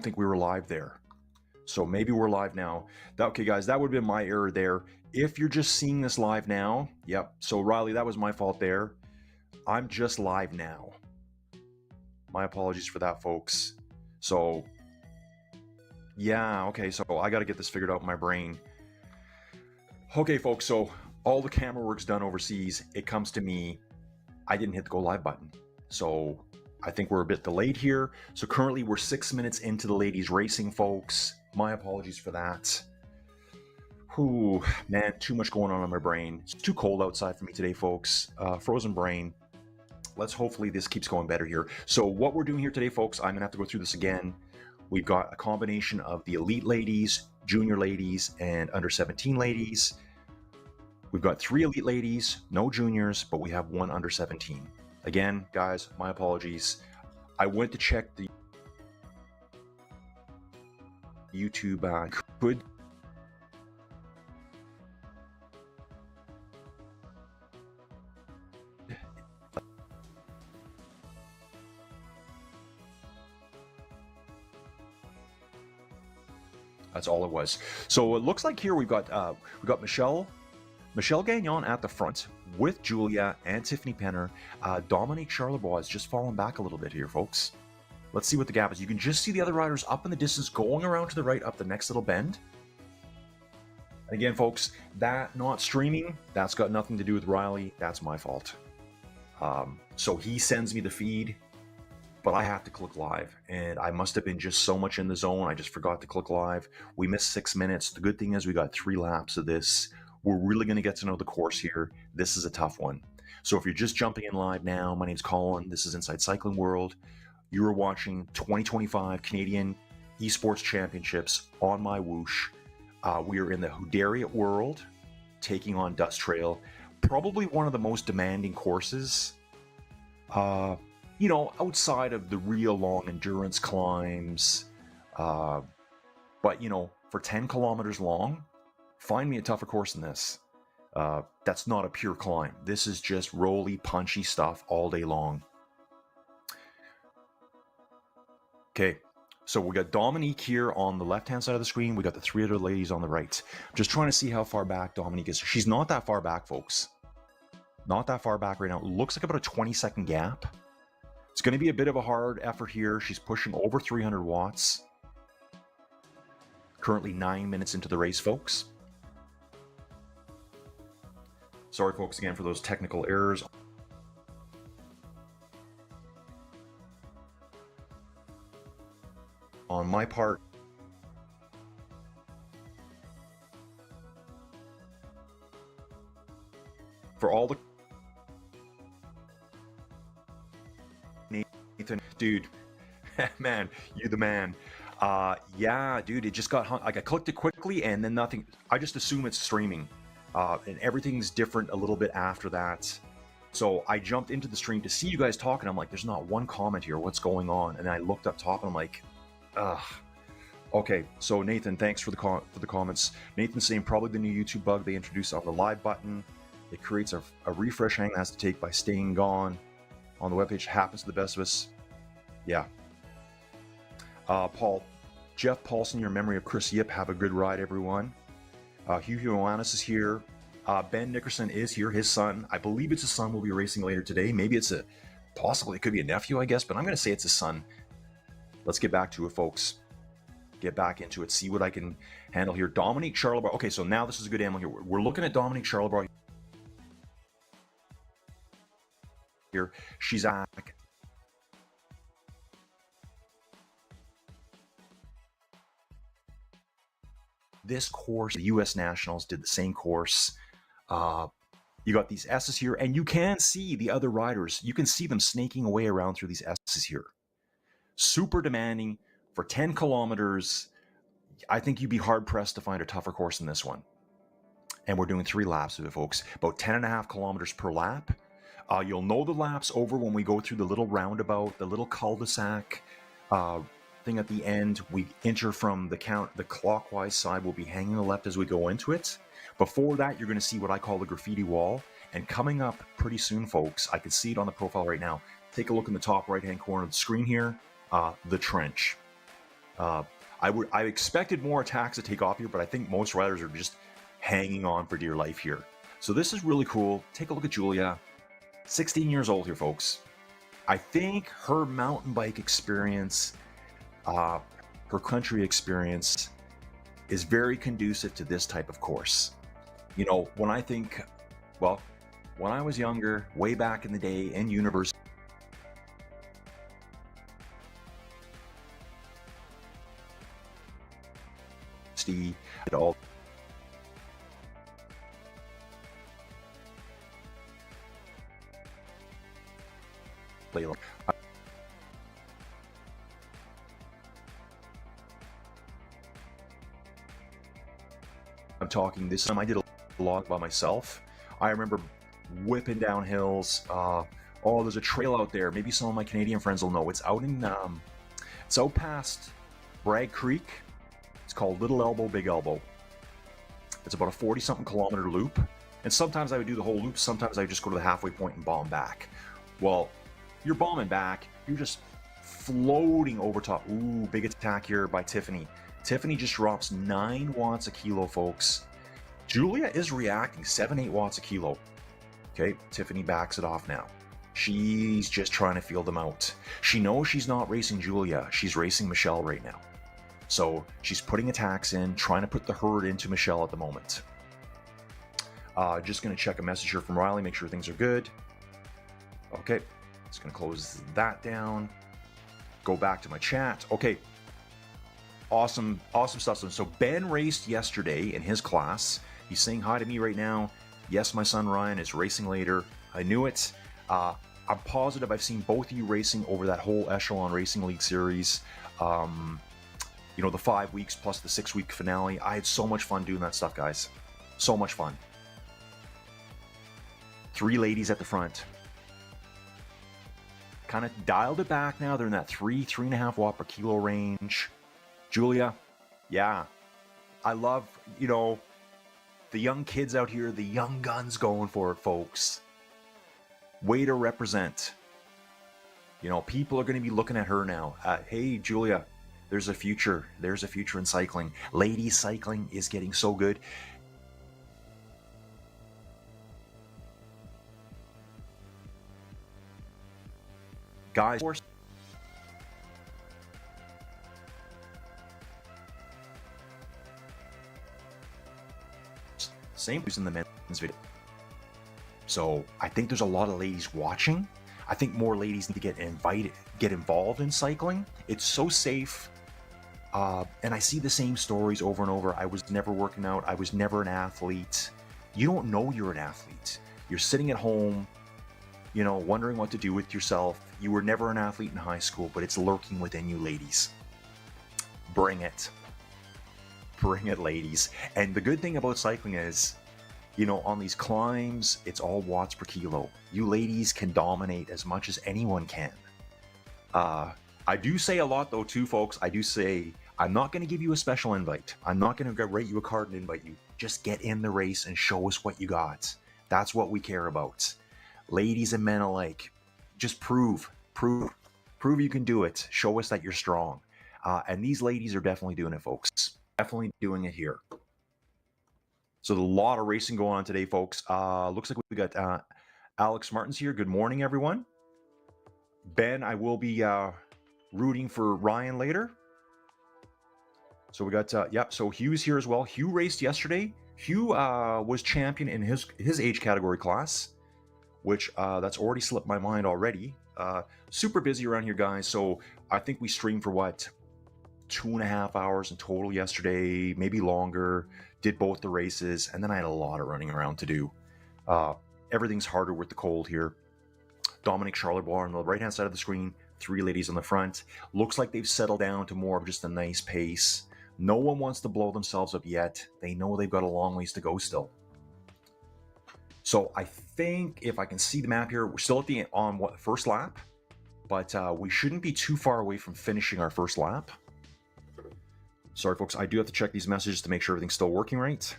think we were live there. So maybe we're live now. Okay, guys, that would have been my error there. If you're just seeing this live now, yep. So Riley, that was my fault there. I'm just live now. My apologies for that, folks. So yeah, okay, so I got to get this figured out in my brain. Okay, folks, so all the camera work's done overseas. It comes to me. I didn't hit the go live button. So I think we're a bit delayed here. So currently we're 6 minutes into the ladies racing, folks. My apologies for that. Whew, man, too much going on in my brain. It's too cold outside for me today, folks. Frozen brain. Let's hopefully this keeps going better here. So what we're doing here today, folks, I'm gonna have to go through this again. We've got a combination of the elite ladies, junior ladies, and under 17 ladies. We've got 3 elite ladies, no juniors, but we have 1 under 17. Again, guys, my apologies. I went to check the YouTube could that's all it was. So it looks like here we've got Michelle Gagnon at the front with Julia and Tiffany Penner. Dominique Charlebois has just fallen back a little bit here, folks. Let's see what the gap is. You can just see the other riders up in the distance going around to the right up the next little bend. And again, folks, that not streaming, that's got nothing to do with Riley. That's my fault. So he sends me the feed, but I have to click live. And I must have been just so much in the zone. I just forgot to click live. We missed 6 minutes. The good thing is we got 3 laps of this. We're really going to get to know the course here. This is a tough one. So if you're just jumping in live now, my name's Colin. This is Inside Cycling World. You are watching 2025 Canadian Esports Championships on MyWhoosh. We are in the Hudariot World, taking on Dust Trail. Probably one of the most demanding courses, you know, outside of the real long endurance climbs. But, you know, for 10 kilometers long, find me a tougher course than this. That's not a pure climb. This is just rolly, punchy stuff all day long. Okay, so we got Dominique here on the left-hand side of the screen. We got the 3 other ladies on the right. I'm just trying to see how far back Dominique is. She's not that far back, folks. Not that far back right now. It looks like about a 20-second gap. It's going to be a bit of a hard effort here. She's pushing over 300 watts. Currently 9 minutes into the race, folks. Sorry, folks, again for those technical errors. On my part, for all the Nathan, dude, man, you the man. Yeah, dude, it just got hung. Like I clicked it quickly and then nothing. I just assume it's streaming, and everything's different a little bit after that. So I jumped into the stream to see you guys talking. I'm like, there's not one comment here. What's going on? And then I looked up top and I'm like, ugh. Okay, so Nathan, thanks for the comments. Nathan's saying probably the new YouTube bug they introduced on the live button. It creates a refresh hang that has to take by staying gone on the webpage. Happens to the best of us. Yeah. Jeff Paulson, your memory of Chris Yip. Have a good ride, everyone. Hugh Ioannis is here. Ben Nickerson is here. His son, I believe it's his son, will be racing later today. Maybe it's possibly it could be a nephew, I guess, but I'm going to say it's his son. Let's get back to it, folks. Get back into it. See what I can handle here. Dominique Charlebois. Okay, so now this is a good angle here. We're looking at Dominique Charlebois here. She's back. This course, the U.S. Nationals did the same course. You got these S's here, and you can see the other riders. You can see them snaking away around through these S's here. Super demanding for 10 kilometers. I think you'd be hard-pressed to find a tougher course than this one. And we're doing 3 laps of it, folks. About 10.5 kilometers per lap. You'll know the laps over when we go through the little roundabout, the little cul-de-sac thing at the end. We enter from the clockwise side. We'll be hanging the left as we go into it. Before that, you're going to see what I call the graffiti wall. And coming up pretty soon, folks, I can see it on the profile right now. Take a look in the top right-hand corner of the screen here. The trench. I expected more attacks to take off here, but I think most riders are just hanging on for dear life here. So this is really cool. Take a look at Julia, 16 years old here, folks. I think her mountain bike experience, her country experience is very conducive to this type of course. You know, when I think, well, when I was younger, way back in the day in university, it all play. I'm talking this time I did a lot by myself. I remember whipping down hills. Oh, there's a trail out there. Maybe some of my Canadian friends will know. It's out in it's out past Bragg Creek. It's called Little Elbow, Big Elbow. It's about a 40-something kilometer loop. And sometimes I would do the whole loop. Sometimes I would just go to the halfway point and bomb back. Well, you're bombing back. You're just floating over top. Ooh, big attack here by Tiffany. Tiffany just drops 9 watts a kilo, folks. Julia is reacting 7-8 watts a kilo. Okay, Tiffany backs it off now. She's just trying to feel them out. She knows she's not racing Julia. She's racing Michelle right now. So she's putting attacks in, trying to put the herd into Michelle at the moment. Just going to check a message here from Riley, make sure things are good. Okay, just going to close that down. Go back to my chat. Okay, awesome stuff. So Ben raced yesterday in his class. He's saying hi to me right now. Yes, my son Ryan is racing later. I knew it. I'm positive I've seen both of you racing over that whole Echelon Racing League series. You know, the 5 weeks plus the 6-week finale. I had so much fun doing that stuff, guys. So much fun. 3 ladies at the front. Kind of dialed it back now. They're in that 3.5 watt per kilo range. Julia, yeah. I love, you know, the young kids out here, the young guns going for it, folks. Way to represent. You know, people are going to be looking at her now. Hey, Julia, there's a future. There's a future in cycling. Ladies cycling is getting so good. Guys, same as in the men's video. So I think there's a lot of ladies watching. I think more ladies need to get involved in cycling. It's so safe. And I see the same stories over and over. I was never working out. I was never an athlete. You don't know you're an athlete. You're sitting at home, you know, wondering what to do with yourself. You were never an athlete in high school, but it's lurking within you, ladies. Bring it. Bring it, ladies. And the good thing about cycling is, you know, on these climbs, it's all watts per kilo. You ladies can dominate as much as anyone can. I do say a lot, though, too, folks. I do say, I'm not going to give you a special invite. I'm not going to write you a card and invite you. Just get in the race and show us what you got. That's what we care about. Ladies and men alike, just prove you can do it. Show us that you're strong. And these ladies are definitely doing it, folks. Definitely doing it here. So a lot of racing going on today, folks. Looks like we got Alex Martins here. Good morning, everyone. Ben, I will be rooting for Ryan later. So we got, so Hugh's here as well. Hugh raced yesterday. Hugh was champion in his age category class, which that's already slipped my mind already. Super busy around here, guys. So I think we streamed for what, 2.5 hours in total yesterday, maybe longer. Did both the races, and then I had a lot of running around to do. Everything's harder with the cold here. Dominic Charlebois on the right-hand side of the screen, 3 ladies on the front. Looks like they've settled down to more of just a nice pace. No one wants to blow themselves up yet. They know they've got a long ways to go still. So I think if I can see the map here, we're still at the first lap, but we shouldn't be too far away from finishing our first lap. Sorry, folks, I do have to check these messages to make sure everything's still working right.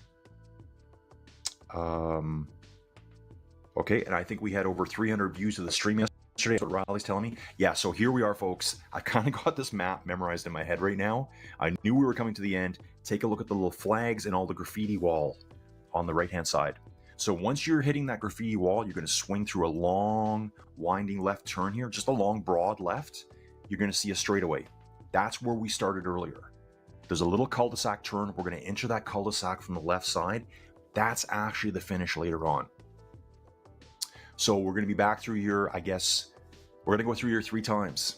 Okay, and I think we had over 300 views of the stream yesterday. That's what Riley's telling me. Yeah, so here we are, folks. I kind of got this map memorized in my head right now. I knew we were coming to the end. Take a look at the little flags and all the graffiti wall on the right-hand side. So once you're hitting that graffiti wall, you're going to swing through a long, winding left turn here, just a long, broad left. You're going to see a straightaway. That's where we started earlier. There's a little cul-de-sac turn. We're going to enter that cul-de-sac from the left side. That's actually the finish later on. So we're going to be back through here, I guess. We're going to go through here 3 times.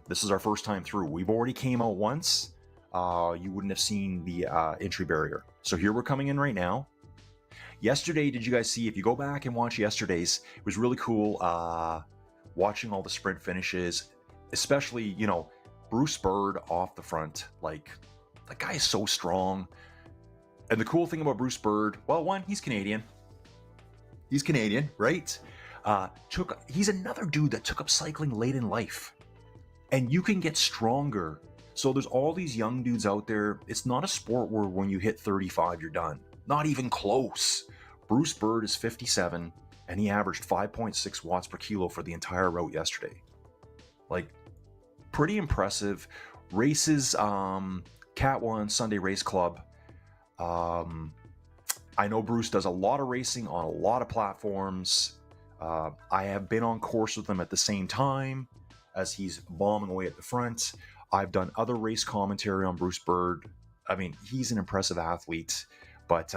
This is our first time through. We've already came out once. You wouldn't have seen the entry barrier. So here we're coming in right now. Yesterday, did you guys see, if you go back and watch yesterday's, it was really cool watching all the sprint finishes, especially, you know, Bruce Bird off the front. Like, that guy is so strong. And the cool thing about Bruce Bird, well, one, he's Canadian. He's Canadian, right? He's another dude that took up cycling late in life. And you can get stronger. So there's all these young dudes out there. It's not a sport where when you hit 35, you're done. Not even close. Bruce Bird is 57, and he averaged 5.6 watts per kilo for the entire route yesterday. Like, pretty impressive. Races, Cat 1, Sunday Race Club. I know Bruce does a lot of racing on a lot of platforms. I have been on course with him at the same time as he's bombing away at the front. I've done other race commentary on Bruce Bird. I mean, he's an impressive athlete. But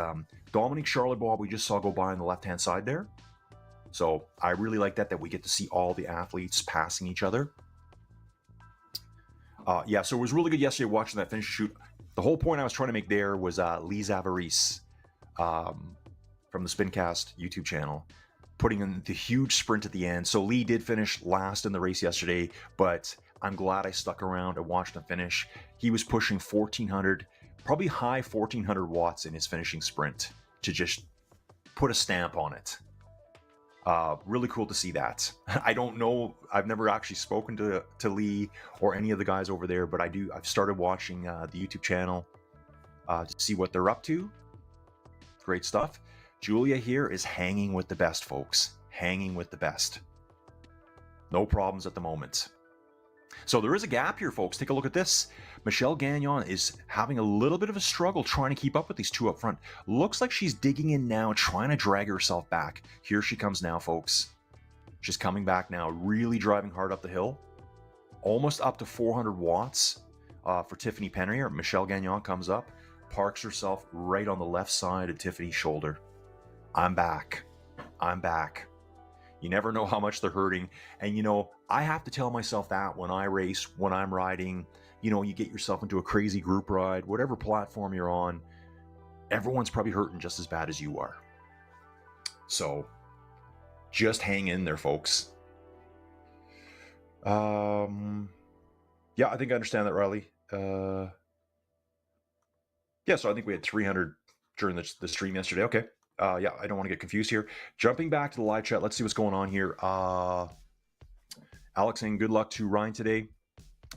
Dominique Charlebois, we just saw go by on the left-hand side there. So I really like that we get to see all the athletes passing each other. Yeah, so it was really good yesterday watching that finish shoot. The whole point I was trying to make there was Lee Zavaris from the Spincast YouTube channel, putting in the huge sprint at the end. So Lee did finish last in the race yesterday, but I'm glad I stuck around and watched him finish. He was pushing 1,400, probably high 1,400 watts in his finishing sprint to just put a stamp on it. Really cool to see that. I don't know, I've never actually spoken to Lee or any of the guys over there, but I've started watching the YouTube channel to see what they're up to. Great stuff. Julia here is hanging with the best, folks. Hanging with the best. No problems at the moment. So there is a gap here, folks. Take a look at this. Michelle Gagnon is having a little bit of a struggle trying to keep up with these two up front. Looks like she's digging in now, trying to drag herself back. Here she comes now, folks. She's coming back now, really driving hard up the hill. Almost up to 400 watts for Tiffany Penner here. Michelle Gagnon comes up, parks herself right on the left side of Tiffany's shoulder. I'm back. I'm back. You never know how much they're hurting. And, you know, I have to tell myself that when I race, when I'm riding, you know, you get yourself into a crazy group ride, whatever platform you're on, everyone's probably hurting just as bad as you are. So just hang in there, folks. Yeah, I think I understand that, Riley. Yeah, so I think we had 300 during the stream yesterday. Okay. Yeah, I don't want to get confused here. Jumping back to the live chat, let's see what's going on here. Alex saying good luck to Ryan today.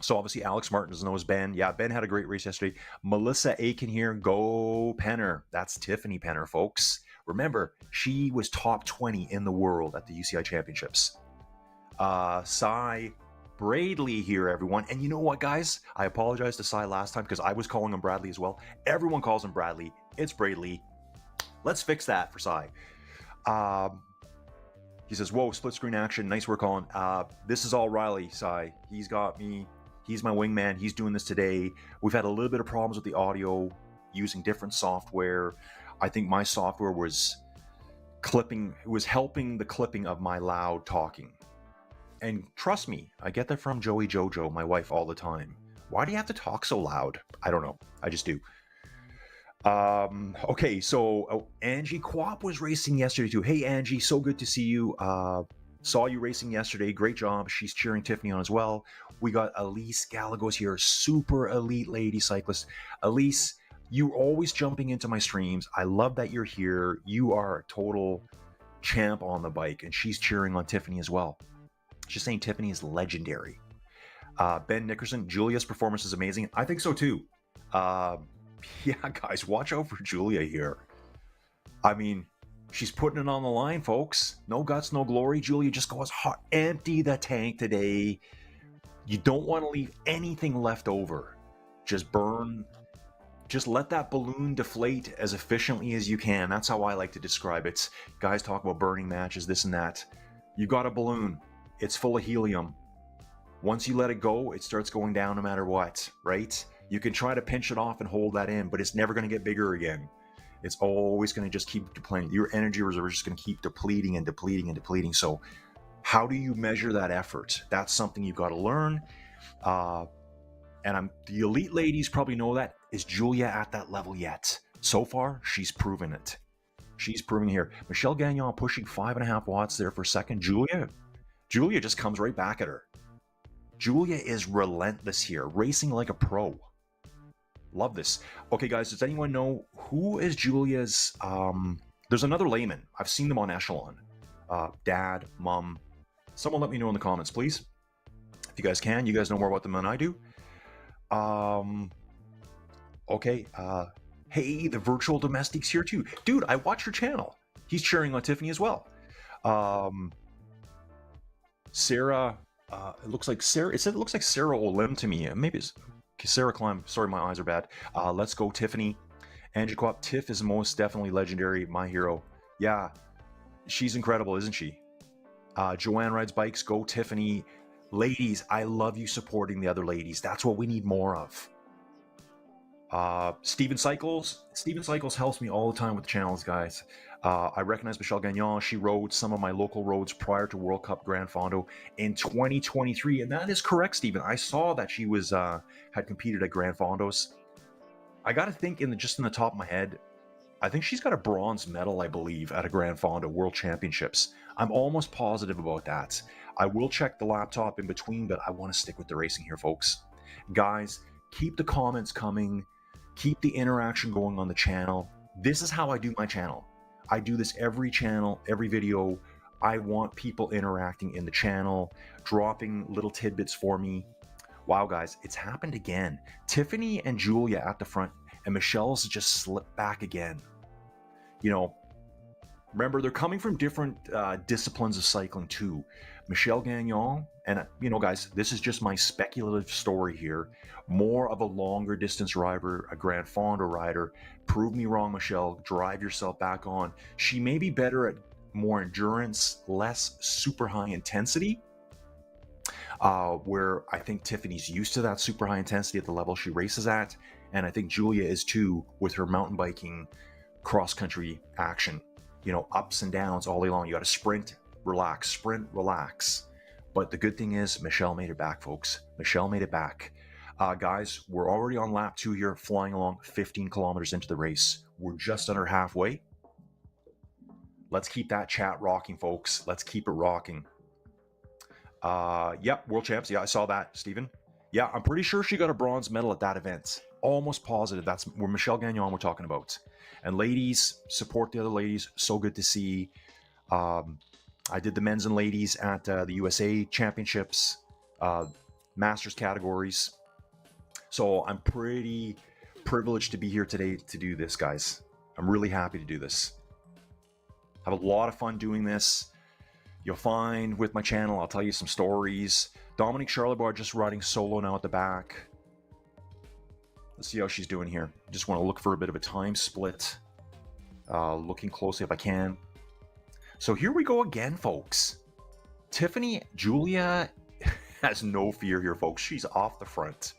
So obviously Alex Martin knows Ben. Yeah, Ben had a great race yesterday. Melissa Aiken here. Go Penner. That's Tiffany Penner, folks. Remember, she was top 20 in the world at the UCI Championships. Cy Bradley here, everyone. And you know what, guys? I apologize to Cy last time because I was calling him Bradley as well. Everyone calls him Bradley. It's Bradley. Let's fix that for Cy. He says, whoa, split screen action. Nice work on. This is all Riley, Cy. He's got me. He's my wingman. He's doing this today. We've had a little bit of problems with the audio using different software. I think my software was helping the clipping of my loud talking. And trust me, I get that from Joey Jojo, my wife, all the time. Why do you have to talk so loud? I don't know. I just do. Okay, so Angie Quap was racing yesterday too. Hey Angie, so good to see you. Saw you racing yesterday. Great job. She's cheering Tiffany on as well. We got Elise Galagos here, super elite lady cyclist. Elise, you're always jumping into my streams. I love that you're here. You are a total champ on the bike, and she's cheering on Tiffany as well. She's saying Tiffany is legendary. Ben Nickerson, Julia's performance is amazing. I think so too. Yeah, guys, watch out for Julia here. I mean, She's putting it on the line, folks. No guts, no glory. Julia just goes hard. Empty the tank today. You don't want to leave anything left over. Just burn. Just let that balloon deflate as efficiently as you can. That's how I like to describe it. Guys talk about burning matches, this and that. You got a balloon. It's full of helium. Once you let it go, it starts going down no matter what, right? You can try to pinch it off and hold that in, but it's never going to get bigger again. It's always going to just keep depleting. Your energy reserve is just going to keep depleting and depleting and depleting. So how do you measure that effort? That's something you've got to learn. And the elite ladies probably know that. Is Julia at that level yet? So far, she's proven it. She's proving here. Michelle Gagnon pushing 5.5 watts there for a second. Julia just comes right back at her. Julia is relentless here, racing like a pro. Love this. Okay, guys, does anyone know who is Julia's... there's another layman. I've seen them on Echelon. Dad, mom. Someone let me know in the comments, please. If you guys can. You guys know more about them than I do. Okay. Hey, the virtual domestic's here too. Dude, I watch your channel. He's cheering on Tiffany as well. Sarah... it looks like Sarah. It looks like Sarah Olim to me. Maybe it's Sarah Clem. Sorry, my eyes are bad. Let's go, Tiffany. Angie Quap. Tiff is most definitely legendary. My hero. Yeah, she's incredible, isn't she? Joanne rides bikes. Go, Tiffany. Ladies, I love you supporting the other ladies. That's what we need more of. Steven Cycles helps me all the time with the channels, guys. I recognize Michelle Gagnon. She rode some of my local roads prior to World Cup Grand Fondo in 2023, and that is correct, Steven. I saw that she was had competed at Grand Fondos. I got to think just in the top of my head, I think she's got a bronze medal, I believe, at a Grand Fondo World Championships. I'm almost positive about that. I will check the laptop in between, but I want to stick with the racing here, folks. Guys, keep the comments coming. Keep the interaction going on the channel. This is how I do my channel. I do this every channel, every video. I want people interacting in the channel, dropping little tidbits for me. Wow, guys, it's happened again. Tiffany and Julia at the front, and Michelle's just slipped back again. You know, remember, they're coming from different disciplines of cycling too. Michelle Gagnon, and you know, guys, this is just my speculative story here. More of a longer distance rider, a Grand Fondo rider. Prove me wrong, Michelle. Drive yourself back on. She may be better at more endurance, less super high intensity, where I think Tiffany's used to that super high intensity at the level she races at, and I think Julia is too with her mountain biking, cross country action. You know, ups and downs all day long. You got to sprint, relax, sprint, relax. But the good thing is Michelle made it back, folks. Michelle made it back. Guys, we're already on lap 2 here, flying along 15 kilometers into the race. We're just under halfway. Let's keep that chat rocking, folks. Let's keep it rocking. Yep, world champs. Yeah, I saw that, Steven. Yeah, I'm pretty sure she got a bronze medal at that event. Almost positive. That's where Michelle Gagnon we're talking about. And ladies, support the other ladies. So good to see. I did the men's and ladies at the USA Championships, Masters categories. So I'm pretty privileged to be here today to do this, guys. I'm really happy to do this. Have a lot of fun doing this. You'll find with my channel, I'll tell you some stories. Dominique Charlebois just riding solo now at the back. Let's see how she's doing here. Just want to look for a bit of a time split. Looking closely if I can. So here we go again, folks. Tiffany, Julia has no fear here, folks. She's off the front.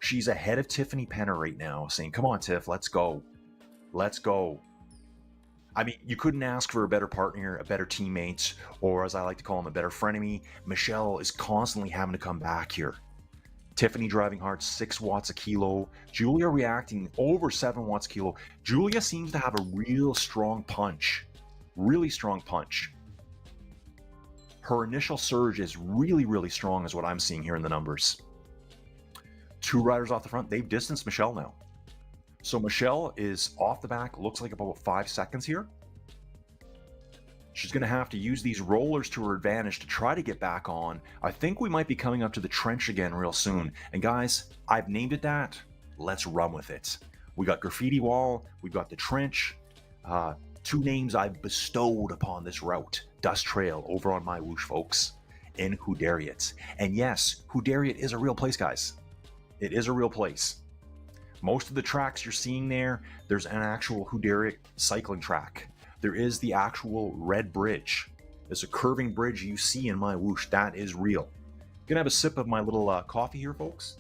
She's ahead of Tiffany Penner right now, saying, come on, Tiff, let's go. Let's go. I mean, you couldn't ask for a better partner, a better teammate, or as I like to call him, a better frenemy. Michelle is constantly having to come back here. Tiffany driving hard, 6 watts a kilo. Julia reacting over 7 watts a kilo. Julia seems to have a real strong punch. Really strong punch. Her initial surge is really, really strong is what I'm seeing here in the numbers. 2 riders off the front. They've distanced Michelle now. So Michelle is off the back, looks like about 5 seconds here. She's going to have to use these rollers to her advantage to try to get back on. I think we might be coming up to the trench again real soon. And guys, I've named it that. Let's run with it. We got graffiti wall. We've got the trench. two names I've bestowed upon this route, Dust Trail over on MyWhoosh, folks, in Hudariot. And yes, Hudariot is a real place, guys. It is a real place. Most of the tracks you're seeing there's an actual Hudariot cycling track. There is the actual red bridge. There's a curving bridge you see in MyWhoosh. That is real. Gonna have a sip of my little coffee here, folks.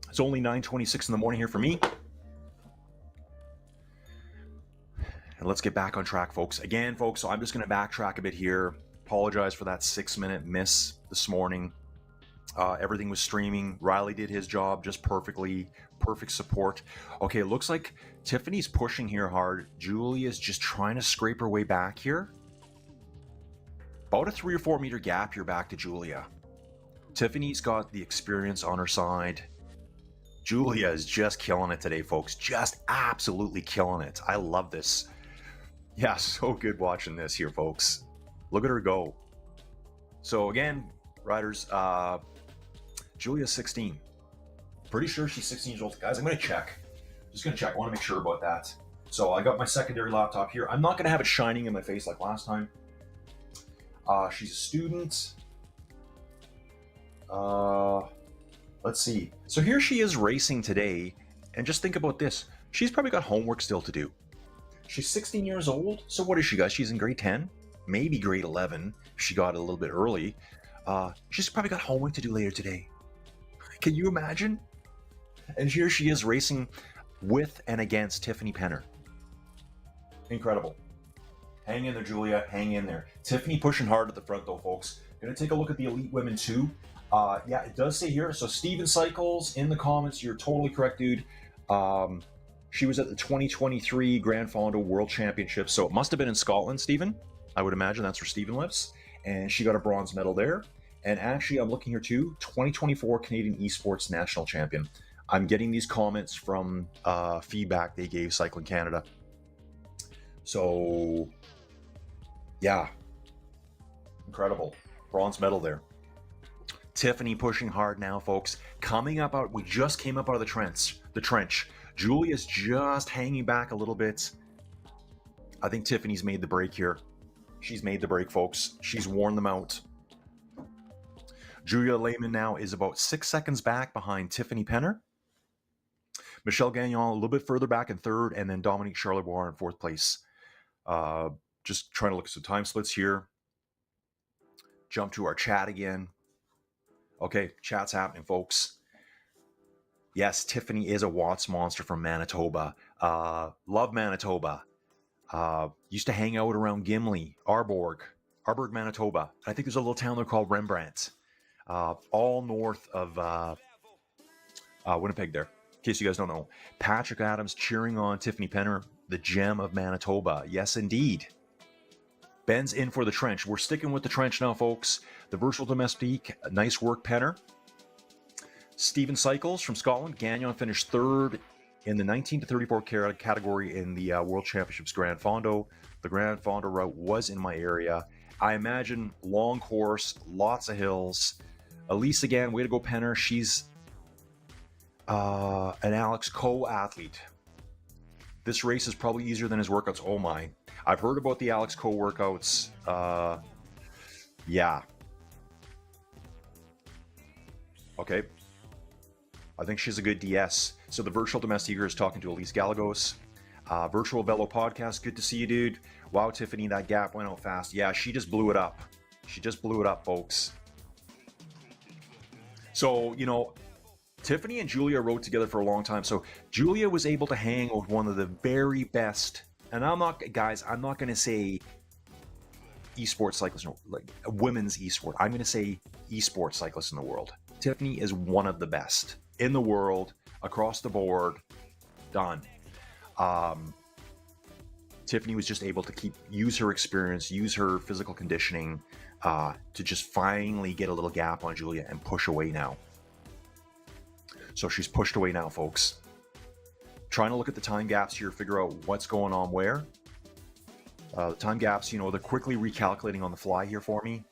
It's only 9:26 in the morning here for me. And let's get back on track, folks. Again, folks, so I'm just going to backtrack a bit here. Apologize for that 6-minute miss this morning. Everything was streaming. Riley did his job just perfectly. Perfect support. Okay, it looks like Tiffany's pushing here hard. Julia's just trying to scrape her way back here. About a 3 or 4 meter gap here back to Julia. Tiffany's got the experience on her side. Julia is just killing it today, folks. Just absolutely killing it. I love this. Yeah, so good watching this here, folks. Look at her go. So again, riders, Julia's 16. Pretty sure she's 16 years old. Guys, I'm going to check. Just going to check. I want to make sure about that. So I got my secondary laptop here. I'm not going to have it shining in my face like last time. She's a student. Let's see. So here she is racing today. And just think about this. She's probably got homework still to do. She's 16 years old. So what is she, guys? She's in grade 10, maybe grade 11. She got it a little bit early. She's probably got homework to do later today. Can you imagine? And here she is racing with and against Tiffany Penner. Incredible. Hang in there, Julia. Hang in there. Tiffany pushing hard at the front, though, folks. Gonna take a look at the elite women, too. Yeah, it does say here. So Steven Cycles in the comments. You're totally correct, dude. She was at the 2023 Grand Fondo World Championship. So it must have been in Scotland, Steven. I would imagine that's where Steven lives. And she got a bronze medal there. And actually, I'm looking here too, 2024 Canadian Esports National Champion. I'm getting these comments from feedback they gave Cycling Canada. So, yeah. Incredible. Bronze medal there. Tiffany pushing hard now, folks. Coming up out, we just came up out of the trench. Julia's just hanging back a little bit. I think Tiffany's made the break here. She's made the break, folks. She's worn them out. Julia Lehman now is about 6 seconds back behind Tiffany Penner. Michelle Gagnon a little bit further back in third, and then Dominique Charlebois in fourth place. Just trying to look at some time splits here. Jump to our chat again. Okay, chat's happening, folks. Yes, Tiffany is a Watts monster from Manitoba. Love Manitoba. Used to hang out around Gimli, Arborg, Manitoba. I think there's a little town there called Rembrandt. All north of Winnipeg there. In case you guys don't know. Patrick Adams cheering on Tiffany Penner, the gem of Manitoba. Yes, indeed. Ben's in for the trench. We're sticking with the trench now, folks. The Virtual Domestique, nice work, Penner. Steven Cycles from Scotland. Gagnon finished third in the 19 to 34 category in the World Championships Grand Fondo. The Grand Fondo route was in my area. I imagine long course, lots of hills. Elise again, way to go, Penner. She's an Alex Coe athlete. This race is probably easier than his workouts. Oh my. I've heard about the Alex Coe workouts. Yeah. Okay. I think she's a good DS. So the Virtual Domestiquer is talking to Elise Galagos. Virtual Velo Podcast, good to see you, dude. Wow, Tiffany, that gap went out fast. Yeah, she just blew it up. She just blew it up, folks. So, you know, Tiffany and Julia rode together for a long time. So Julia was able to hang with one of the very best. And I'm not going to say esports cyclists, like women's esport. I'm going to say esports cyclists in the world. Tiffany is one of the best in the world, across the board. Done. Tiffany was just able to use her experience, use her physical conditioning to just finally get a little gap on Julia and push away now. So she's pushed away now, folks. Trying to look at the time gaps here, figure out what's going on where. The time gaps, you know, they're quickly recalculating on the fly here for me.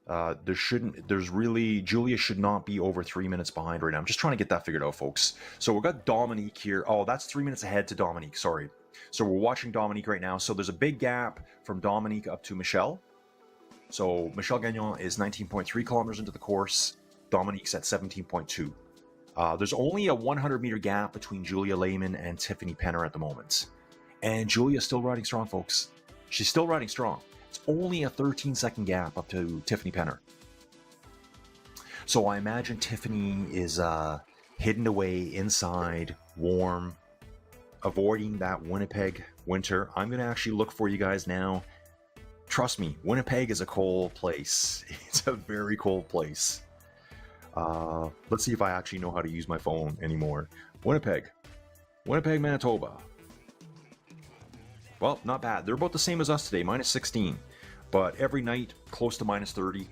Julia should not be over 3 minutes behind right now. I'm just trying to get that figured out, folks. So we've got Dominique here. Oh, that's 3 minutes ahead to Dominique, sorry. So we're watching Dominique right now. So there's a big gap from Dominique up to Michelle. So Michelle Gagnon is 19.3 kilometers into the course. Dominique's at 17.2. There's only a 100-meter gap between Julia Lehman and Tiffany Penner at the moment. And Julia's still riding strong, folks. She's still riding strong. It's only a 13-second gap up to Tiffany Penner. So I imagine Tiffany is hidden away inside, warm, avoiding that Winnipeg winter. I'm going to actually look for you guys now. Trust me, Winnipeg is a cold place. It's a very cold place. Let's see if I actually know how to use my phone anymore. Winnipeg, Manitoba. Well, not bad. They're about the same as us today, minus 16. But every night, close to minus 30.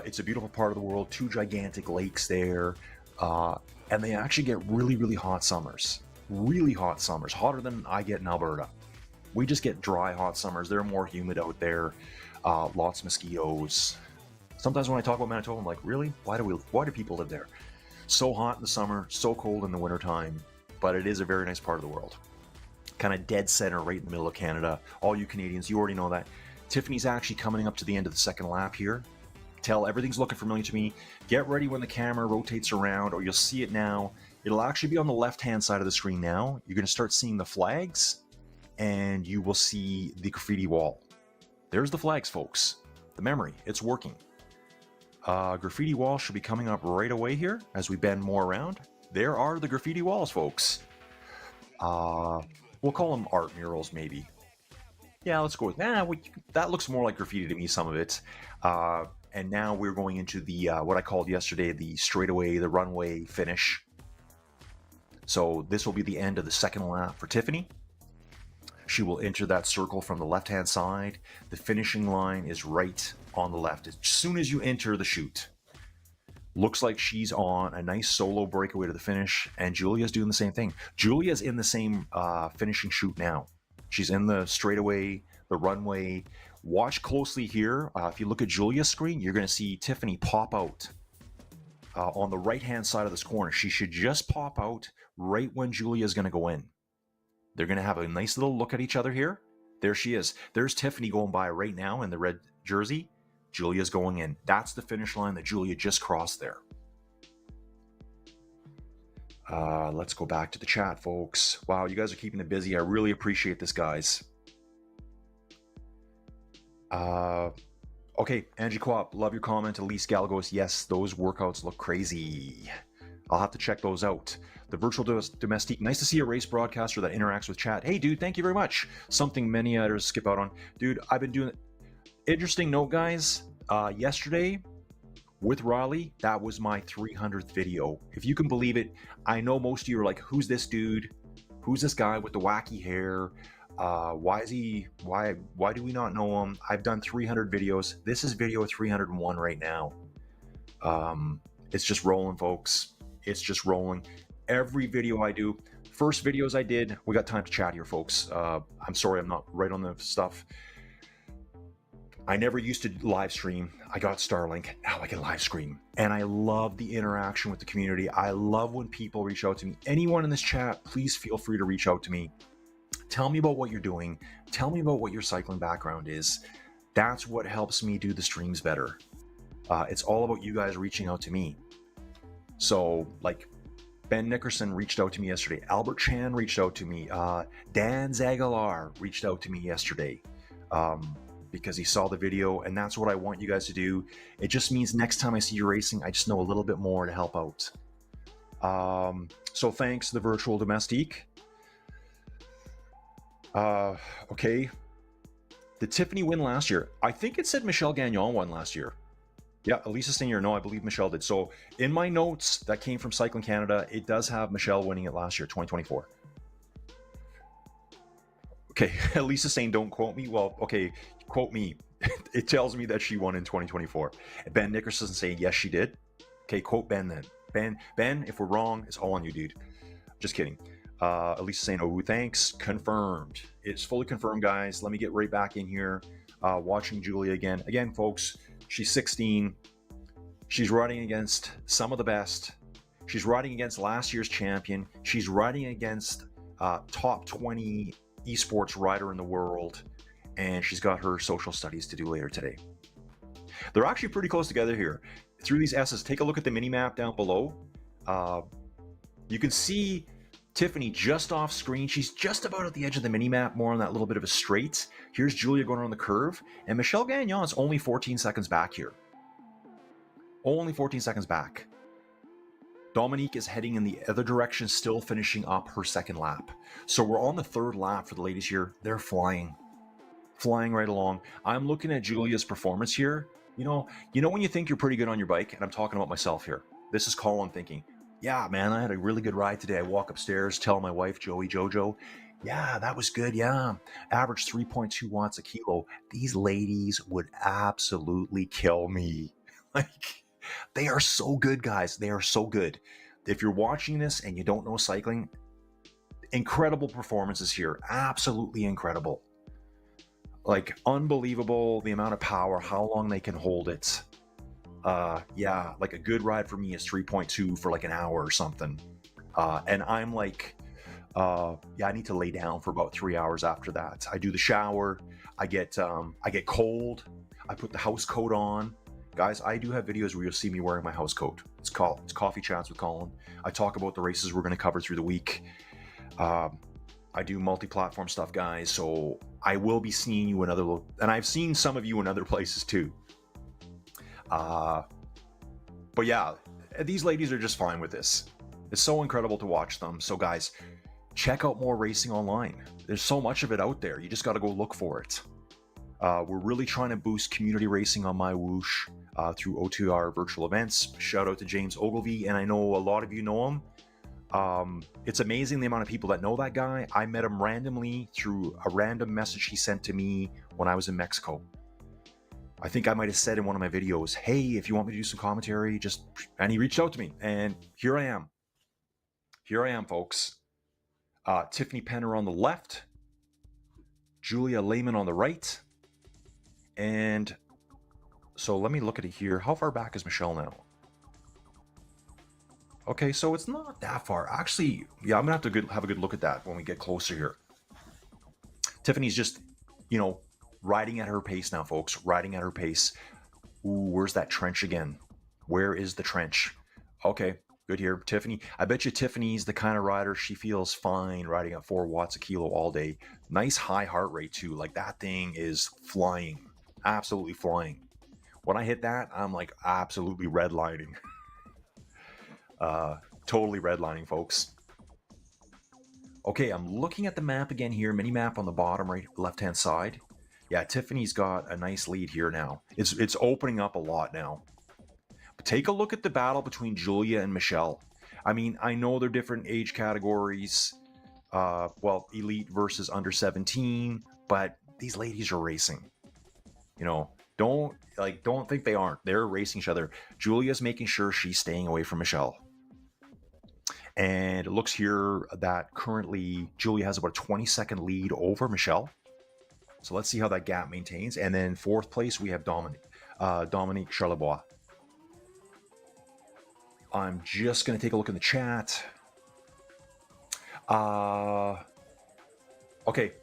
It's a beautiful part of the world. 2 gigantic lakes there. And they actually get really, really hot summers. Really hot summers. Hotter than I get in Alberta. We just get dry, hot summers. They're more humid out there. Lots of mosquitoes. Sometimes when I talk about Manitoba, I'm like, really? Why do people live there? So hot in the summer, so cold in the wintertime. But it is a very nice part of the world. Kind of dead center right in the middle of Canada. All you Canadians, you already know that. Tiffany's actually coming up to the end of the second lap here. Everything's looking familiar to me. Get ready when the camera rotates around, or you'll see it now. It'll actually be on the left-hand side of the screen now. You're going to start seeing the flags, and you will see the graffiti wall. There's the flags, folks. The memory, it's working. Graffiti wall should be coming up right away here as we bend more around. There are the graffiti walls, folks. We'll call them art murals, maybe. Yeah, let's go with that. That looks more like graffiti to me, some of it. And now we're going into the what I called yesterday the straightaway, the runway finish. So this will be the end of the second lap for Tiffany. She will enter that circle from the left-hand side. The finishing line is right on the left. As soon as you enter the chute. Looks like she's on a nice solo breakaway to the finish, and Julia's doing the same thing. Julia's in the same finishing chute now. She's in the straightaway, the runway. Watch closely here. If you look at Julia's screen, you're going to see Tiffany pop out on the right-hand side of this corner. She should just pop out right when Julia's going to go in. They're going to have a nice little look at each other here. There she is. There's Tiffany going by right now in the red jersey. Julia's going in. That's the finish line that Julia just crossed there. Let's go back to the chat, folks. Wow, you guys are keeping it busy. I really appreciate this, guys. Okay, Angie Quap, love your comment. Elise Galgos, yes, those workouts look crazy. I'll have to check those out. The virtual domestique, nice to see a race broadcaster that interacts with chat. Hey, dude, thank you very much. Something many others skip out on. Dude, I've been doing... Interesting note, guys. Yesterday, with Raleigh, that was my 300th video. If you can believe it, I know most of you are like, who's this dude? Who's this guy with the wacky hair? Why do we not know him? I've done 300 videos. This is video 301 right now. It's just rolling, folks. It's just rolling. Every video I do, first videos I did, we got time to chat here, folks. I'm sorry I'm not right on the stuff. I never used to live stream. I got Starlink. Now I can live stream. And I love the interaction with the community. I love when people reach out to me. Anyone in this chat, please feel free to reach out to me. Tell me about what you're doing. Tell me about what your cycling background is. That's what helps me do the streams better. It's all about you guys reaching out to me. So, like, Ben Nickerson reached out to me yesterday. Albert Chan reached out to me. Dan Zagalar reached out to me yesterday. Because he saw the video, and that's what I want you guys to do. It just means next time I see you racing, I just know a little bit more to help out. So thanks to the virtual domestique. Okay. Did Tiffany win last year? I think it said Michelle Gagnon won last year. Yeah, Elisa Senior, no, I believe Michelle did. So in my notes that came from Cycling Canada, it does have Michelle winning it last year, 2024. Okay, Lisa saying don't quote me. Well, okay, quote me. It tells me that she won in 2024. Ben Nickerson saying yes, she did. Okay, quote Ben then. Ben, if we're wrong, it's all on you, dude. Just kidding. Elisa saying, oh, thanks. Confirmed. It's fully confirmed, guys. Let me get right back in here. Watching Julia again. Again, folks, She's 16. She's riding against some of the best. She's riding against last year's champion. She's riding against top 20 esports rider in the world. And she's got her social studies to do later today. They're actually pretty close together here. Through these S's, take a look at the mini map down below. You can see Tiffany just off screen. She's just about at the edge of the mini map, more on that little bit of a straight. Here's Julia going around the curve, and Michelle Gagnon's only 14 seconds back here. Only 14 seconds back. Dominique is heading in the other direction, still finishing up her second lap. So we're on the third lap for the ladies here. They're flying right along. I'm looking at Julia's performance here. You know when you think you're pretty good on your bike, and I'm talking about myself here. This is Colin thinking, yeah, man, I had a really good ride today. I walk upstairs, tell my wife, Jojo, yeah, that was good, yeah. Average 3.2 watts a kilo. These ladies would absolutely kill me. Like, they are so good, guys. They are so good. If you're watching this and you don't know cycling, incredible performances here. Absolutely incredible. Like, unbelievable, the amount of power, how long they can hold it. Yeah, like a good ride for me is 3.2 for like an hour or something. And I'm like, yeah, I need to lay down for about 3 hours after that. I do the shower, I get cold, I put the house coat on. Guys, I do have videos where you'll see me wearing my house coat. It's Coffee Chats with Colin. I talk about the races we're going to cover through the week. I do multi-platform stuff, guys, so I will be seeing you in other, and I've seen some of you in other places too. But yeah, these ladies are just fine with this. It's so incredible to watch them. So guys, check out more racing online. There's so much of it out there. You just got to go look for it. We're really trying to boost community racing on MyWhoosh through OTR virtual events. Shout out to James Ogilvy, and I know a lot of you know him. It's amazing the amount of people that know that guy. I met him randomly through a random message he sent to me when I was in Mexico. I think I might have said in one of my videos, hey, if you want me to do some commentary, and he reached out to me, and here I am. Here I am, folks. Tiffany Penner on the left, Julia Lehman on the right, and so let me look at it here. How far back is Michelle now? Okay, so it's not that far. Actually, yeah, I'm gonna have to have a good look at that when we get closer here. Tiffany's just, riding at her pace now, folks. Riding at her pace. Ooh, where's that trench again? Where is the trench? Okay, good here. Tiffany, I bet you Tiffany's the kind of rider, she feels fine riding at 4 watts a kilo all day. Nice high heart rate too. Like, that thing is flying. Absolutely flying. When I hit that, I'm like absolutely redlining. Totally redlining, folks. Okay, I'm looking at the map again here. Mini map on the bottom right left-hand side. Yeah, Tiffany's got a nice lead here now. It's opening up a lot now. But take a look at the battle between Julia and Michelle. I mean, I know they're different age categories. Well, elite versus under 17, but these ladies are racing. Don't think they aren't. They're racing each other. Julia's making sure she's staying away from Michelle. And it looks here that currently Julia has about a 20-second lead over Michelle. So let's see how that gap maintains. And then fourth place, we have Dominique Charlebois. I'm just going to take a look in the chat. Okay.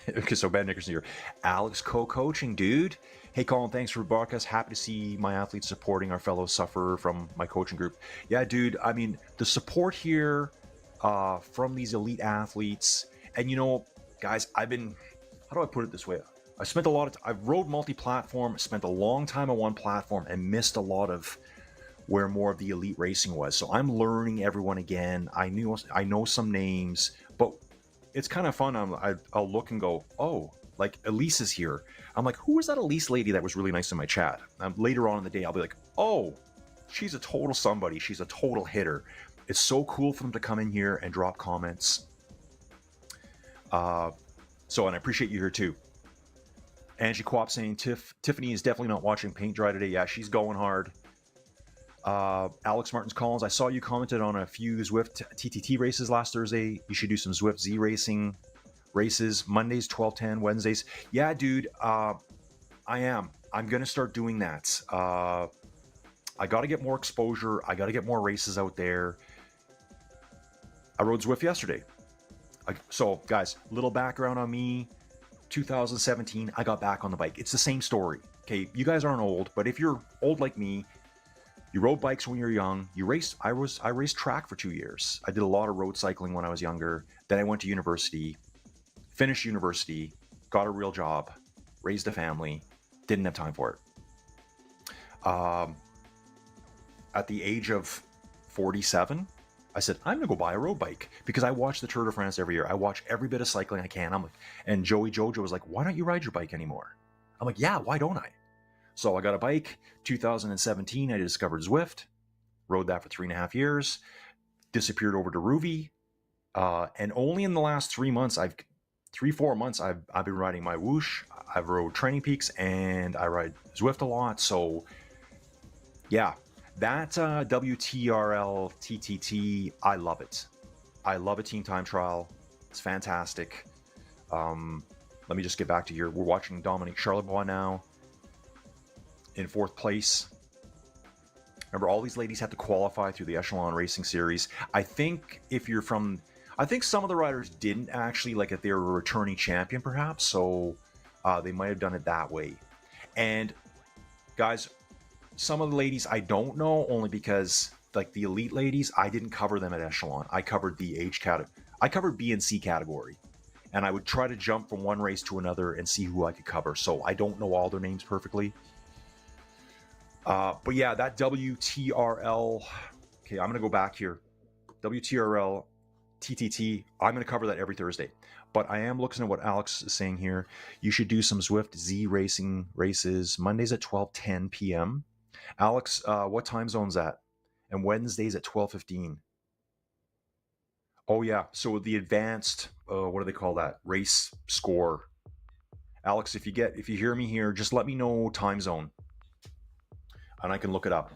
Okay, so Ben Nickerson here. Alex co-coaching, dude. Hey, Colin, thanks for the broadcast. Happy to see my athletes supporting our fellow sufferer from my coaching group. Yeah, dude, I mean, the support here from these elite athletes. And, guys, how do I put it this way? I've rode multi-platform, spent a long time on one platform, and missed a lot of where more of the elite racing was. So I'm learning everyone again. I know some names, but it's kind of fun. I'll look and go, oh, like Elise is here. I'm like, who was that Elise lady that was really nice in my chat? Later on in the day, I'll be like, oh, she's a total somebody. She's a total hitter. It's so cool for them to come in here and drop comments. And I appreciate you here too. Angie Quap saying, Tiffany is definitely not watching paint dry today. Yeah, she's going hard. Alex Martins Collins, I saw you commented on a few Zwift TTT races last Thursday. You should do some Zwift Z racing races. Mondays 12:10, Wednesdays. Yeah, dude. I am. I'm going to start doing that. I got to get more exposure. I got to get more races out there. I rode Zwift yesterday. So, guys, little background on me. 2017, I got back on the bike. It's the same story. Okay, you guys aren't old, but if you're old like me, you rode bikes when you were young. You raced. I raced track for 2 years. I did a lot of road cycling when I was younger. Then I went to university, finished university, got a real job, raised a family. Didn't have time for it. At the age of 47, I said, I'm gonna go buy a road bike because I watch the Tour de France every year. I watch every bit of cycling I can. I'm like, and Joey Jojo was like, why don't you ride your bike anymore? I'm like, yeah, why don't I? So I got a bike. 2017, I discovered Zwift, rode that for 3.5 years, disappeared over to Ruby, and only in the last 4 months, I've been riding MyWhoosh. I've rode Training Peaks, and I ride Zwift a lot. So yeah, that WTRL TTT, I love it. I love a team time trial. It's fantastic. Let me just get back to here. We're watching Dominique Charlebois now in 4th place. Remember, all these ladies have to qualify through the Echelon Racing Series. I think some of the riders didn't actually, like if they were a returning champion perhaps, so they might have done it that way. And guys, some of the ladies I don't know, only because like the elite ladies, I didn't cover them at Echelon. I covered the age category. I covered B and C category. And I would try to jump from one race to another and see who I could cover. So I don't know all their names perfectly. But yeah, that WTRL. Okay, I'm going to go back here. WTRL TTT. I'm going to cover that every Thursday. But I am looking at what Alex is saying here. You should do some Zwift Z racing races Mondays at 12:10 p.m. Alex, what time zone's that? And Wednesdays at 12:15. Oh yeah, so the advanced, what do they call that? Race score. Alex, if you hear me here, just let me know time zone, and I can look it up.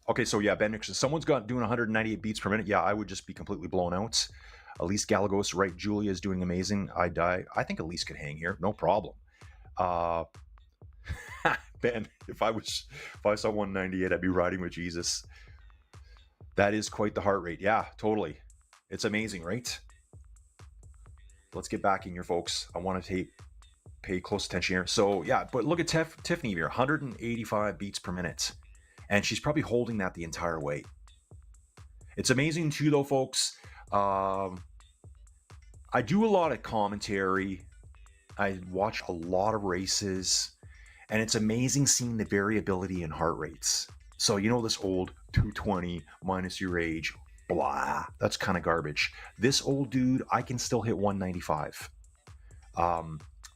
Okay, so yeah, Ben Nixon, someone's doing 198 beats per minute. Yeah, I would just be completely blown out. Elise Galagos, right? Julia is doing amazing. I think Elise could hang here, no problem. Ben, if I saw 198, I'd be riding with Jesus. That is quite the heart rate. Yeah, totally. It's amazing, right? Let's get back in here, folks. I want to pay close attention here. So yeah, but look at Tiffany here, 185 beats per minute. And she's probably holding that the entire way. It's amazing too, though, folks. I do a lot of commentary. I watch a lot of races. And it's amazing seeing the variability in heart rates. So, you know, this old 220 minus your age, blah, that's kind of garbage. This old dude, I can still hit 195.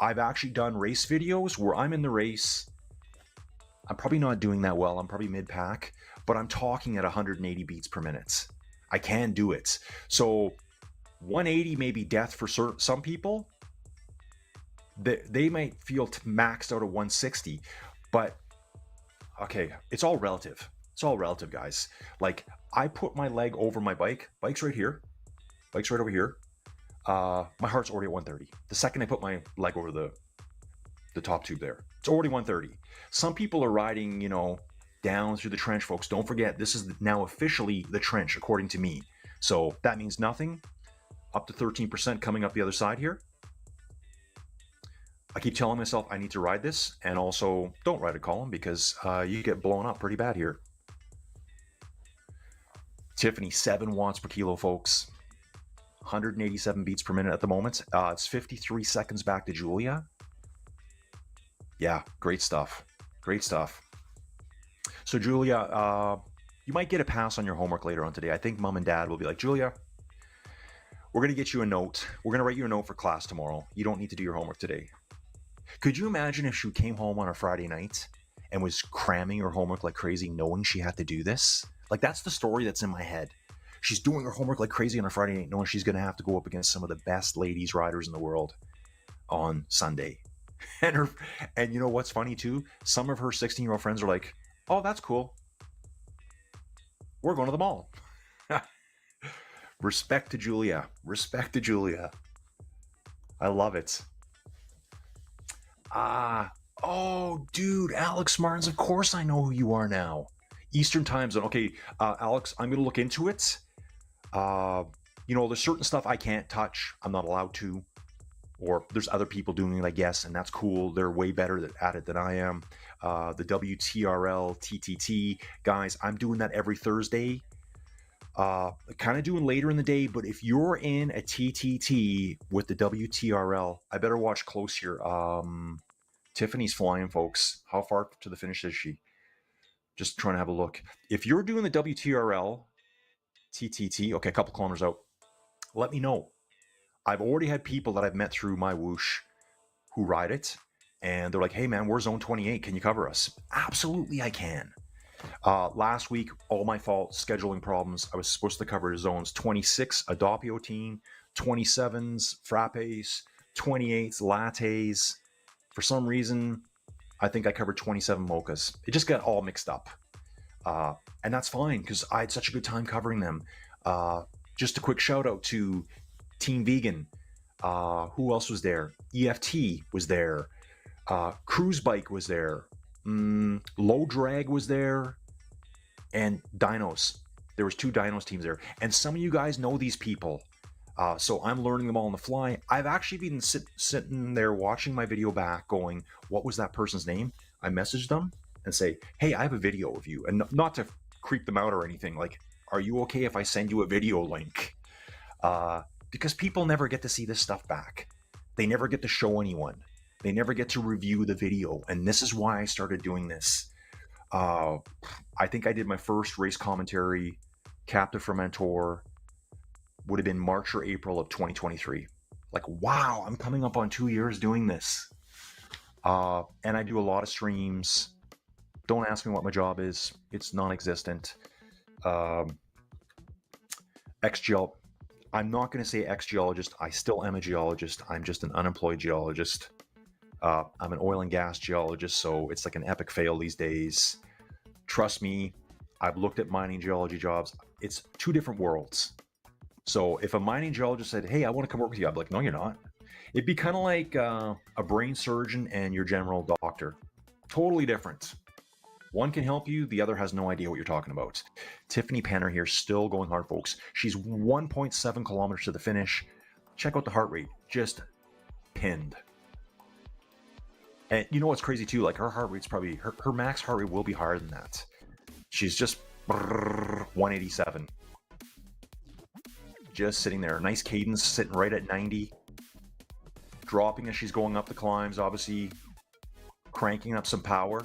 I've actually done race videos where I'm in the race. I'm probably not doing that well. I'm probably mid-pack, but I'm talking at 180 beats per minute. I can do it. So 180 may be death for some people. They might feel maxed out at 160, but okay, it's all relative. It's all relative, guys. Like, I put my leg over my bike. Bike's right here. Bike's right over here. My heart's already at 130. The second I put my leg over the top tube there, it's already 130. Some people are riding, down through the trench, folks. Don't forget, this is now officially the trench, according to me. So that means nothing. Up to 13% coming up the other side here. I keep telling myself I need to ride this, and also don't ride a column because you get blown up pretty bad here. Tiffany, 7 watts per kilo, folks. 187 beats per minute at the moment. It's 53 seconds back to Julia. Yeah, great stuff. Great stuff. So Julia, you might get a pass on your homework later on today. I think mom and dad will be like, Julia, we're going to get you a note. We're going to write you a note for class tomorrow. You don't need to do your homework today. Could you imagine if she came home on a Friday night and was cramming her homework like crazy, knowing she had to do this? Like, that's the story that's in my head. She's doing her homework like crazy on a Friday night, knowing she's going to have to go up against some of the best ladies riders in the world on Sunday. And you know what's funny too? Some of her 16-year-old friends are like, oh, that's cool. We're going to the mall. Respect to Julia. Respect to Julia. I love it. Oh, dude, Alex Martins, of course I know who you are now. Eastern time zone. Okay, Alex, I'm going to look into it. There's certain stuff I can't touch. I'm not allowed to. Or there's other people doing it, I guess, and that's cool. They're way better at it than I am. The WTRL, TTT, guys, I'm doing that every Thursday. Kind of doing later in the day, but if you're in a TTT with the WTRL, I better watch close here. Tiffany's flying, folks. How far to the finish is she? Just trying to have a look. If you're doing the WTRL, TTT, okay, a couple kilometers out, let me know. I've already had people that I've met through MyWhoosh who ride it, and they're like, hey man, we're zone 28. Can you cover us? Absolutely, I can. Last week, all my fault, scheduling problems. I was supposed to cover zones 26, a Doppio team, 27s, frappes, 28s, lattes. For some reason, I think I covered 27 mochas. It just got all mixed up. And that's fine because I had such a good time covering them. Just a quick shout out to Team Vegan. Who else was there? EFT was there. Cruise Bike was there. Low Drag was there. And Dinos. There was 2 Dinos teams there. And some of you guys know these people. So I'm learning them all on the fly. I've actually been sitting there watching my video back going, what was that person's name? I messaged them and say, hey, I have a video of you. And not to creep them out or anything. Like, are you okay if I send you a video link? Because people never get to see this stuff back. They never get to show anyone. They never get to review the video. And this is why I started doing this. I think I did my first race commentary, Captive Fermentor, would have been March or April of 2023. Like, wow, I'm coming up on 2 years doing this. And I do a lot of streams. Don't ask me what my job is. It's non-existent. Ex-geol. I'm not going to say ex-geologist. I still am a geologist. I'm just an unemployed geologist. I'm an oil and gas geologist, so it's like an epic fail these days. Trust me, I've looked at mining geology jobs. It's 2 different worlds. So if a mining geologist said, hey, I want to come work with you, I'd be like, no, you're not. It'd be kind of like a brain surgeon and your general doctor. Totally different. One can help you, the other has no idea what you're talking about. Tiffany Penner here, still going hard, folks. She's 1.7 kilometers to the finish. Check out the heart rate, just pinned. And you know what's crazy too? Like her heart rate's probably, her max heart rate will be higher than that. She's just 187. Just sitting there. Nice cadence, sitting right at 90. Dropping as she's going up the climbs, obviously cranking up some power.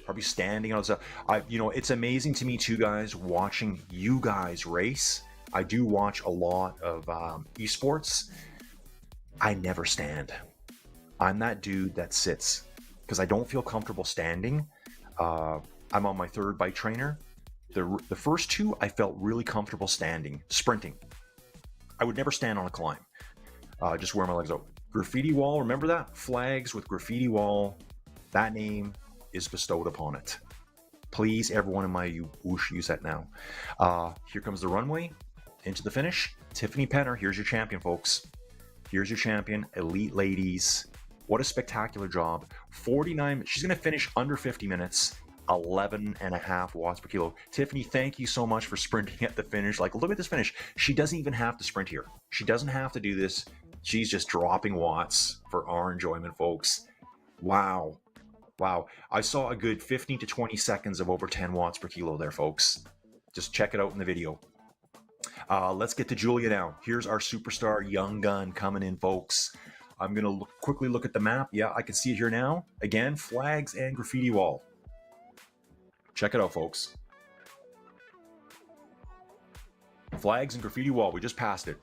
Probably standing on stuff. It's amazing to me too, guys, watching you guys race. I do watch a lot of esports. I never stand. I'm that dude that sits because I don't feel comfortable standing. I'm on my 3rd bike trainer. The first 2, I felt really comfortable standing, sprinting. I would never stand on a climb. Just wear my legs out. Graffiti wall, remember that? Flags with graffiti wall. That name is bestowed upon it. Please, everyone in MyWhoosh, use that now. Here comes the runway into the finish. Tiffany Penner, here's your champion, folks. Here's your champion, elite ladies. What a spectacular job. 49, she's going to finish under 50 minutes, 11.5 watts per kilo. Tiffany, thank you so much for sprinting at the finish. Like, look at this finish. She doesn't even have to sprint here. She doesn't have to do this. She's just dropping watts for our enjoyment, folks. Wow. Wow. I saw a good 15 to 20 seconds of over 10 watts per kilo there, folks. Just check it out in the video. Let's get to Julia now. Here's our superstar young gun coming in, folks. I'm going to quickly look at the map. Yeah, I can see it here now. Again, flags and graffiti wall. Check it out, folks. Flags and graffiti wall. We just passed it.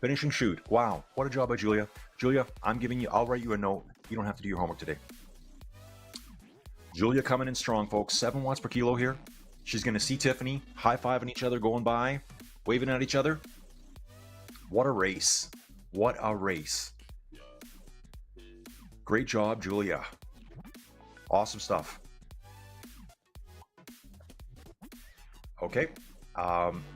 Finishing shoot. Wow. What a job by Julia. Julia, I'll write you a note. You don't have to do your homework today. Julia coming in strong, folks. 7 watts per kilo here. She's going to see Tiffany high-fiving each other, going by, waving at each other. What a race. What a race. Great job, Julia. Awesome stuff. Okay.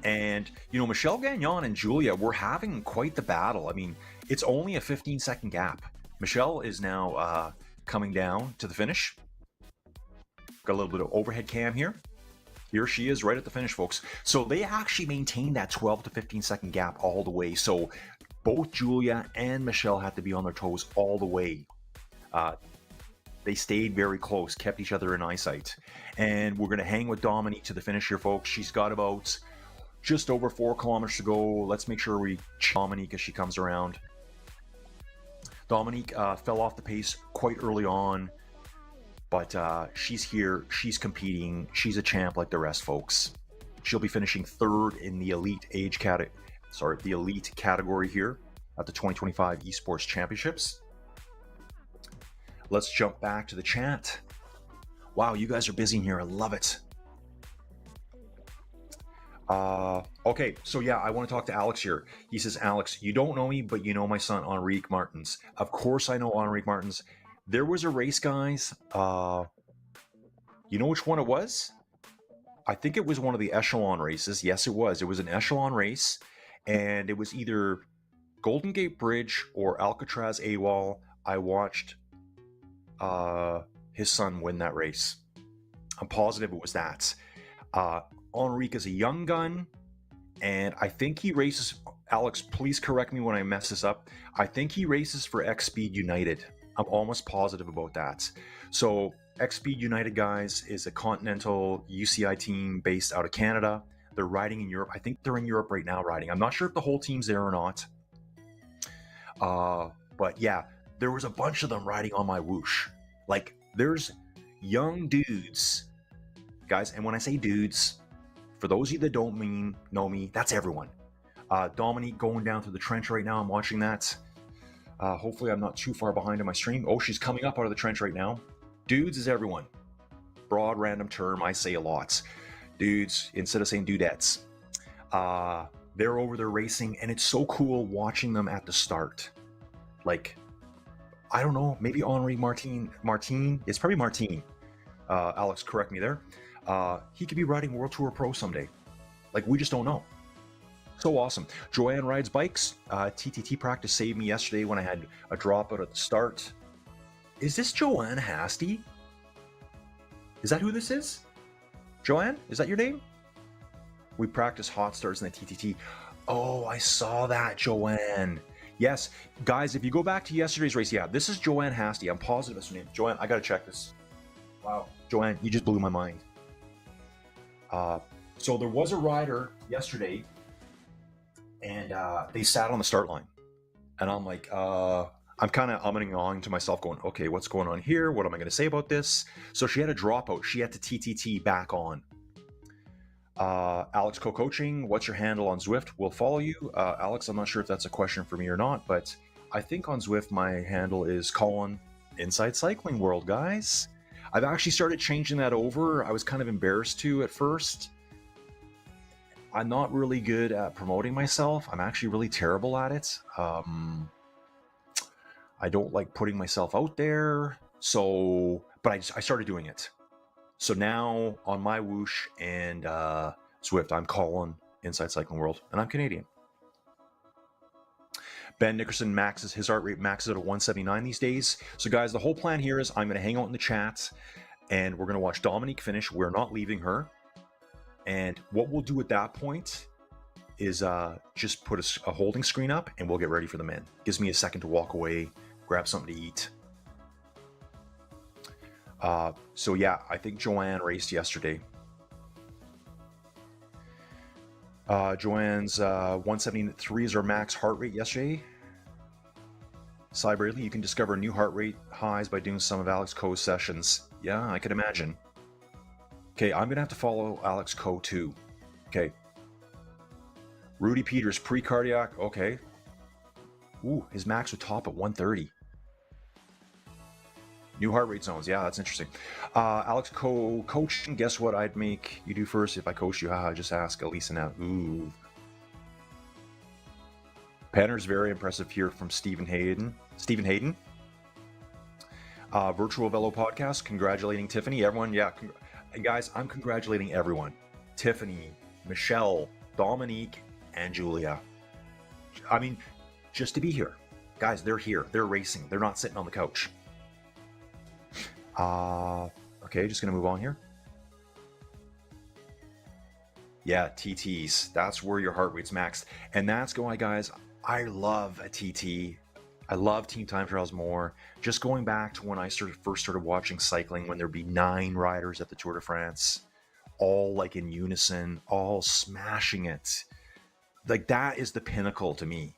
And, Michelle Gagnon and Julia, we're having quite the battle. I mean, it's only a 15-second gap. Michelle is now coming down to the finish. Got a little bit of overhead cam here. Here she is right at the finish, folks. So they actually maintained that 12 to 15 second gap all the way. So both Julia and Michelle had to be on their toes all the way. They stayed very close, kept each other in eyesight. And we're going to hang with Dominique to the finish here, folks. She's got about just over 4 kilometers to go. Let's make sure we check Dominique as she comes around. Dominique fell off the pace quite early on, but she's here. She's competing. She's a champ like the rest, folks. She'll be finishing 3rd in the elite category here at the 2025 Esports Championships. Let's jump back to the chat. Wow, you guys are busy in here. I love it. Okay, so yeah, I want to talk to Alex here. He says, Alex, you don't know me, but you know my son, Enrique Martins. Of course I know Enrique Martins. There was a race, guys. You know which one it was? I think it was one of the echelon races. Yes, it was. It was an echelon race, and it was either Golden Gate Bridge or Alcatraz AWOL. I watched his son win that race. I'm positive it was that. Enrique is a young gun, and I think he races, Alex, please correct me when I mess this up. I think he races for X Speed United. I'm almost positive about that. So X Speed United, guys, is a continental UCI team based out of Canada. They're riding in Europe. I think they're in Europe right now riding. I'm not sure if the whole team's there or not. But yeah, there was a bunch of them riding on MyWhoosh. Like, there's young dudes, guys, and when I say dudes, for those of you that don't know me, that's everyone. Dominique going down through the trench right now. I'm watching that. Hopefully I'm not too far behind in my stream. Oh, she's coming up out of the trench right now. Dudes is everyone. Broad random term, I say a lot. Dudes, instead of saying dudettes. They're over there racing, and it's so cool watching them at the start. Like, I don't know, maybe Henri Martin, it's probably Martin. Alex, correct me there. He could be riding World Tour Pro someday. Like, we just don't know. So awesome. Joanne rides bikes. TTT practice saved me yesterday when I had a dropout at the start. Is this Joanne Hasty? Is that who this is? Joanne, is that your name? We practice hot starts in the TTT. Oh, I saw that, Joanne. Yes, guys, if you go back to yesterday's race, yeah, this is Joanne Hasty. I'm positive that's her name. Joanne, I gotta check this. Wow, Joanne, you just blew my mind. So there was a rider yesterday, and they sat on the start line, and I'm like, I'm kind of umming and ahhing to myself, going, okay, what's going on here? What am I going to say about this? So she had a dropout. She had to TTT back on. Alex Co-Coaching, what's your handle on Zwift? We'll follow you. Alex, I'm not sure if that's a question for me or not, but I think on Zwift, my handle is Colin Inside Cycling World, guys. I've actually started changing that over. I was kind of embarrassed to at first. I'm not really good at promoting myself. I'm actually really terrible at it. I don't like putting myself out there. So, but I started doing it. So now on MyWhoosh and Zwift, I'm Colin Inside Cycling World, and I'm Canadian. Ben Nickerson maxes his heart rate maxes at 179 these days. So guys, the whole plan here is I'm going to hang out in the chat, and we're going to watch Dominique finish. We're not leaving her. And what we'll do at that point is just put a holding screen up, and we'll get ready for the men. Gives me a second to walk away, grab something to eat. So yeah, I think Joanne raced yesterday. Joanne's 173 is her max heart rate yesterday. Cy Bradley, you can discover new heart rate highs by doing some of Alex Coe's sessions. Yeah, I could imagine. Okay, I'm gonna have to follow Alex Coe too. Okay. Rudy Peters, pre-cardiac, okay. Ooh, his max would top at 130. New heart rate zones, yeah, that's interesting. Alex coaching, guess what I'd make you do first if I coach you? Haha, just ask Elisa now. Ooh. Panner's very impressive here from Stephen Hayden. Virtual Velo Podcast, congratulating Tiffany. Everyone, yeah, guys, I'm congratulating everyone. Tiffany, Michelle, Dominique, and Julia. I mean, just to be here. Guys, they're here. They're racing. They're not sitting on the couch. Okay, just going to move on here. Yeah, TTs. That's where your heart rate's maxed. And that's why, guys, I love a TT. I love team time trials more. Just going back to when I first started watching cycling, when there'd be 9 riders at the Tour de France, all like in unison, all smashing it. Like that is the pinnacle to me.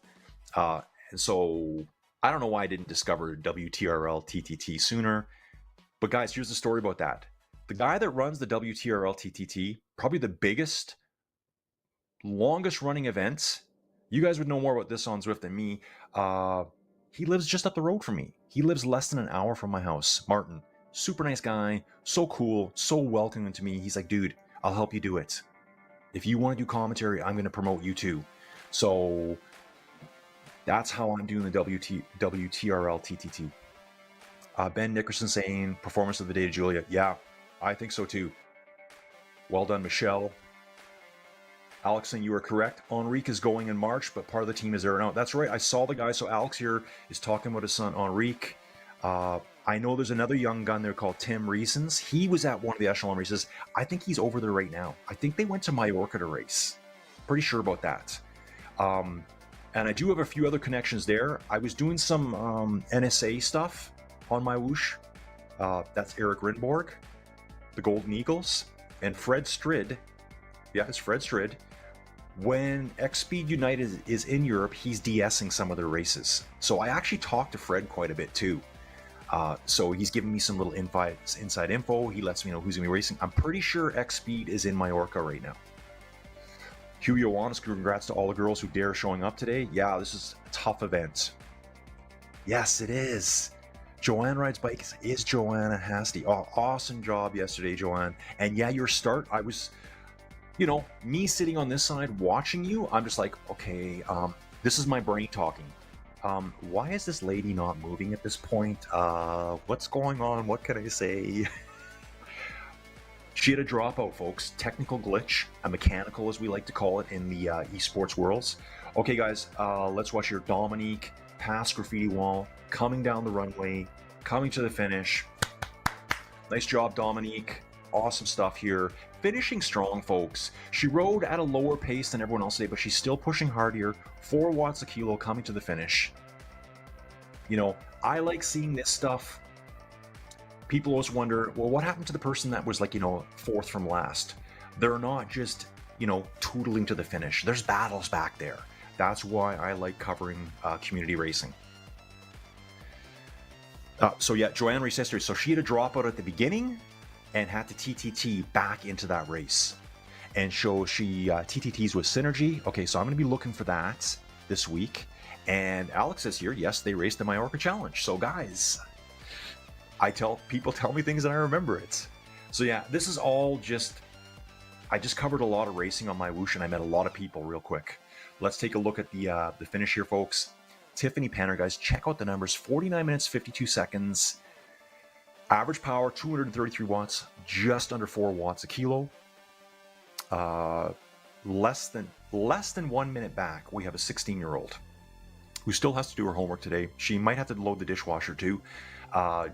And so I don't know why I didn't discover WTRL TTT sooner. But guys, here's the story about that. The guy that runs the WTRL TTT, probably the biggest, longest running event. You guys would know more about this on Zwift than me. He lives just up the road from me. He lives less than an hour from my house. Martin, super nice guy, so cool, so welcoming to me. He's like, dude, I'll help you do it. If you want to do commentary, I'm going to promote you too. So that's how I'm doing the WTRL TTT. Ben Nickerson saying, performance of the day to Julia. Yeah, I think so too. Well done, Michelle. Alex saying you are correct. Enrique is going in March, but part of the team is there now. That's right. I saw the guy. So Alex here is talking about his son, Enrique. I know there's another young gun there called Tim Reasons. He was at one of the Echelon races. I think he's over there right now. I think they went to Mallorca to race. Pretty sure about that. And I do have a few other connections there. I was doing some NSA stuff on MyWhoosh. That's Eric Rinborg, the Golden Eagles, and Fred Strid. Yeah, it's Fred Strid. When X Speed United is in Europe, he's DSing some of their races. So I actually talked to Fred quite a bit too. So he's giving me some little inside info. He lets me know who's going to be racing. I'm pretty sure X Speed is in Mallorca right now. Huey Owanis, congrats to all the girls who dare showing up today. Yeah, this is a tough event. Yes, it is. Joanne Rides Bikes is Joanna Hasty. Oh, awesome job yesterday, Joanne. And yeah, your start, I was, you know, me sitting on this side watching you, I'm just like, okay, this is my brain talking. Why is this lady not moving at this point? What's going on? What can I say? She had a dropout, folks. Technical glitch, a mechanical, as we like to call it in the esports worlds. Okay, guys, let's watch here. Dominique, past graffiti wall, coming down the runway, coming to the finish. Nice job, Dominique. Awesome stuff here. Finishing strong, folks. She rode at a lower pace than everyone else today, but she's still pushing hard here. 4 watts a kilo coming to the finish. You know, I like seeing this stuff. People always wonder, well, what happened to the person that was like, you know, 4th from last? They're not just, you know, tootling to the finish. There's battles back there. That's why I like covering community racing. So yeah, Joanne race history. So she had a dropout at the beginning and had to TTT back into that race. And so she TTTs with Synergy. Okay, so I'm going to be looking for that this week. And Alex says here, yes, they raced the Mallorca Challenge. So guys, people tell me things and I remember it. So yeah, this is all just, I just covered a lot of racing on MyWhoosh and I met a lot of people real quick. Let's take a look at the finish here, folks. Tiffany Panner, guys, check out the numbers. 49 minutes, 52 seconds. Average power, 233 watts, just under 4 watts a kilo. Less than 1 minute back, we have a 16-year-old who still has to do her homework today. She might have to load the dishwasher too.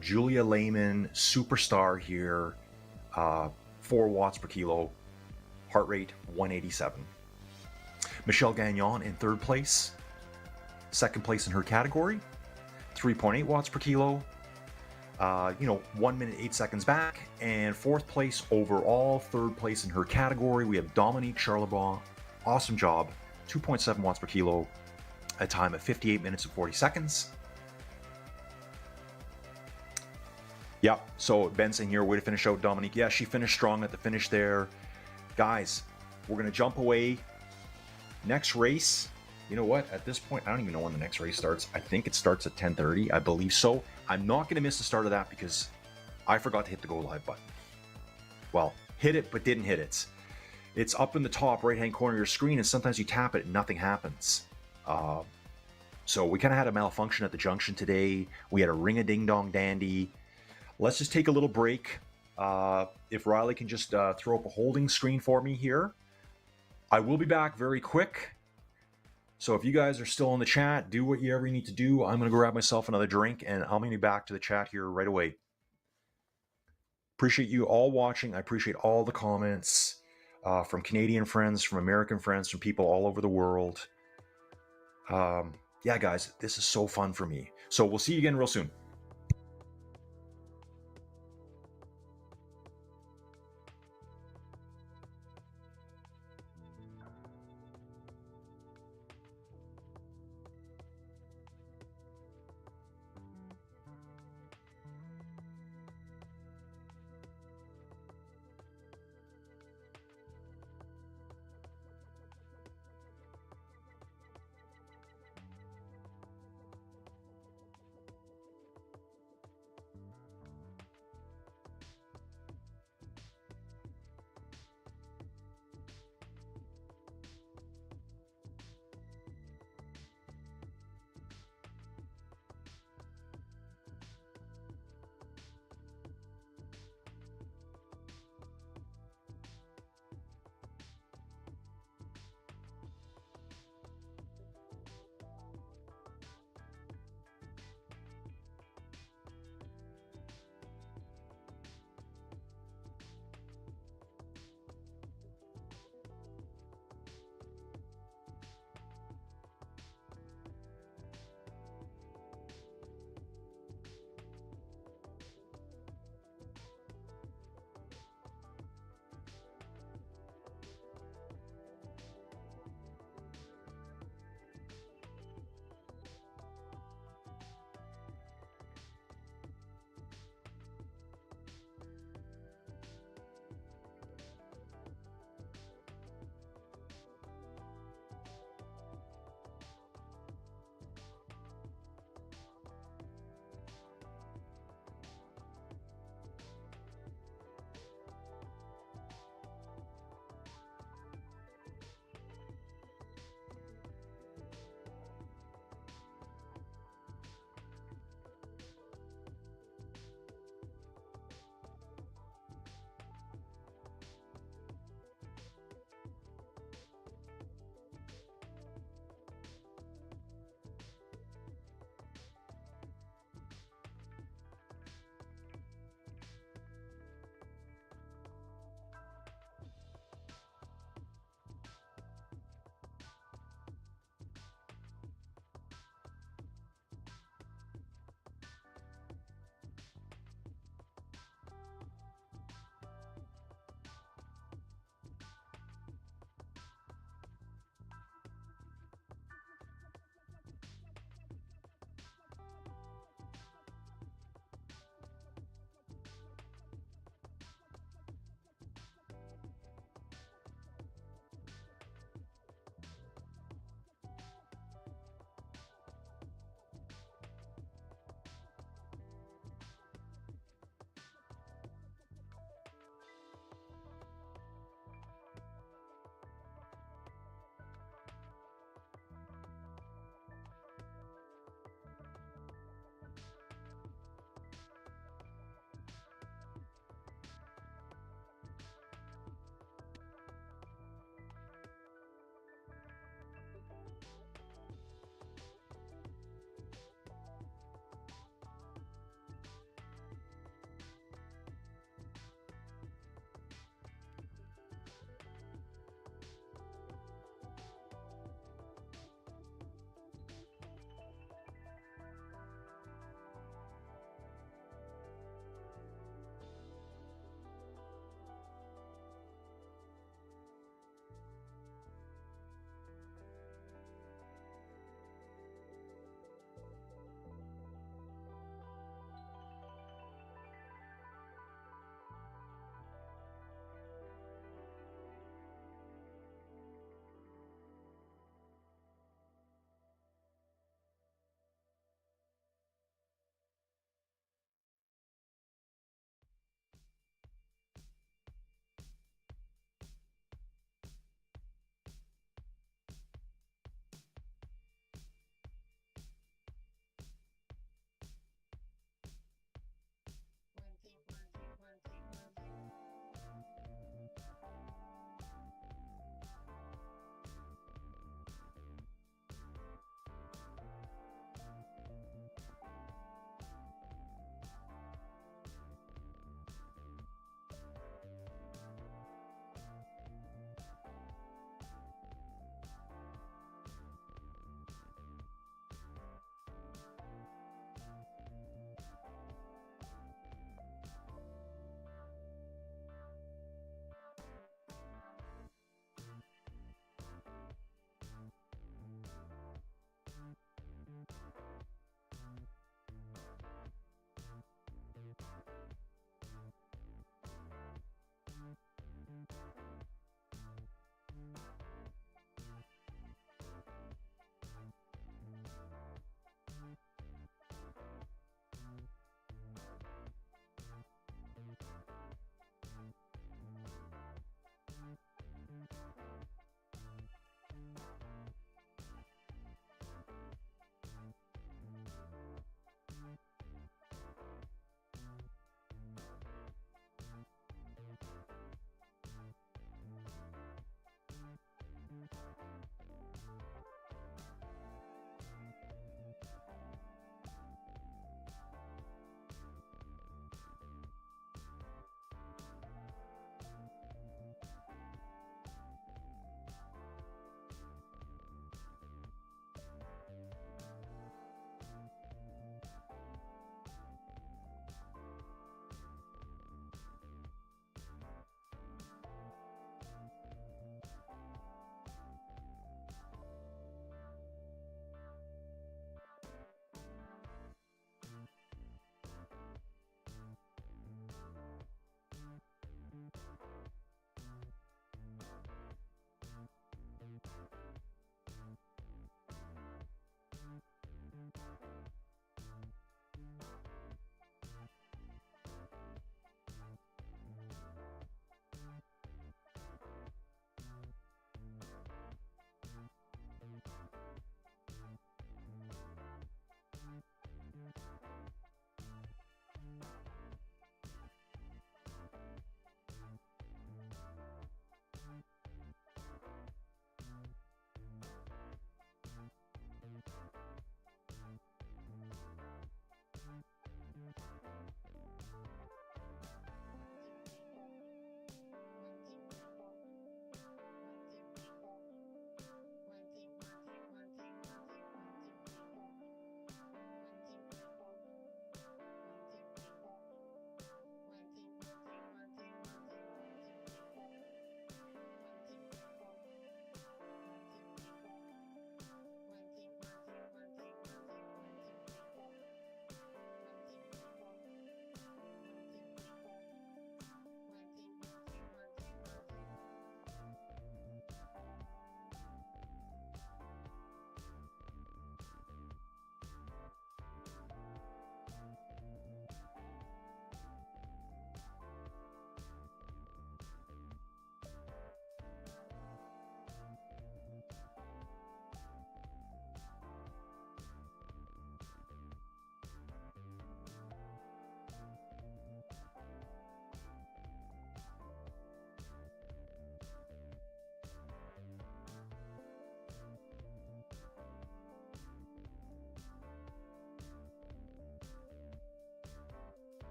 Julia Lehman, superstar here, 4 watts per kilo, heart rate 187. Michelle Gagnon in 3rd place, 2nd place in her category, 3.8 watts per kilo, 1 minute 8 seconds back, and 4th place overall, 3rd place in her category. We have Dominique Charlebois, awesome job, 2.7 watts per kilo, a time of 58 minutes and 40 seconds. Yeah, so Benson here, way to finish out Dominique. Yeah, she finished strong at the finish there. Guys, we're going to jump away. Next race, you know what? At this point, I don't even know when the next race starts. I think it starts at 10:30. I believe so. I'm not going to miss the start of that because I forgot to hit the go live button. Well, hit it, but didn't hit it. It's up in the top right-hand corner of your screen, and sometimes you tap it and nothing happens. So we kind of had a malfunction at the junction today. We had a ring-a-ding-dong-dandy. Let's just take a little break. If Riley can just throw up a holding screen for me here. I will be back very quick. So if you guys are still in the chat, do whatever you need to do. I'm going to grab myself another drink, and I'm going to be back to the chat here right away. Appreciate you all watching. I appreciate all the comments from Canadian friends, from American friends, from people all over the world. Yeah, guys, this is so fun for me. So we'll see you again real soon.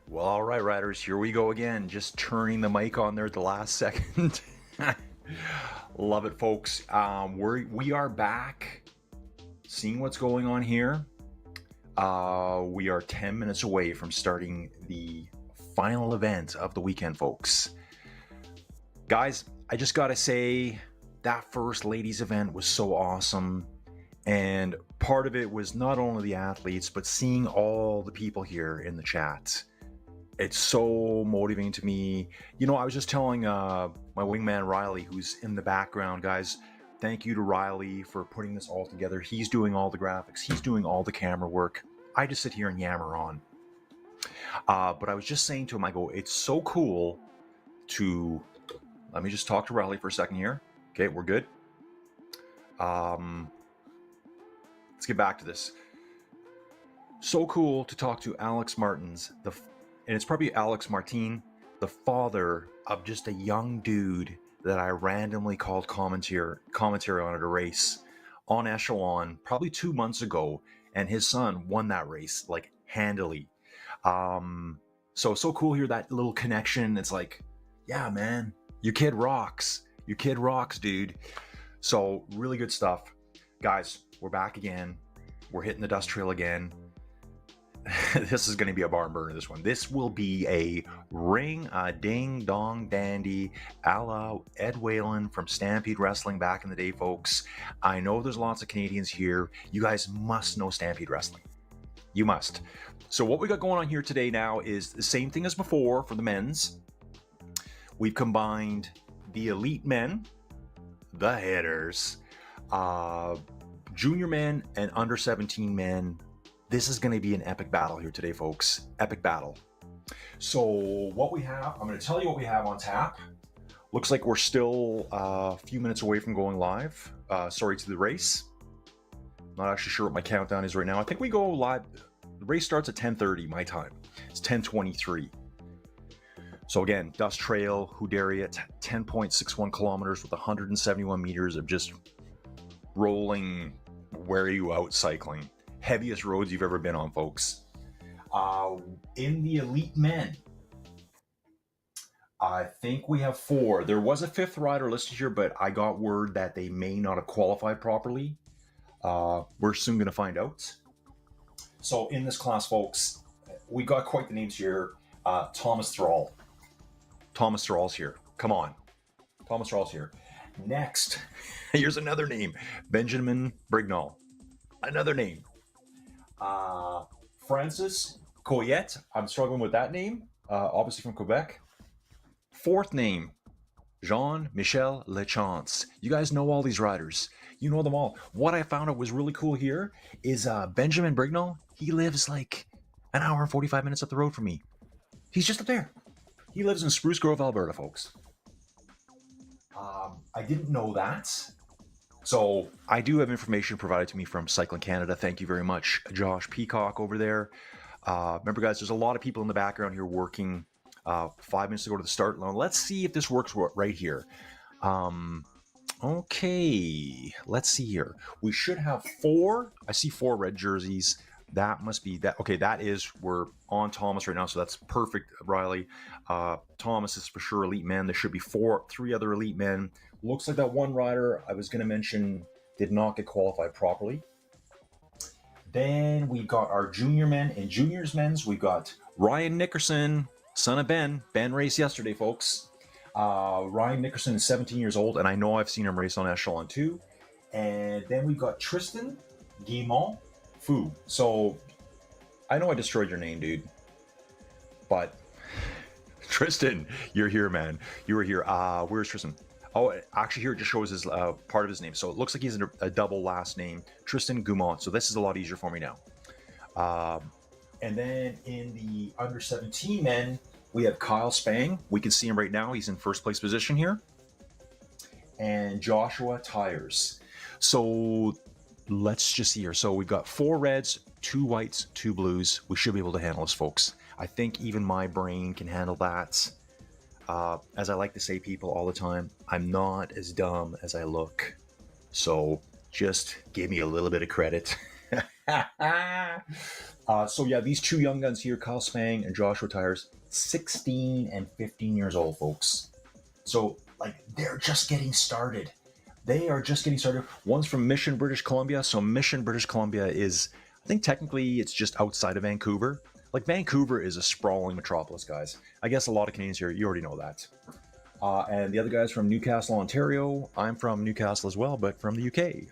Well, all right, riders, here we go again. Just turning the mic on there at the last second. Love it, folks. We are back, seeing what's going on here. We are 10 minutes away from starting the final event of the weekend, folks. Guys, I just gotta say, that first ladies event was so awesome. And part of it was not only the athletes, but seeing all the people here in the chat. It's so motivating to me. You know, I was just telling my wingman Riley, who's in the background, guys, thank you to Riley for putting this all together. He's doing all the graphics. He's doing all the camera work. I just sit here and yammer on. But I was just saying to him, I go, it's so cool to... Let me just talk to Riley for a second here. Okay, we're good. Let's get back to this. So cool to talk to Alex Martins, and it's probably Alex Martin, the father of just a young dude that I randomly called commentary on at a race on Echelon probably 2 months ago, and his son won that race like handily. So cool here, that little connection. It's like, yeah, man, your kid rocks. Your kid rocks, dude. So really good stuff. Guys, we're back again. We're hitting the dust trail again. This is going to be a barn burner, this one. This will be a ding dong dandy a la Ed Whalen from Stampede Wrestling back in the day, folks. I know there's lots of Canadians here. You guys must know Stampede Wrestling. You must. So what we got going on here today now is the same thing as before for the men's. We've combined the elite men, the hitters, junior men, and under 17 men. This is going to be an epic battle here today, folks. Epic battle. So what we have, I'm going to tell you what we have on tap. Looks like we're still a few minutes away from going live. Sorry to the race. Not actually sure what my countdown is right now. I think we go live. The race starts at 10:30 my time. It's 10:23. So again, Dust Trail, Hudariat, 10.61 kilometers with 171 meters of just rolling, wear you out cycling. Heaviest roads you've ever been on, folks. In the elite men, I think we have 4. There was a 5th rider listed here, but I got word that they may not have qualified properly. We're soon going to find out. So in this class, folks, we got quite the names here. Thomas Thrall. Thomas Thrall's here. Come on. Thomas Thrall's here. Next, here's another name. Benjamin Brignall. Another name. Francis Coyette. I'm struggling with that name. Obviously from Quebec. 4th name. Jean-Michel Lechance. You guys know all these riders. You know them all. What I found out was really cool here is Benjamin Brignall. He lives like an hour and 45 minutes up the road from me. He's just up there. He lives in Spruce Grove, Alberta, folks. I didn't know that. So I do have information provided to me from Cycling Canada. Thank you very much, Josh Peacock over there. Remember, guys, there's a lot of people in the background here working. 5 minutes to go to the start line. Let's see if this works right here. Okay, let's see here. We should have 4. I see 4 red jerseys. That must be that. Okay, that is, we're on Thomas right now, so that's perfect, Riley. Thomas is for sure elite men. There should be 3 other elite men. Looks like that one rider I was going to mention did not get qualified properly. Then we got our junior men. In juniors men's, we got Ryan Nickerson, son of Ben. Ben raced yesterday, folks. Ryan Nickerson is 17 years old, and I know I've seen him race on Echelon too. And then we've got Tristan Guimont Fu. So I know I destroyed your name, dude, but Tristan, you're here, man. You were here. Where's Tristan? Oh, actually, here it just shows his part of his name. So it looks like he's a double last name, Tristan Goumont. So this is a lot easier for me now. And then in the under 17 men, we have Kyle Spang. We can see him right now. He's in first place position here. And Joshua Tyers. So let's just see here. So we've got 4 reds, 2 whites, 2 blues. We should be able to handle this, folks. I think even my brain can handle that. As I like to say, people all the time, I'm not as dumb as I look. So just give me a little bit of credit. So yeah, these 2 young guns here, Kyle Spang and Joshua Tyers, 16 and 15 years old, folks. So like they're just getting started. They are just getting started. One's from Mission, British Columbia. So Mission, British Columbia is, I think technically it's just outside of Vancouver. Like Vancouver is a sprawling metropolis, guys. I guess a lot of Canadians here, you already know that. And the other guy's from Newcastle, Ontario. I'm from Newcastle as well, but from the UK.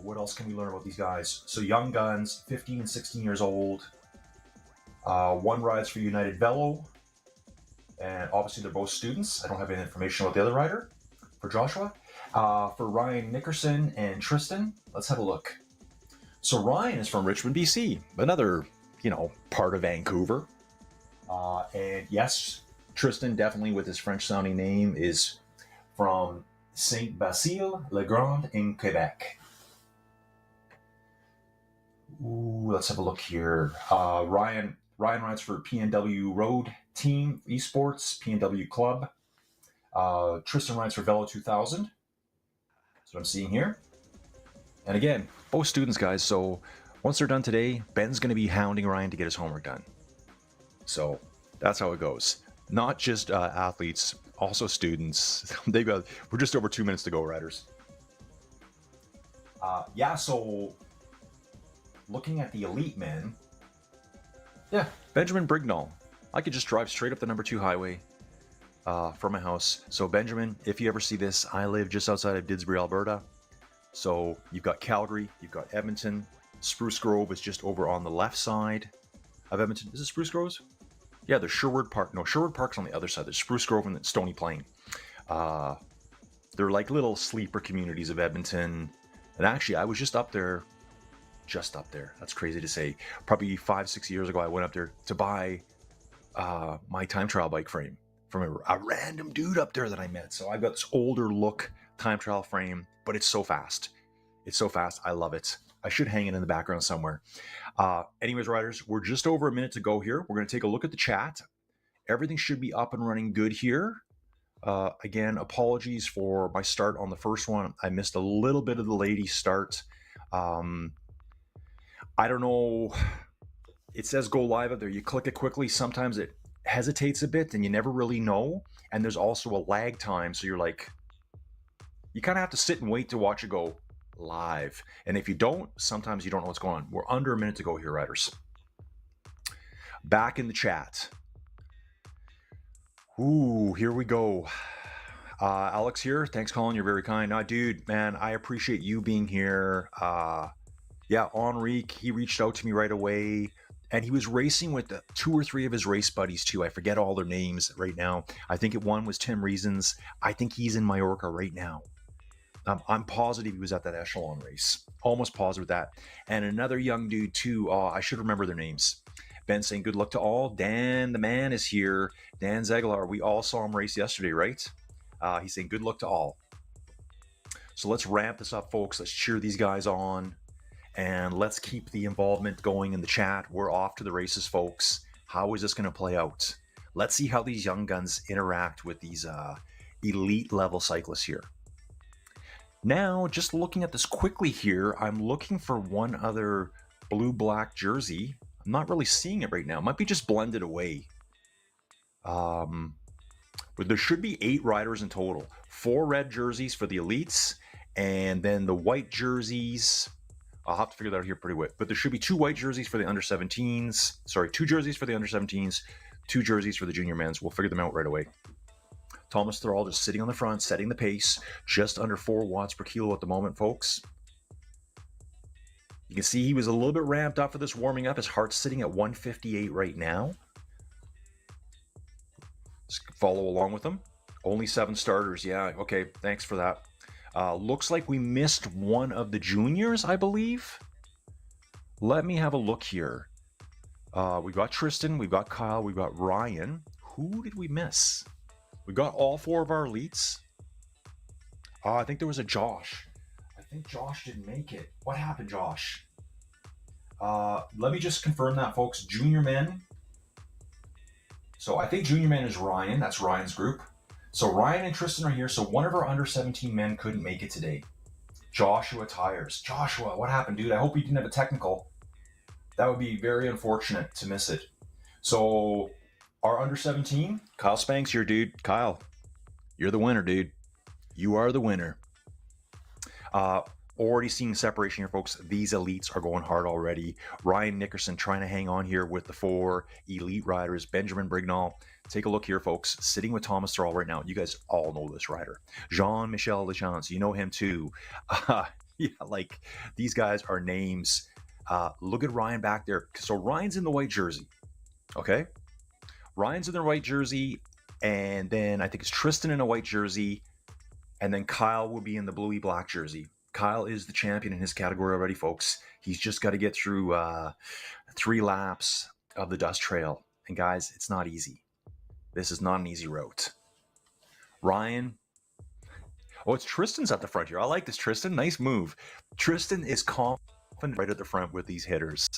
What else can we learn about these guys? So young guns, 15 and 16 years old. One rides for United Velo. And obviously they're both students. I don't have any information about the other rider for Joshua. For Ryan Nickerson and Tristan, let's have a look. So Ryan is from Richmond, BC, another, part of Vancouver. And yes, Tristan, definitely with his French-sounding name, is from Saint-Basile-le-Grand in Quebec. Ooh, let's have a look here. Ryan rides for PNW Road Team Esports, PNW Club. Tristan rides for Velo 2000. That's what I'm seeing here. And again, both students, guys. So once they're done today, Ben's going to be hounding Ryan to get his homework done. So that's how it goes. Not just athletes, also students. We're just over 2 minutes to go, riders. So looking at the elite men, Benjamin Brignall. I could just drive straight up the number 2 highway from my house. So Benjamin, if you ever see this, I live just outside of Didsbury, Alberta. So you've got Calgary, you've got Edmonton. Spruce Grove is just over on the left side of Edmonton. Is it Spruce Groves? Yeah, there's Sherwood Park. No, Sherwood Park's on the other side. There's Spruce Grove and Stony Plain. They're like little sleeper communities of Edmonton. And actually, I was just up there. That's crazy to say. Probably 5-6 years ago, I went up there to buy my time trial bike frame from a random dude up there that I met. So I've got this older look time trial frame, but it's so fast. I love it. I should hang it in the background somewhere. Anyways, riders, we're just over a minute to go here. We're going to take a look at the chat. Everything should be up and running good here. Again, apologies for my start on the first one. I missed a little bit of the ladies' start. I don't know. It says go live up there. You click it quickly. Sometimes it hesitates a bit and you never really know. And there's also a lag time. So you're like, you kind of have to sit and wait to watch it go live. And if you don't, sometimes you don't know what's going on. We're under a minute to go here, riders. Back in the chat. Ooh, here we go. Alex here. Thanks, Colin. You're very kind. Dude, man, I appreciate you being here. Enrique, he reached out to me right away. And he was racing with 2 or 3 of his race buddies, too. I forget all their names right now. I think one was Tim Reasons. I think he's in Mallorca right now. I'm positive he was at that Echelon race. Almost positive that. And another young dude, too. I should remember their names. Ben saying good luck to all. Dan, the man, is here. Dan Zeglar. We all saw him race yesterday, right? He's saying good luck to all. So let's ramp this up, folks. Let's cheer these guys on. And let's keep the involvement going in the chat. We're off to the races, folks. How is this going to play out? Let's see how these young guns interact with these elite level cyclists here. Now, just looking at this quickly here, I'm looking for one other blue-black jersey. I'm not really seeing it right now. It might be just blended away. But there should be 8 riders in total. 4 red jerseys for the elites, and then the white jerseys. I'll have to figure that out here pretty quick. But there should be 2 white jerseys for the under 17s. Sorry, 2 jerseys for the under 17s, 2 jerseys for the junior men's. We'll figure them out right away. Thomas Thrall just sitting on the front, setting the pace. Just under 4 watts per kilo at the moment, folks. You can see he was a little bit ramped up for this warming up. His heart's sitting at 158 right now. Just follow along with him. Only 7 starters. Yeah, okay, thanks for that. Looks like we missed one of the juniors, I believe. Let me have a look here. We've got Tristan, we've got Kyle, we've got Ryan. Who did we miss? We got all 4 of our elites. I think there was a Josh. I think Josh didn't make it. What happened, Josh? Let me just confirm that, folks. Junior men. So I think junior men is Ryan. That's Ryan's group. So Ryan and Tristan are here. So one of our under 17 men couldn't make it today. Joshua Tires. Joshua, what happened, dude? I hope you didn't have a technical. That would be very unfortunate to miss it. So our under 17, Kyle Spanks, your dude. Kyle, you're the winner, dude. You are the winner. Already seeing separation here, folks. These elites are going hard already. Ryan Nickerson trying to hang on here with the 4 elite riders. Benjamin Brignall. Take a look here, folks. Sitting with Thomas Thrall right now. You guys all know this rider. Jean-Michel Lachance. You know him too. Yeah, like these guys are names. Look at Ryan back there. So Ryan's in the white jersey. Okay? Ryan's in the white jersey. And then I think it's Tristan in a white jersey. And then Kyle will be in the bluey black jersey. Kyle is the champion in his category already, folks. He's just got to get through 3 laps of the dust trail. And guys, it's not easy. This is not an easy route. Ryan. Oh, it's Tristan's at the front here. I like this, Tristan. Nice move. Tristan is confident right at the front with these hitters.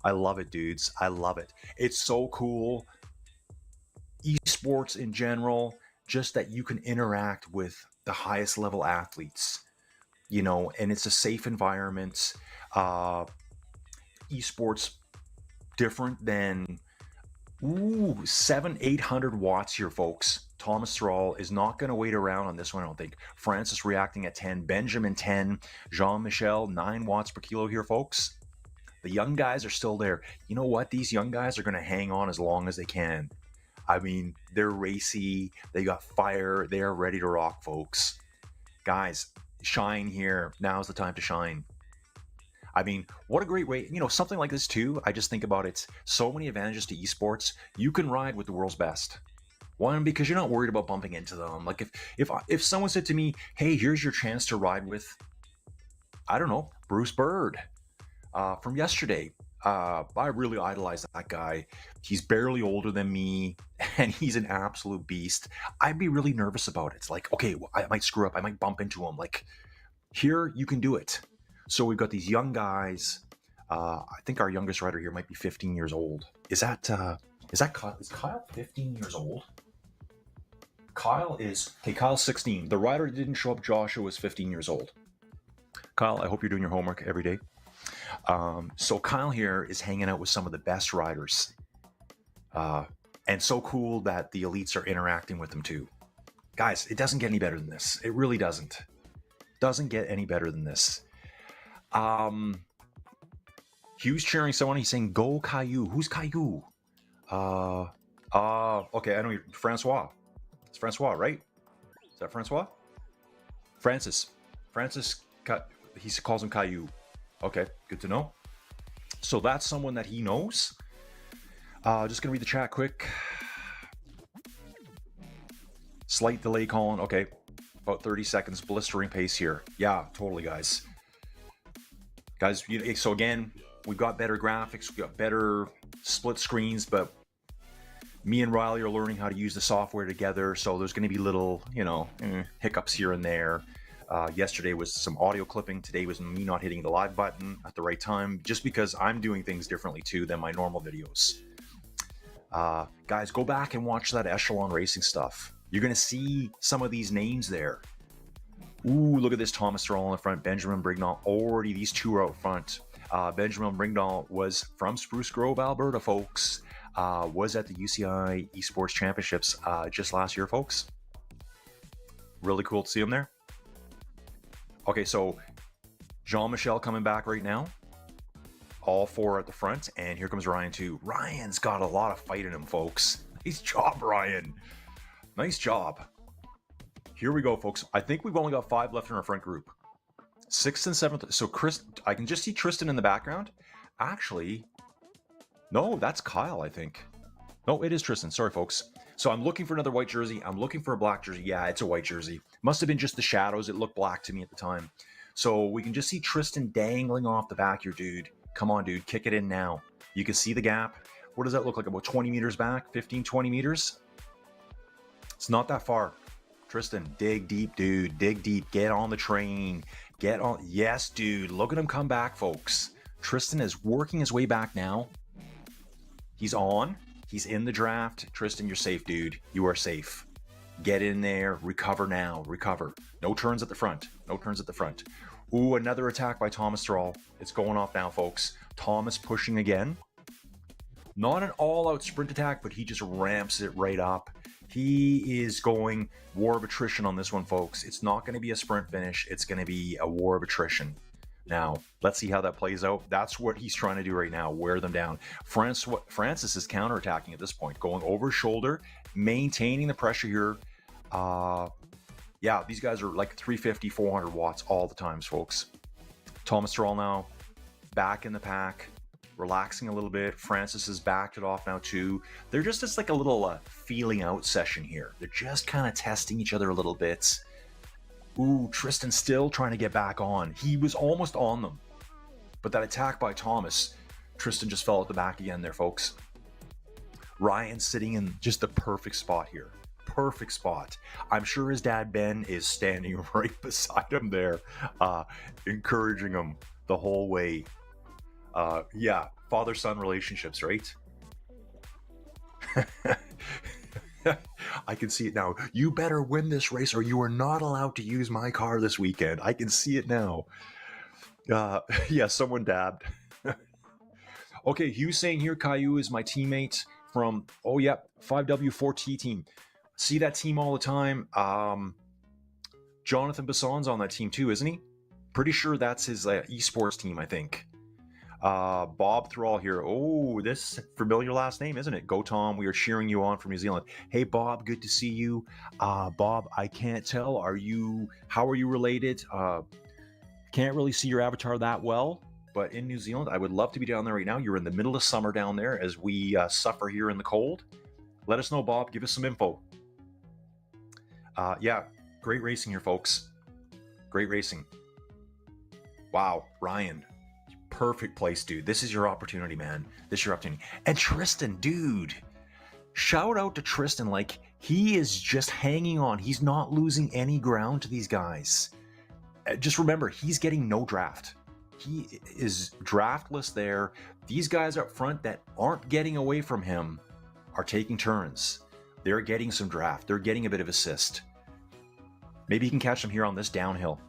I love it, dudes. I love it. It's so cool. Esports in general, just that you can interact with the highest level athletes. You know, and it's a safe environment. Esports different than 700-800 watts here, folks. Thomas Thrall is not going to wait around on this one, I don't think. Francis reacting at 10, Benjamin 10, Jean-Michel 9 watts per kilo here, folks. The young guys are still there. You know what? These young guys are going to hang on as long as they can. I mean, they're racy. They got fire. They are ready to rock, folks. Guys, shine here. Now's the time to shine. I mean, what a great way. You know, something like this too, I just think about it. So many advantages to esports. You can ride with the world's best. One, because you're not worried about bumping into them. Like if someone said to me, hey, here's your chance to ride with, I don't know, Bruce Bird from yesterday. I really idolize that guy. He's barely older than me, and he's an absolute beast. I'd be really nervous about it. It's like, okay, well, I might screw up. I might bump into him. Like, here, you can do it. So we've got these young guys. I think our youngest rider here might be 15 years old. Is Kyle 15 years old? Kyle's 16. The rider that didn't show up, Joshua, was 15 years old. Kyle, I hope you're doing your homework every day. So Kyle here is hanging out with some of the best riders. And so cool that the elites are interacting with them too. Guys, it doesn't get any better than this. It really doesn't. Doesn't get any better than this. Hugh's cheering someone. He's saying, go Caillou. Who's Caillou? Okay, I know you're Francois. It's Francois, right? Is that Francois? Francis. He calls him Caillou. Okay, good to know. So that's someone that he knows. Just gonna read the chat quick. Slight delay, Colin. Okay, about 30 seconds. Blistering pace here. Yeah, totally, guys. So again, we've got better graphics. We've got better split screens, but me and Riley are learning how to use the software together. So there's going to be little, hiccups here and there. Yesterday was some audio clipping. Today was me not hitting the live button at the right time, just because I'm doing things differently too than my normal videos. Guys, go back and watch that Echelon Racing stuff. You're going to see some of these names there. Ooh, look at this Thomas Thrall in the front. Benjamin Brignall. Already these two are out front. Benjamin Brignall was from Spruce Grove, Alberta, folks. Was at the UCI Esports Championships just last year, folks. Really cool to see him there. Okay, so Jean-Michel coming back right now. All 4 at the front, and here comes Ryan too. Ryan's got a lot of fight in him, folks. Nice job, Ryan. Nice job. Here we go, folks. I think we've only got 5 left in our front group. 6th and 7th. So Chris, I can just see Tristan in the background. Actually, no, that's Kyle, I think. No, it is Tristan. Sorry, folks. So I'm looking for another white jersey. I'm looking for a black jersey. Yeah, it's a white jersey. Must have been just the shadows. It looked black to me at the time. So we can just see Tristan dangling off the back here, dude. Come on, dude. Kick it in now. You can see the gap. What does that look like? About 20 meters back? 15, 20 meters? It's not that far. Tristan, dig deep, dude. Dig deep. Get on the train. Get on. Yes, dude. Look at him come back, folks. Tristan is working his way back now. He's on. He's in the draft. Tristan, you're safe, dude. You are safe. Get in there. Recover now. Recover. No turns at the front. No turns at the front. Ooh, another attack by Thomas Thrall. It's going off now, folks. Thomas pushing again. Not an all-out sprint attack, but he just ramps it right up. He is going war of attrition on this one, folks. It's not going to be a sprint finish. It's going to be a war of attrition. Now, let's see how that plays out. That's what he's trying to do right now, wear them down. Francis is counterattacking at this point, going over his shoulder, maintaining the pressure here. Yeah, these guys are like 350, 400 watts all the times, folks. Thomas Thrall now back in the pack, relaxing a little bit. Francis has backed it off now too. They're just like a little feeling out session here. They're just kind of testing each other a little bit. Ooh, Tristan still trying to get back on. He was almost on them. But that attack by Thomas, Tristan just fell at the back again there, folks. Ryan sitting in just the perfect spot here. Perfect spot. I'm sure his dad, Ben, is standing right beside him there, encouraging him the whole way. Yeah, father-son relationships, right? I can see it now. You better win this race or you are not allowed to use my car this weekend. I can see it now. Yeah, someone dabbed. Okay, Hugh saying here, Caillou is my teammate from, oh yeah, 5W4T team. See that team all the time. Jonathan Basson's on that team too, isn't he? Pretty sure that's his esports team, I think. Bob Thrall here. Oh, this familiar last name, isn't it? Go Tom, we are cheering you on from New Zealand. Hey Bob, good to see you. Bob, I can't tell. How are you related? Can't really see your avatar that well, but in New Zealand, I would love to be down there right now. You're in the middle of summer down there as we suffer here in the cold. Let us know, Bob. Give us some info. Yeah, great racing here, folks. Great racing. Wow, Ryan. Perfect place, dude. This is your opportunity, man. This is your opportunity. And Tristan, dude. Shout out to Tristan. Like, he is just hanging on. He's not losing any ground to these guys. Just remember, he's getting no draft. He is draftless there. These guys up front that aren't getting away from him are taking turns. They're getting some draft. They're getting a bit of assist. Maybe you can catch them here on this downhill.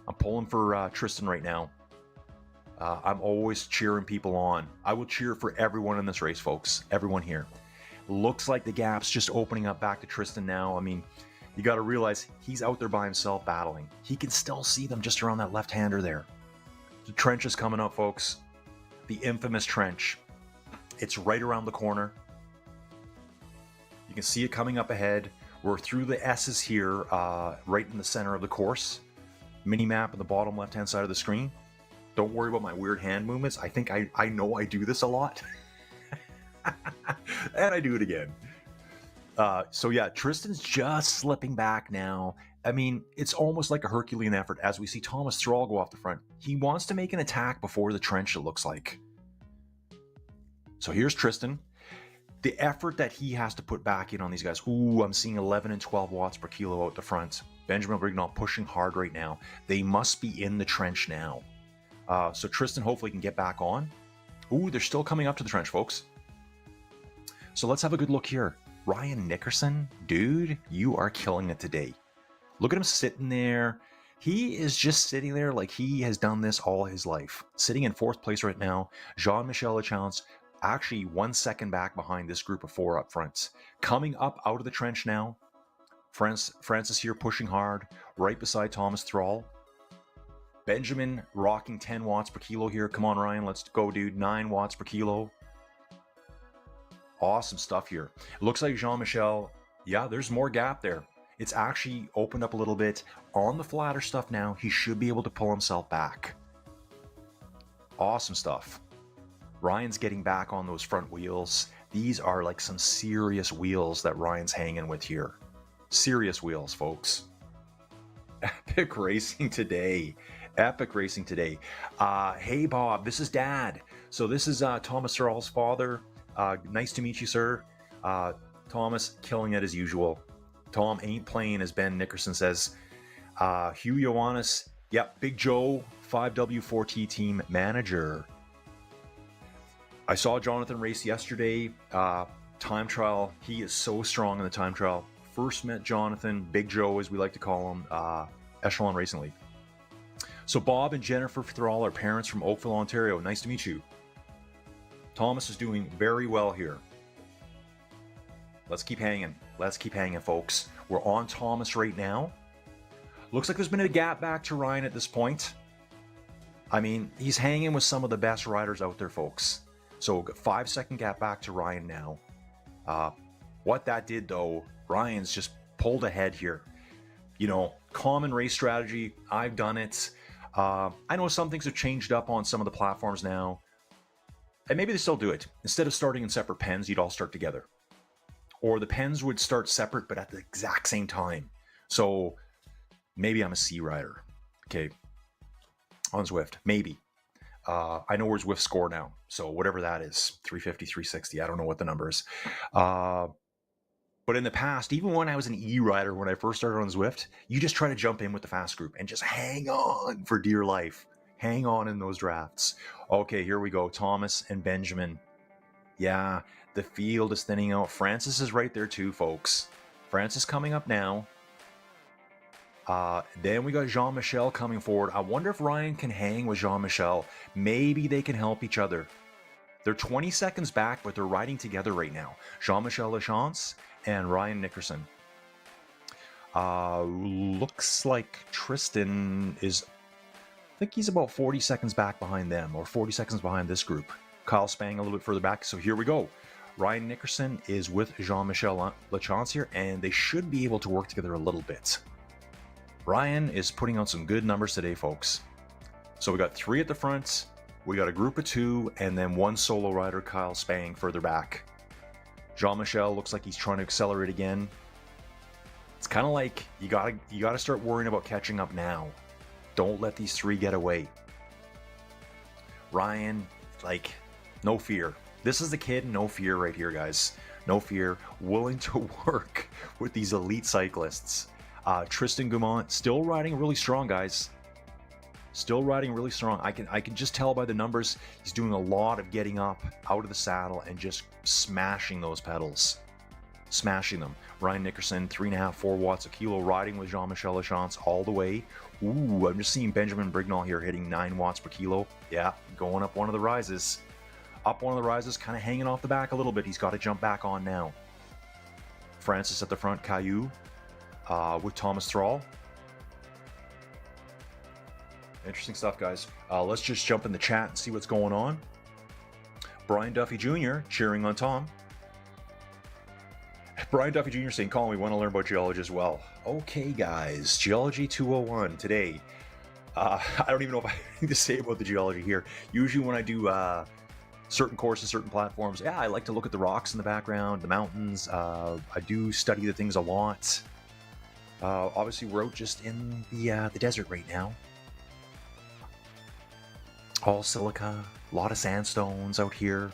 I'm pulling for Tristan right now. I'm always cheering people on. I will cheer for everyone in this race, folks. Everyone here. Looks like the gap's just opening up back to Tristan now. I mean, you got to realize he's out there by himself battling. He can still see them just around that left-hander there. The trench is coming up, folks. The infamous trench. It's right around the corner. You can see it coming up ahead. We're through the S's here, right in the center of the course. Mini-map on the bottom left-hand side of the screen. Don't worry about my weird hand movements. I think I know I do this a lot. And I do it again. So yeah, Tristan's just slipping back now. I mean, it's almost like a Herculean effort as we see Thomas Thrall go off the front. He wants to make an attack before the trench, it looks like. So here's Tristan. The effort that he has to put back in on these guys. Ooh, I'm seeing 11 and 12 watts per kilo out the front. Benjamin Brignall pushing hard right now. They must be in the trench now. So Tristan hopefully can get back on. Ooh, they're still coming up to the trench, folks. So let's have a good look here. Ryan Nickerson, dude, you are killing it today. Look at him sitting there. He is just sitting there like he has done this all his life. Sitting in 4th place right now. Jean-Michel Lachance, actually 1 second back behind this group of 4 up front. Coming up out of the trench now. Francis here pushing hard, right beside Thomas Thrall. Benjamin rocking 10 watts per kilo here. Come on, Ryan, let's go, dude. 9 watts per kilo. Awesome stuff here. It looks like Jean-Michel, yeah, there's more gap there. It's actually opened up a little bit. On the flatter stuff now, he should be able to pull himself back. Awesome stuff. Ryan's getting back on those front wheels. These are like some serious wheels that Ryan's hanging with here. Serious wheels, folks. Epic racing today. Epic racing today. Hey, Bob, this is Dad. So this is Thomas Searle's father. Nice to meet you, sir. Thomas, killing it as usual. Tom ain't playing, as Ben Nickerson says. Hugh Ioannis, yep, Big Joe, 5W4T team manager. I saw Jonathan race yesterday. Time trial, he is so strong in the time trial. First met Jonathan, Big Joe as we like to call him, Echelon Racing League. So Bob and Jennifer Thrall are parents from Oakville, Ontario. Nice to meet you. Thomas is doing very well here. Let's keep hanging. Let's keep hanging, folks. We're on Thomas right now. Looks like there's been a gap back to Ryan at this point. I mean, he's hanging with some of the best riders out there, folks. So 5-second gap back to Ryan now. What that did, though, Ryan's just pulled ahead here. You know, common race strategy. I've done it. I know some things have changed up on some of the platforms now. And maybe they still do it. Instead of starting in separate pens, you'd all start together. Or the pens would start separate, but at the exact same time. So maybe I'm a C rider. Okay. On Zwift. Maybe. I know where Zwift score now. So whatever that is. 350, 360. I don't know what the number is. But in the past, even when I was an E rider, when I first started on Zwift, you just try to jump in with the fast group and just hang on for dear life. Hang on in those drafts. Okay, here we go. Thomas and Benjamin. Yeah, the field is thinning out. Francis is right there too, folks. Francis coming up now. Then we got Jean-Michel coming forward. I wonder if Ryan can hang with Jean-Michel. Maybe they can help each other. They're 20 seconds back, but they're riding together right now. Jean-Michel Lachance and Ryan Nickerson. Looks like Tristan is... I think he's about 40 seconds back behind them, or 40 seconds behind this group. Kyle Spang a little bit further back. So here we go. Ryan Nickerson is with Jean-Michel Lachance here, and they should be able to work together a little bit. Ryan is putting out some good numbers today, folks. So we got 3 at the front, we got a group of 2, and then 1 solo rider, Kyle Spang, further back. Jean-Michel looks like he's trying to accelerate again. It's kind of like you gotta start worrying about catching up now. Don't let these 3 get away. Ryan, like, no fear. This is the kid, no fear right here, guys. No fear, willing to work with these elite cyclists. Tristan Gaumont still riding really strong, guys. Still riding really strong. I can just tell by the numbers, he's doing a lot of getting up out of the saddle and just smashing those pedals. Smashing them. Ryan Nickerson, 3.5, 4 watts a kilo, riding with Jean-Michel Lachance all the way. Ooh, I'm just seeing Benjamin Brignall here hitting 9 watts per kilo. Yeah, going up one of the rises. Up one of the rises, kind of hanging off the back a little bit. He's got to jump back on now. Francis at the front, Caillou. With Thomas Thrall. Interesting stuff, guys. Let's just jump in the chat and see what's going on. Brian Duffy Jr. cheering on Tom. Brian Duffy Jr. saying, Colin, we want to learn about geology as well. Okay, guys. Geology 201 today. I don't even know if I have anything to say about the geology here. Usually when I do certain courses, certain platforms, yeah, I like to look at the rocks in the background, the mountains. I do study the things a lot. Obviously, we're out just in the desert right now. All silica, a lot of sandstones out here.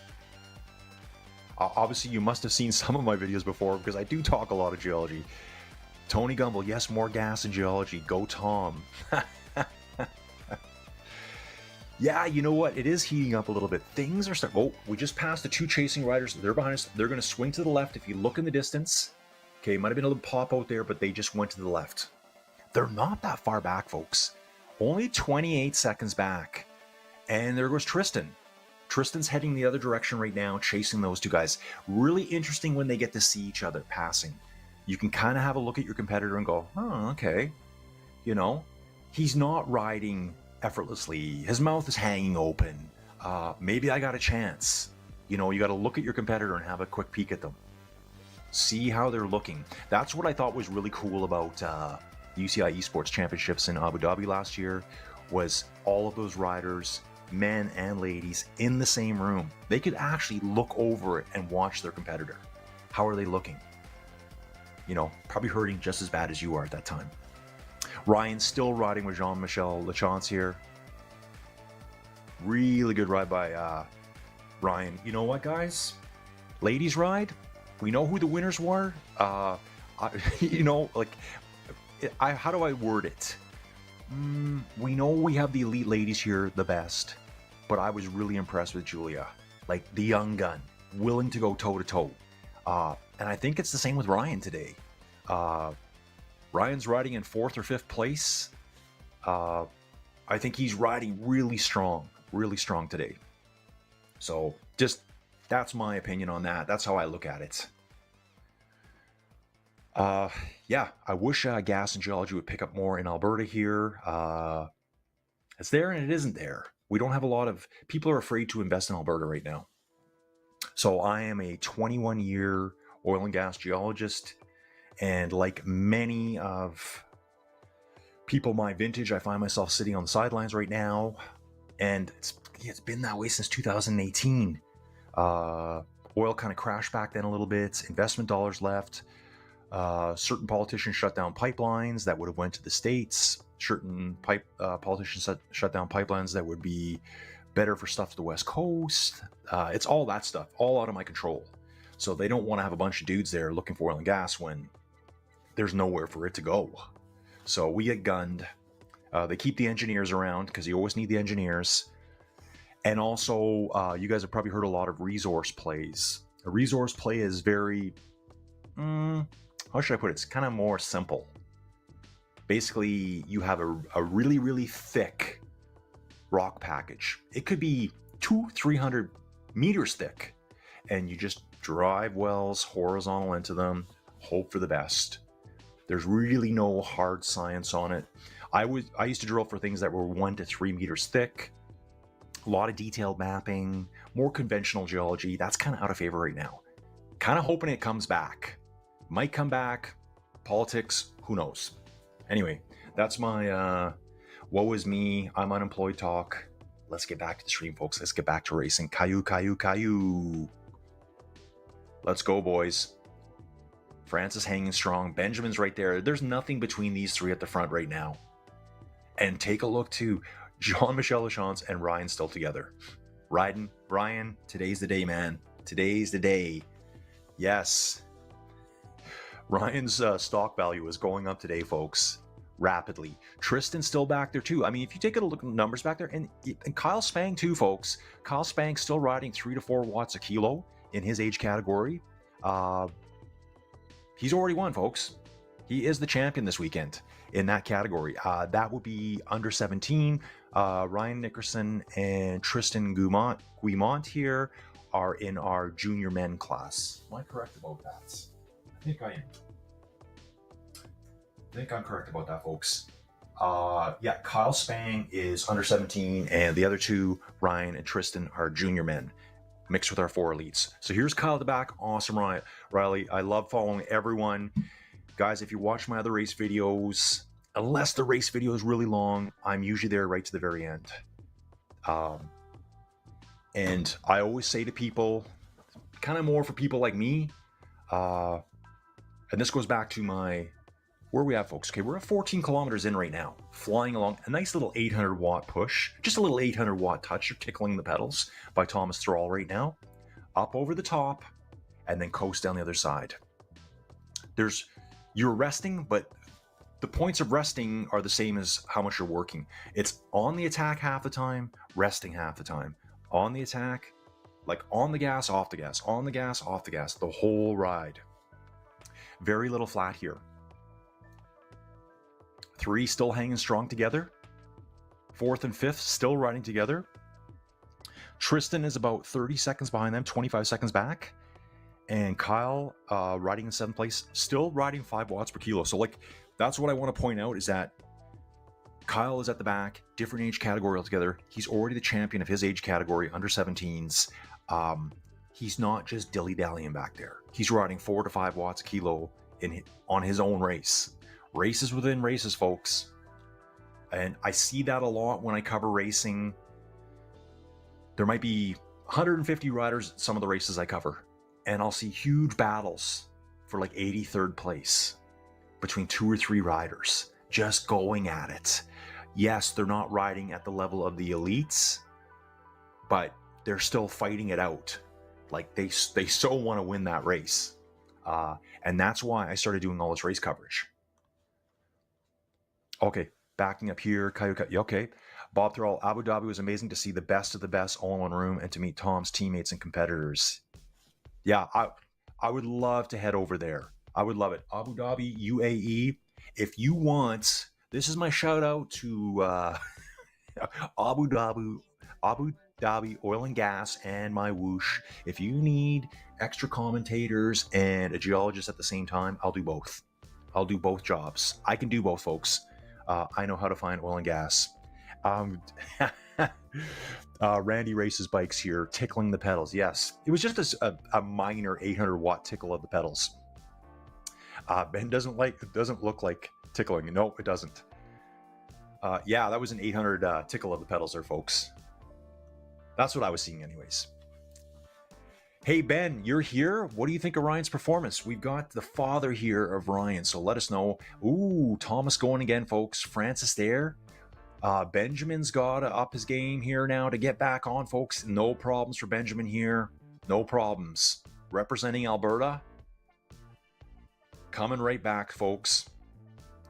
Obviously, you must have seen some of my videos before because I do talk a lot of geology. Tony Gumble, yes, more gas in geology. Go Tom. Yeah, you know what? It is heating up a little bit. Things are starting... Oh, we just passed the 2 chasing riders. They're behind us. They're going to swing to the left. If you look in the distance... Okay, might have been a little pop out there, but they just went to the left. They're not that far back, folks. Only 28 seconds back. And there goes Tristan. Tristan's heading the other direction right now, chasing those 2 guys. Really interesting when they get to see each other passing. You can kind of have a look at your competitor and go, oh, okay. You know, he's not riding effortlessly. His mouth is hanging open. Maybe I got a chance. You know, you got to look at your competitor and have a quick peek at them. See how they're looking. That's what I thought was really cool about UCI Esports Championships in Abu Dhabi last year, was all of those riders men and ladies in the same room. They could actually look over it and watch their competitor. How are they looking? You know, probably hurting just as bad as you are at that time. Ryan's still riding with Jean-Michel Lachance here. Really good ride by Ryan. You know what, guys? Ladies ride. We know who the winners were. You know, like, how do I word it? We know we have the elite ladies here, the best. But I was really impressed with Julia. Like, the young gun, willing to go toe-to-toe. And I think it's the same with Ryan today. Ryan's riding in 4th or 5th place. I think he's riding really strong today. So just, that's my opinion on that. That's how I look at it. Yeah, I wish gas and geology would pick up more in Alberta here. It's there and it isn't there. We don't have a lot of, people are afraid to invest in Alberta right now. So I am a 21-year oil and gas geologist, and like many of people my vintage, I find myself sitting on the sidelines right now, and it's been that way since 2018. Oil kind of crashed back then a little bit, investment dollars left, certain politicians shut down pipelines that would have went to the States, certain politicians shut down pipelines that would be better for stuff to the West Coast. It's all that stuff, all out of my control. So they don't want to have a bunch of dudes there looking for oil and gas when there's nowhere for it to go. So we get gunned. They keep the engineers around because you always need the engineers. And also, you guys have probably heard a lot of resource plays. A resource play is very, how should I put it? It's kind of more simple. Basically, you have a really, really thick rock package. It could be 200-300 meters thick, and you just drive wells horizontal into them, hope for the best. There's really no hard science on it. I used to drill for things that were 1 to 3 meters thick. A lot of detailed mapping, more conventional geology. That's kind of out of favor right now. Kind of hoping it comes back. Might come back. Politics, who knows? Anyway, that's my woe is me, I'm unemployed talk. Let's get back to the stream, folks. Let's get back to racing. Caillou, Caillou, Caillou. Let's go, boys. France is hanging strong. Benjamin's right there. There's nothing between these three at the front right now. And take a look to Jean-Michel Lachance and Ryan still together. Ryan, today's the day, man. Today's the day. Yes. Ryan's stock value is going up today, folks. Rapidly. Tristan's still back there too. I mean, if you take a look at the numbers back there, and Kyle Spang too, folks. Kyle Spang's still riding 3 to 4 watts a kilo in his age category. He's already won, folks. He is the champion this weekend in that category. That would be under 17. Ryan Nickerson and Tristan Guimont here are in our junior men class. Am I correct about that? I think I am. I think I'm correct about that, folks. Yeah, Kyle Spang is under 17, and the other two, Ryan and Tristan, are junior men, mixed with our 4 elites. So here's Kyle at the back. Awesome, Riley. I love following everyone. Guys, if you watch my other race videos, unless the race video is really long, I'm usually there right to the very end. And I always say to people, kind of more for people like me, and this goes back to my, where are we at, folks? Okay, we're at 14 kilometers in right now, flying along a nice little 800 watt push, just a little 800 watt touch. You're tickling the pedals by Thomas Thrall right now, up over the top, and then coast down the other side. You're resting, but the points of resting are the same as how much you're working. It's on the attack half the time, resting half the time. On the attack, like on the gas, off the gas, on the gas, off the gas, the whole ride. Very little flat here. 3 still hanging strong together. 4th and 5th still riding together. Tristan is about 30 seconds behind them, 25 seconds back. And Kyle riding in 7th place, still riding 5 watts per kilo. So like, that's what I want to point out, is that Kyle is at the back, different age category altogether. He's already the champion of his age category, under 17s. He's not just dilly-dallying back there. He's riding 4 to 5 watts a kilo on his own race. Races within races, folks. And I see that a lot when I cover racing. there might be 150 riders at some of the races I cover, and I'll see huge battles for like 83rd place between 2 or 3 riders just going at it. Yes, they're not riding at the level of the elites, but they're still fighting it out. Like they so want to win that race. And that's why I started doing all this race coverage. Okay, backing up here, okay. Bob Thrall, Abu Dhabi was amazing to see the best of the best all in one room and to meet Tom's teammates and competitors. Yeah, I would love to head over there. I would love it. Abu Dhabi, UAE. If you want, this is my shout out to Abu Dhabi Oil and Gas and MyWhoosh. If you need extra commentators and a geologist at the same time, I'll do both. I'll do both jobs. I can do both, folks. I know how to find oil and gas. Randy races bikes here, tickling the pedals. Yes, it was just a minor 800 watt tickle of the pedals. Ben doesn't look like tickling. No, it doesn't. Yeah, that was an 800 tickle of the pedals there, folks. That's what I was seeing anyways. Hey, Ben, you're here. What do you think of Ryan's performance? We've got the father here of Ryan, so let us know. Ooh, Thomas going again, folks. Francis there. Benjamin's got to up his game here now to get back on, folks. No problems for Benjamin here. No problems. Representing Alberta. Coming right back, folks.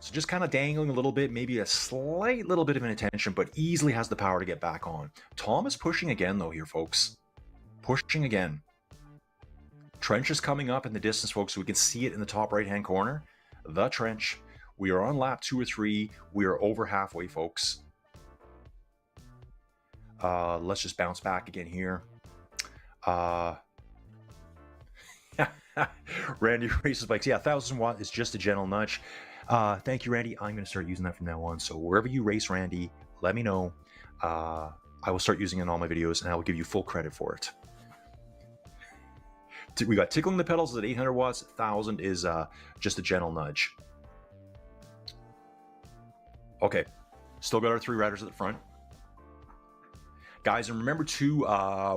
So just kind of dangling a little bit, maybe a slight little bit of inattention, but easily has the power to get back on. Thomas pushing again, though, here, folks. Pushing again. Trench is coming up in the distance, folks, so we can see it in the top right-hand corner. The trench. We are on lap 2 or 3. We are over halfway, folks. Let's just bounce back again here. Randy races bikes. Yeah, 1,000 watt is just a gentle nudge. Thank you, Randy. I'm going to start using that from now on. So wherever you race, Randy, let me know. I will start using it in all my videos, and I will give you full credit for it. We got tickling the pedals at 800 watts. 1,000 is just a gentle nudge. Okay, still got our 3 riders at the front. Guys, and remember too,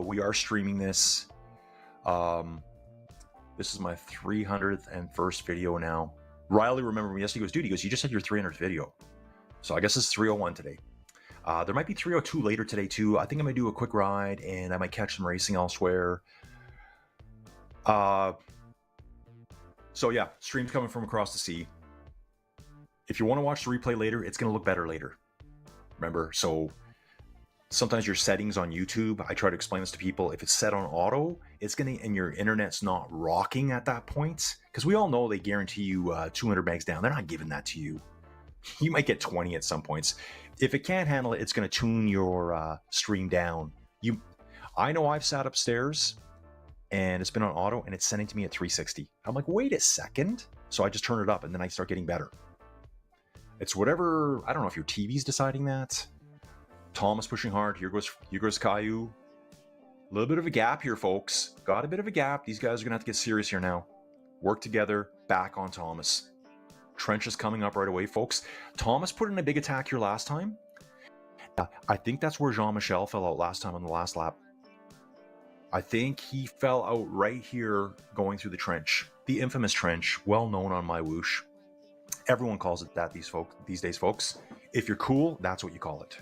we are streaming this. This is my 301st video now. Riley remembered me yesterday. He goes, dude, he goes, you just had your 300th video. So I guess it's 301 today. There might be 302 later today too. I think I might do a quick ride and I might catch some racing elsewhere. So yeah, streams coming from across the sea. If you want to watch the replay later, it's going to look better later. Remember, so sometimes your settings on YouTube, I try to explain this to people. If it's set on auto, it's going to, and your internet's not rocking at that point, because we all know they guarantee you 200 megs down. They're not giving that to you. You might get 20 at some points. If it can't handle it, it's going to tune your stream down. I know I've sat upstairs and it's been on auto and it's sending to me at 360. I'm like, wait a second. So I just turn it up and then I start getting better. It's whatever, I don't know if your TV's deciding that. Thomas pushing hard. Here goes Caillou. A little bit of a gap here, folks. Got a bit of a gap. These guys are going to have to get serious here now. Work together. Back on Thomas. Trench is coming up right away, folks. Thomas put in a big attack here last time. I think that's where Jean-Michel fell out last time on the last lap. I think he fell out right here going through the trench. The infamous trench, well known on MyWhoosh. Everyone calls it that these days, folks. If you're cool, that's what you call it.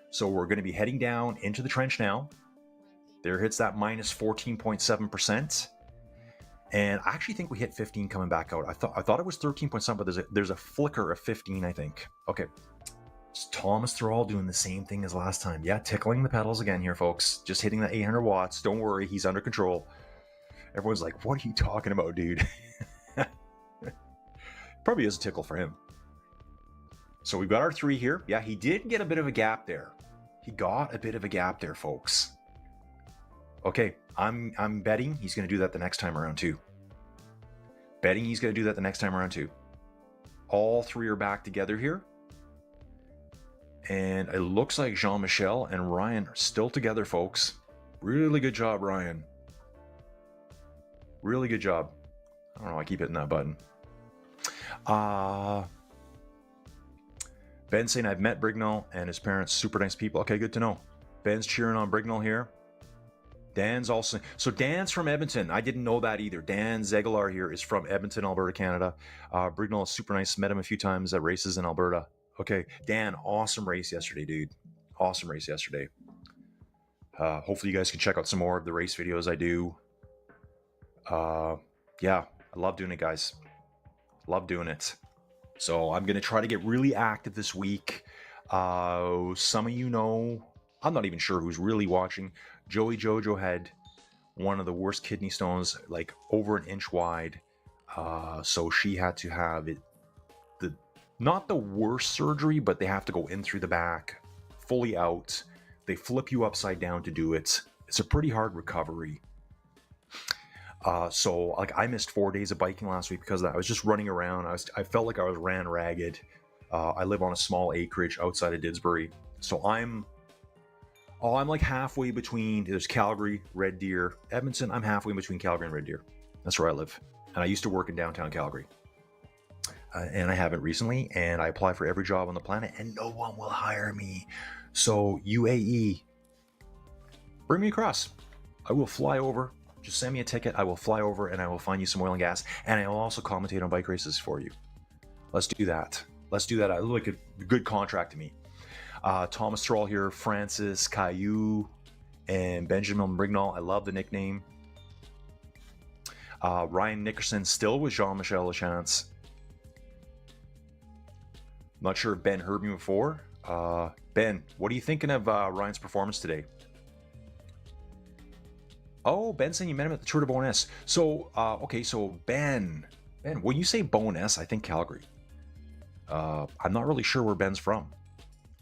So we're going to be heading down into the trench now. There hits that minus 14.7%. And I actually think we hit 15 coming back out. I thought it was 13.7, but there's a flicker of 15, I think. Okay. It's Thomas Thrall doing the same thing as last time. Yeah, tickling the pedals again here, folks. Just hitting the 800 watts. Don't worry, he's under control. Everyone's like, what are you talking about, dude? Probably is a tickle for him. So we've got our 3 here. Yeah, he did get a bit of a gap there. He got a bit of a gap there, folks. Okay, I'm betting he's going to do that the next time around too. Betting he's going to do that the next time around too. All 3 are back together here. And it looks like Jean-Michel and Ryan are still together, folks. Really good job, Ryan. Really good job. I don't know, I keep hitting that button. Ben saying, I've met Brignall and his parents, super nice people. Okay, good to know. Ben's cheering on Brignall here. Dan's also... So Dan's from Edmonton. I didn't know that either. Dan Zegalar here is from Edmonton, Alberta, Canada. Brignall is super nice. Met him a few times at races in Alberta. Okay, Dan, awesome race yesterday, dude. Awesome race yesterday. Hopefully you guys can check out some more of the race videos I do. Yeah, I love doing it, guys. Love doing it. So I'm going to try to get really active this week. Some of you know... I'm not even sure who's really watching. Joey Jojo had one of the worst kidney stones, like over an inch wide. So she had to have it, not the worst surgery, but they have to go in through the back, fully out. They flip you upside down to do it. It's a pretty hard recovery. So like I missed 4 days of biking last week because of that. I was just running around. I felt like I was ran ragged. I live on a small acreage outside of Didsbury. So I'm like halfway between, there's Calgary, Red Deer, Edmonton. I'm halfway between Calgary and Red Deer. That's where I live. And I used to work in downtown Calgary. And I haven't recently. And I apply for every job on the planet and no one will hire me. So UAE, bring me across. I will fly over. Just send me a ticket. I will fly over and I will find you some oil and gas. And I will also commentate on bike races for you. Let's do that. Let's do that. I look like a good contract to me. Thomas Thrall here, Francis, Caillou, and Benjamin Brignall. I love the nickname. Ryan Nickerson still with Jean-Michel Lachance. Not sure if Ben heard me before. Ben, what are you thinking of Ryan's performance today? Oh, Ben saying you met him at the Tour de Bonus. So, okay, so Ben, when you say Bonus, I think Calgary. I'm not really sure where Ben's from.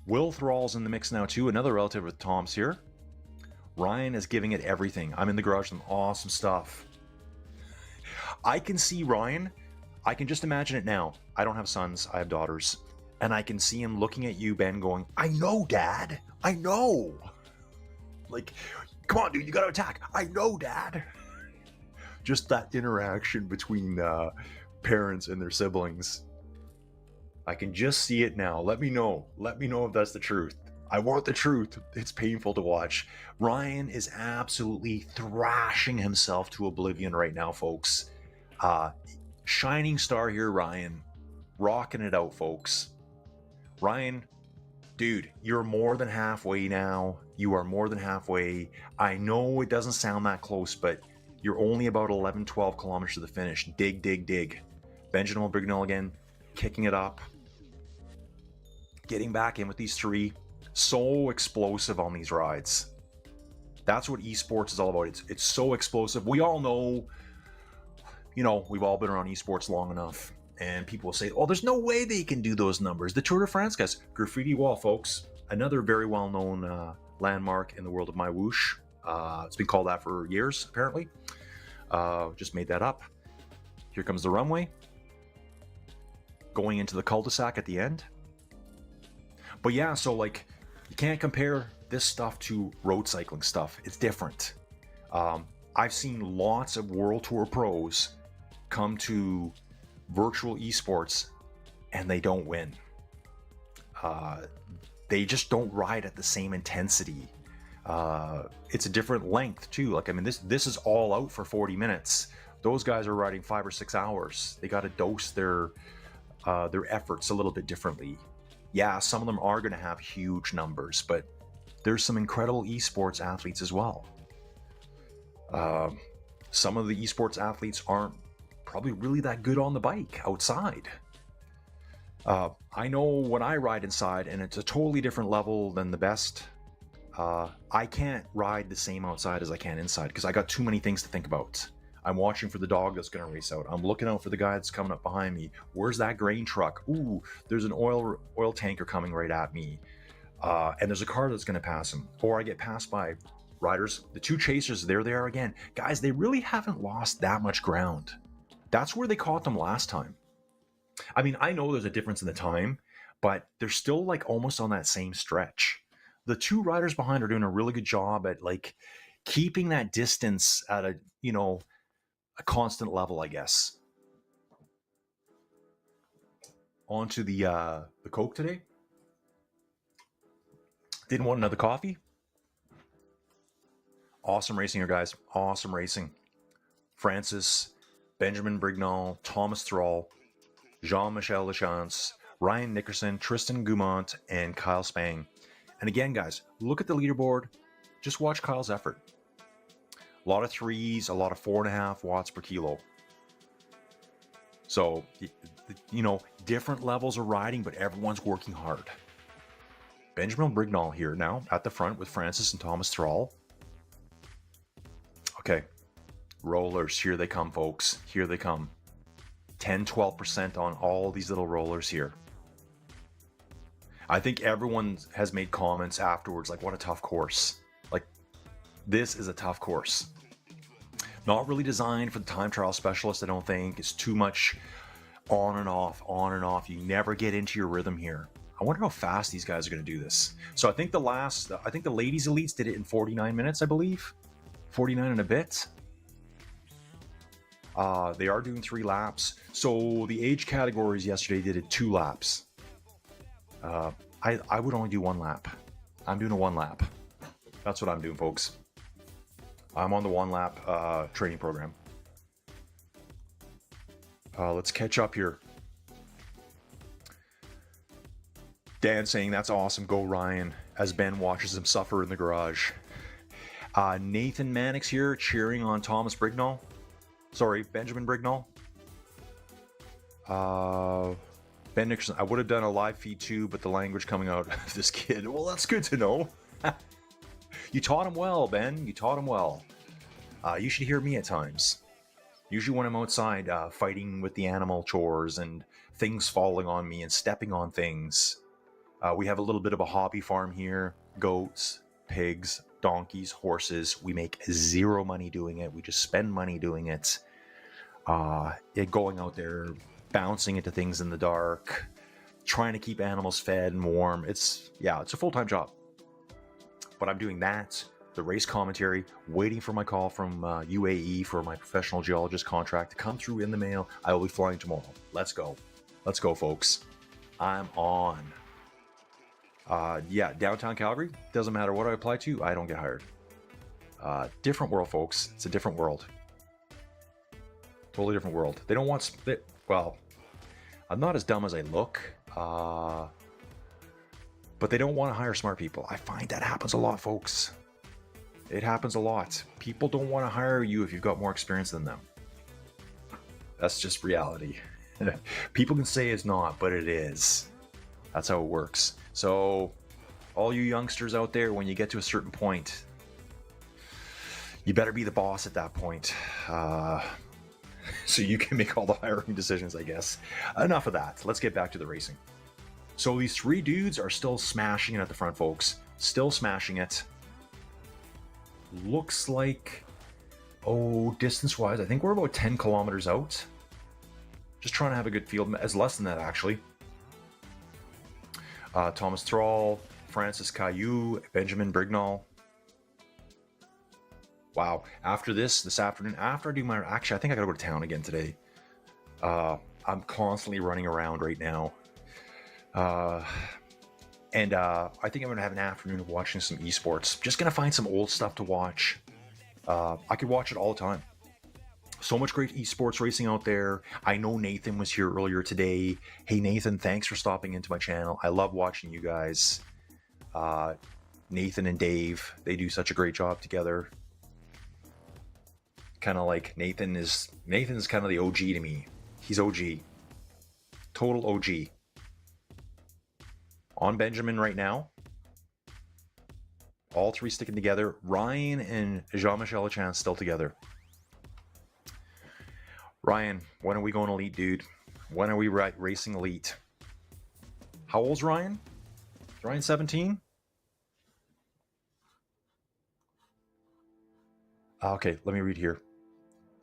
Will Thrall's in the mix now too, another relative with Tom's here. Ryan is giving it everything. I'm in the garage with some awesome stuff. I can see Ryan. I can just imagine it now. I don't have sons, I have daughters. And I can see him looking at you, Ben, going, I know, Dad. I know. Like, come on, dude, you got to attack. I know, Dad. Just that interaction between parents and their siblings. I can just see it now. Let me know. Let me know if that's the truth. I want the truth. It's painful to watch. Ryan is absolutely thrashing himself to oblivion right now, folks. Shining star here, Ryan. Rocking it out, folks. Ryan, dude, you're more than halfway now. You are more than halfway. I know it doesn't sound that close, but you're only about 11, 12 kilometers to the finish. Dig, dig, dig. Benjamin Brignall again, kicking it up. Getting back in with these three. So explosive on these rides. That's what esports is all about. It's so explosive. We all know, you know, we've all been around esports long enough. And people will say, oh, there's no way they can do those numbers. The Tour de France guys, graffiti wall, folks. Another very well-known landmark in the world of MyWhoosh. It's been called that for years, apparently. Just made that up. Here comes the runway. Going into the cul-de-sac at the end. But yeah, so like, you can't compare this stuff to road cycling stuff. It's different. I've seen lots of World Tour pros come to virtual esports and they don't win. They just don't ride at the same intensity. It's a different length too. Like, I mean, this is all out for 40 minutes. Those guys are riding 5 or 6 hours. They got to dose their efforts a little bit differently. Yeah, some of them are going to have huge numbers, but there's some incredible esports athletes as well. Some of the esports athletes aren't probably really that good on the bike outside. I know when I ride inside, and it's a totally different level than the best. I can't ride the same outside as I can inside because I got too many things to think about. I'm watching for the dog that's going to race out. I'm looking out for the guy that's coming up behind me. Where's that grain truck? Ooh, there's an oil tanker coming right at me. And there's a car that's going to pass him. Or I get passed by riders. The two chasers, there they are again. Guys, they really haven't lost that much ground. That's where they caught them last time. I mean, I know there's a difference in the time, but they're still like almost on that same stretch. The two riders behind are doing a really good job at like keeping that distance at a, you know, a constant level, I guess. On to the Coke today. Didn't want another coffee. Awesome racing here, guys. Awesome racing. Francis, Benjamin Brignall, Thomas Thrall, Jean-Michel Lachance, Ryan Nickerson, Tristan Goumont, and Kyle Spang. And again, guys, look at the leaderboard. Just watch Kyle's effort. A lot of threes, a lot of 4.5 watts per kilo. So, you know, different levels of riding, but everyone's working hard. Benjamin Brignall here now at the front with Francis and Thomas Thrall. Okay, rollers, here they come, folks. Here they come. 10-12% on all these little rollers here. I think everyone has made comments afterwards like, what a tough course. Like, this is a tough course. Not really designed for the time trial specialist, I don't think. It's too much on and off, on and off. You never get into your rhythm here. I wonder how fast these guys are going to do this. So I think the ladies elites did it in 49 minutes, I believe. 49 and a bit. They are doing 3 laps. So the age categories yesterday did it 2 laps. I would only do 1 lap. I'm doing a 1 lap. That's what I'm doing, folks. I'm on the 1 lap training program. Let's catch up here. Dan saying, that's awesome. Go Ryan, as Ben watches him suffer in the garage. Nathan Mannix here cheering on Thomas Brignall. Sorry, Benjamin Brignall. Ben Nickerson, I would have done a live feed too, but the language coming out of this kid. Well, that's good to know. You taught him well, Ben. You taught him well. You should hear me at times. Usually when I'm outside fighting with the animal chores and things falling on me and stepping on things. We have a little bit of a hobby farm here. Goats, pigs, donkeys, horses. We make 0 money doing it. We just spend money doing it. Going out there, bouncing into things in the dark, trying to keep animals fed and warm. It's a full-time job. But I'm doing that, the race commentary, waiting for my call from UAE for my professional geologist contract to come through in the mail. I will be flying tomorrow. Let's go. Let's go, folks. I'm on. Downtown Calgary, doesn't matter what I apply to, I don't get hired. Different world, folks. It's a different world. Totally different world. They don't want... Well, I'm not as dumb as I look. But they don't want to hire smart people. I find that happens a lot, folks. It happens a lot. People don't want to hire you if you've got more experience than them. That's just reality. People can say it's not, but it is. That's how it works. So, all you youngsters out there, when you get to a certain point, you better be the boss at that point. So you can make all the hiring decisions, I guess. Enough of that. Let's get back to the racing. So these 3 dudes are still smashing it at the front, folks. Still smashing it. Looks like, distance-wise, I think we're about 10 kilometers out. Just trying to have a good field. It's less than that, actually. Thomas Thrall, Francis Caillou, Benjamin Brignall. Wow. After this afternoon, after I do my... Actually, I think I gotta go to town again today. I'm constantly running around right now. I think I'm going to have an afternoon of watching some esports. Just going to find some old stuff to watch. I could watch it all the time. So much great esports racing out there. I know Nathan was here earlier today. Hey, Nathan, thanks for stopping into my channel. I love watching you guys. Nathan and Dave, they do such a great job together. Kind of like Nathan's kind of the OG to me. He's OG. Total OG. On Benjamin right now. All 3 sticking together. Ryan and Jean-Michel Lachance still together. Ryan, when are we going elite, dude? When are we racing elite? How old's Ryan? Is Ryan 17? Okay, let me read here.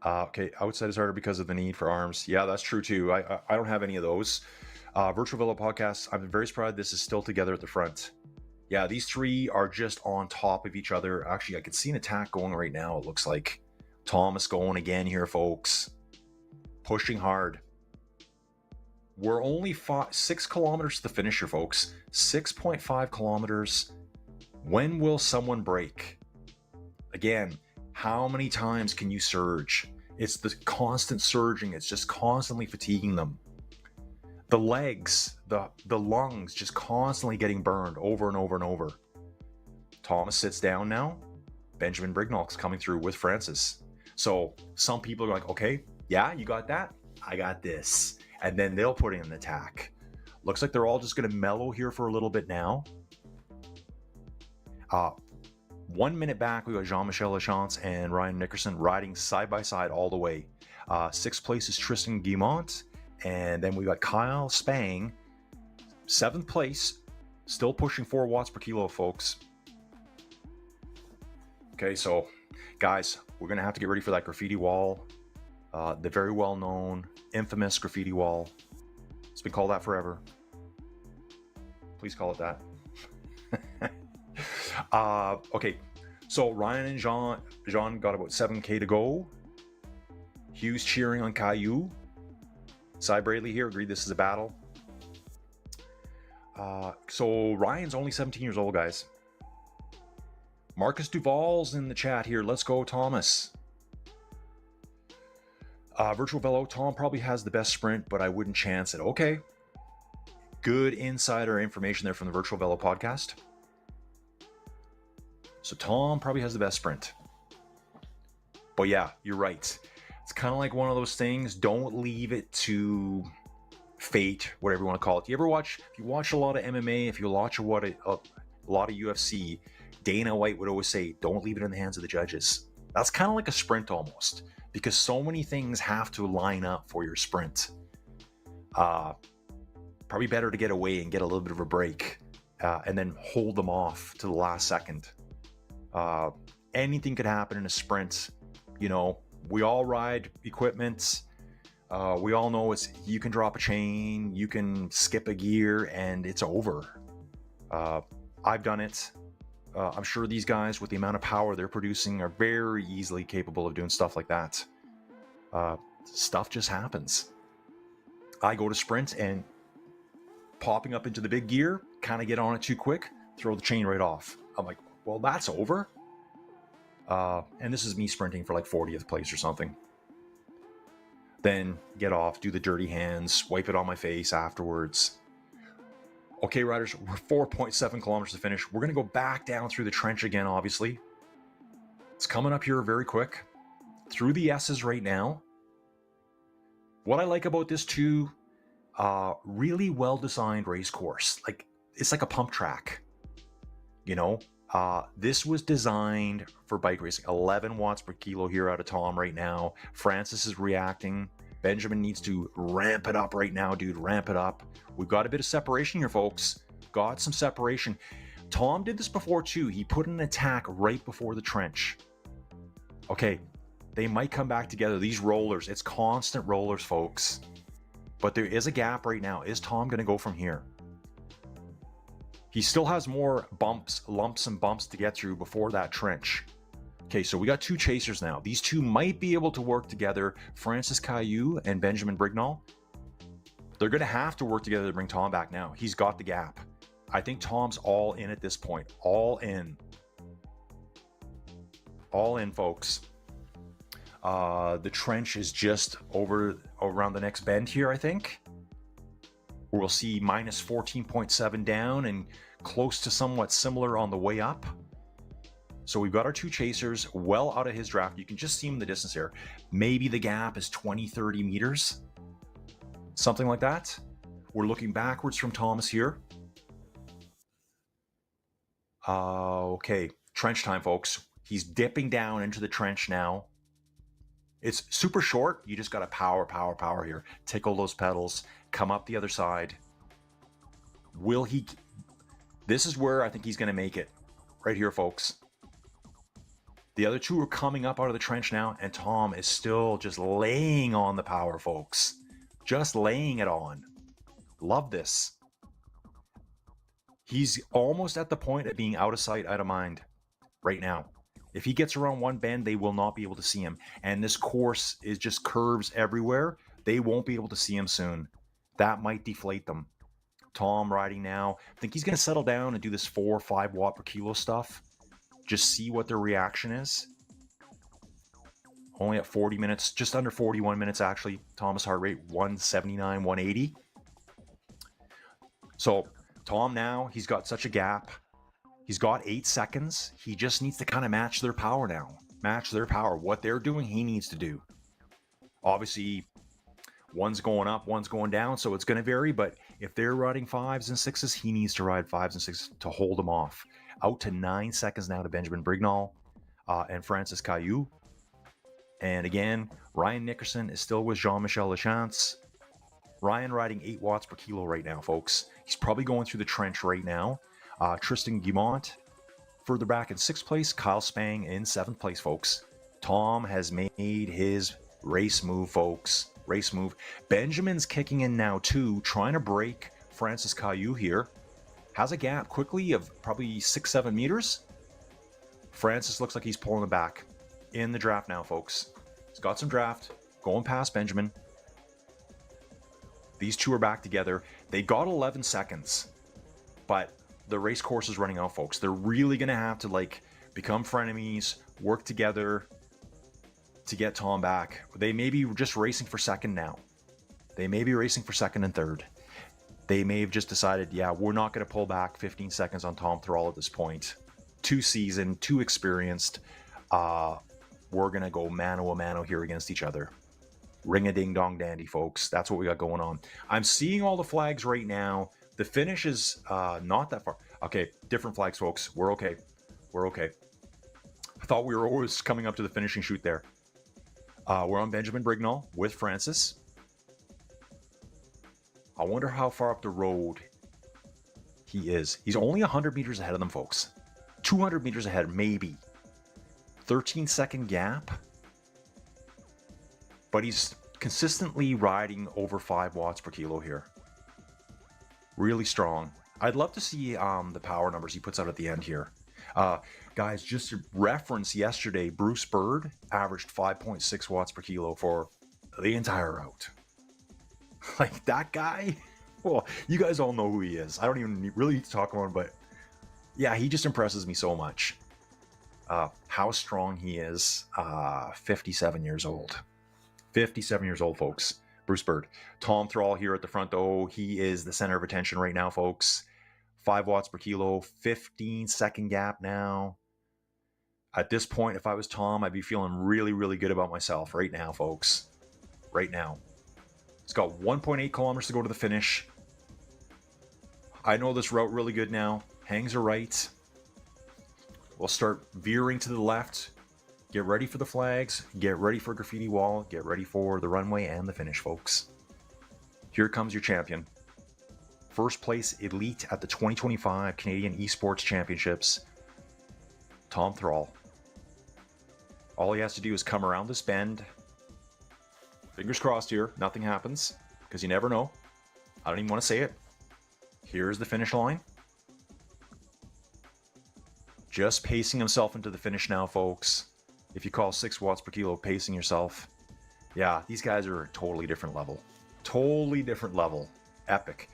Okay, outside is harder because of the need for arms. Yeah, that's true too. I don't have any of those. Virtual Villa Podcast, I'm very surprised this is still together at the front. Yeah, these 3 are just on top of each other. Actually, I could see an attack going right now, it looks like. Thomas going again here, folks. Pushing hard. We're only 6 kilometers to the finish here, folks. 6.5 kilometers. When will someone break? Again, how many times can you surge? It's the constant surging. It's just constantly fatiguing them. The legs, the lungs just constantly getting burned over and over and over. Thomas sits down now. Benjamin Brignall's coming through with Francis. So some people are like, okay, yeah, you got that? I got this. And then they'll put in an attack. Looks like they're all just going to mellow here for a little bit now. 1 minute back, we got Jean-Michel Lachance and Ryan Nickerson riding side by side all the way. 6th place is Tristan Guimont. And then we got Kyle Spang, 7th place, still pushing 4 watts per kilo, folks. Okay, so guys, we're going to have to get ready for that graffiti wall. The very well-known, infamous graffiti wall. It's been called that forever. Please call it that. Okay, so Ryan and Jean got about 7K to go. Hughes cheering on Caillou. Cy Bradley here agreed this is a battle. So Ryan's only 17 years old, guys. Marcus Duval's in the chat here. Let's go, Thomas. Virtual Velo, Tom probably has the best sprint, but I wouldn't chance it. Okay. Good insider information there from the Virtual Velo podcast. So Tom probably has the best sprint. But yeah, you're right. It's kind of like one of those things. Don't leave it to fate, whatever you want to call it. If you watch a lot of MMA, if you watch a lot of UFC, Dana White would always say, don't leave it in the hands of the judges. That's kind of like a sprint almost, because so many things have to line up for your sprint. Probably better to get away and get a little bit of a break, and then hold them off to the last second. Anything could happen in a sprint. You know, we all ride equipment. We all know you can drop a chain, you can skip a gear, and it's over. I've done it. I'm sure these guys, with the amount of power they're producing, are very easily capable of doing stuff like that. Stuff just happens. I go to sprint and popping up into the big gear, kind of get on it too quick, throw the chain right off. I'm like, well, that's over. And this is me sprinting for like 40th place or something. Then get off, do the dirty hands, wipe it on my face afterwards. Okay, riders, we're 4.7 kilometers to finish. We're going to go back down through the trench again, obviously. It's coming up here very quick. Through the S's right now. What I like about this too, really well-designed race course. Like, it's like a pump track, you know? This was designed for bike racing. 11 watts per kilo here out of Tom right now. Francis is reacting. Benjamin needs to ramp it up right now, dude. Ramp it up. We've got a bit of separation here, folks. Got some separation. Tom did this before too. He put an attack right before the trench. Okay, they might come back together. These rollers, it's constant rollers, folks. But there is a gap right now. Is Tom going to go from here? He still has more bumps, lumps and bumps to get through before that trench. Okay, so we got 2 chasers now. These 2 might be able to work together. Francis Caillou and Benjamin Brignall. They're going to have to work together to bring Tom back now. He's got the gap. I think Tom's all in at this point. All in. All in, folks. The trench is just over around the next bend here, I think. We'll see minus 14.7 down and close to somewhat similar on the way up. So we've got our 2 chasers well out of his draft. You can just see him in the distance here. Maybe the gap is 20, 30 meters. Something like that. We're looking backwards from Thomas here. Okay, trench time, folks. He's dipping down into the trench now. It's super short. You just got to power here. Tickle those pedals. Come up the other side. Will he? This is where I think he's going to make it. Right here, folks. The other 2 are coming up out of the trench now, and Tom is still just laying on the power, folks. Just laying it on. Love this. He's almost at the point of being out of sight, out of mind right now. If he gets around one bend, they will not be able to see him. And this course is just curves everywhere. They won't be able to see him soon. That might deflate them. Tom riding now. I think he's going to settle down and do this 4 or 5 watt per kilo stuff. just see what their reaction is. Only at 40 minutes, just under 41 minutes actually. Tom's heart rate 179, 180. So Tom now, he's got such a gap. He's got 8 seconds. He just needs to kind of match their power now. Match their power. What they're doing, he needs to do. Obviously, one's going up, one's going down, so it's going to vary. But if they're riding 5s and 6s, he needs to ride 5s and 6s to hold them off. Out to 9 seconds now to Benjamin Brignall and Francis Caillou. And again, Ryan Nickerson is still with Jean-Michel Lachance. Ryan riding 8 watts per kilo right now, folks. He's probably going through the trench right now. Tristan Guimont further back in 6th place. Kyle Spang in 7th place, folks. Tom has made his race move, folks. Race move. Benjamin's kicking in now, too, trying to break Francis Caillou here. Has a gap quickly of probably 6-7 meters. Francis looks like he's pulling it back. In the draft now, folks. He's got some draft. Going past Benjamin. These two are back together. They got 11 seconds. But the race course is running out, folks. They're really going to have to, like, become frenemies, work together to get Tom back. They may be just racing for second now. They may be racing for second and third. They may have just decided, yeah, we're not going to pull back 15 seconds on Tom Thrall at this point. Too seasoned, too experienced. We're going to go mano a mano here against each other. Ring-a-ding-dong dandy, folks. That's what we got going on. I'm seeing all the flags right now. The finish is not that far. Okay, different flags, folks. We're okay. We're okay. I thought we were always coming up to the finishing chute there. We're on Benjamin Brignall with Francis. I wonder how far up the road he is. He's only 100 meters ahead of them, folks. 200 meters ahead, maybe. 13-second gap. But he's consistently riding over 5 watts per kilo here. Really strong. I'd love to see the power numbers he puts out at the end here. Guys, just to reference yesterday, Bruce Bird averaged 5.6 watts per kilo for the entire route. Like, that guy, well, you guys all know who he is. I don't even really need to talk about him, but yeah, he just impresses me so much. How strong he is. 57 years old. 57 years old, folks. Bruce Bird. Tom Thrall here at the front, though. He is the center of attention right now, folks. 5 watts per kilo, 15-second gap now. At this point, if I was Tom, I'd be feeling really, really good about myself right now, folks. Right now. It's got 1.8 kilometers to go to the finish. I know this route really good now. Hangs are right. We'll start veering to the left. Get ready for the flags. Get ready for graffiti wall. Get ready for the runway and the finish, folks. Here comes your champion. First place elite at the 2025 Canadian Esports Championships. Tom Thrall. All he has to do is come around this bend. Fingers crossed here. Nothing happens. Because you never know. I don't even want to say it. Here's the finish line. Just pacing himself into the finish now, folks. If you call 6 watts per kilo pacing yourself. Yeah, these guys are a totally different level. Totally different level. Epic.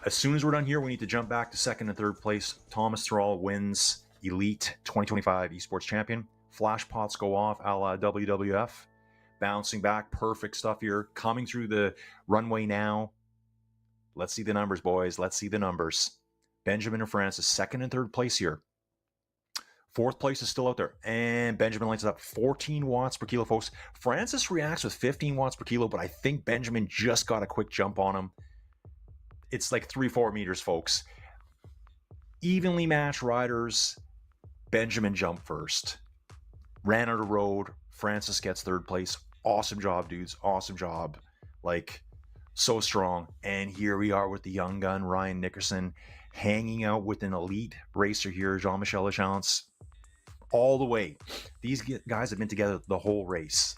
As soon as we're done here, we need to jump back to second and third place. Thomas Thrall wins Elite 2025 Esports Champion. Flash pots go off a la WWF. Bouncing back. Perfect stuff here. Coming through the runway now. Let's see the numbers, boys. Let's see the numbers. Benjamin and Francis, second and third place here. Fourth place is still out there. And Benjamin lights it up 14 watts per kilo, folks. Francis reacts with 15 watts per kilo, but I think Benjamin just got a quick jump on him. It's like 3-4 meters, folks. Evenly matched riders. Benjamin jumped first. Ran out of road. Francis gets third place. Awesome job, dudes. Awesome job. Like, so strong. And here we are with the young gun, Ryan Nickerson, hanging out with an elite racer here, Jean-Michel Lachance. All the way. These guys have been together the whole race.